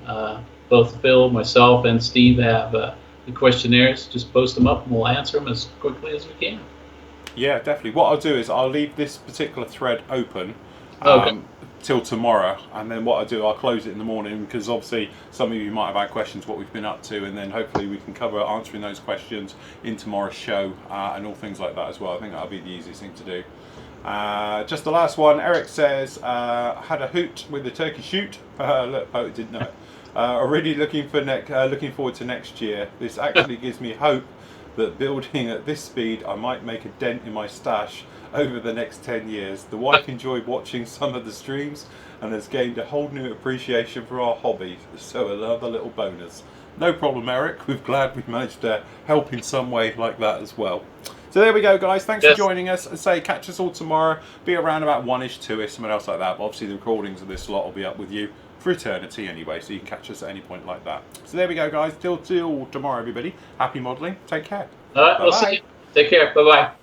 both Phil, myself, and Steve have the questionnaires. Just post them up and we'll answer them as quickly as we can. Yeah, definitely. What I'll do is I'll leave this particular thread open till tomorrow, and then what I'll do, I'll close it in the morning, because obviously some of you might have had questions what we've been up to, and then hopefully we can cover answering those questions in tomorrow's show and all things like that as well. I think that'll be the easiest thing to do. Just the last one. Eric says, had a hoot with the turkey shoot. Look, I didn't know it. Already looking forward to next year. This actually gives me hope that building at this speed, I might make a dent in my stash over the next 10 years. The wife enjoyed watching some of the streams and has gained a whole new appreciation for our hobby. So another little bonus. No problem, Eric. We're glad we managed to help in some way like that as well. So there we go, guys. Thanks for joining us. And say, catch us all tomorrow. Be around about 1ish, 2ish, something else like that. But obviously the recordings of this lot will be up with you for eternity anyway, so you can catch us at any point like that. So there we go, guys. Till tomorrow, everybody. Happy modelling. Take care. All right, we'll see you. Take care. Bye-bye.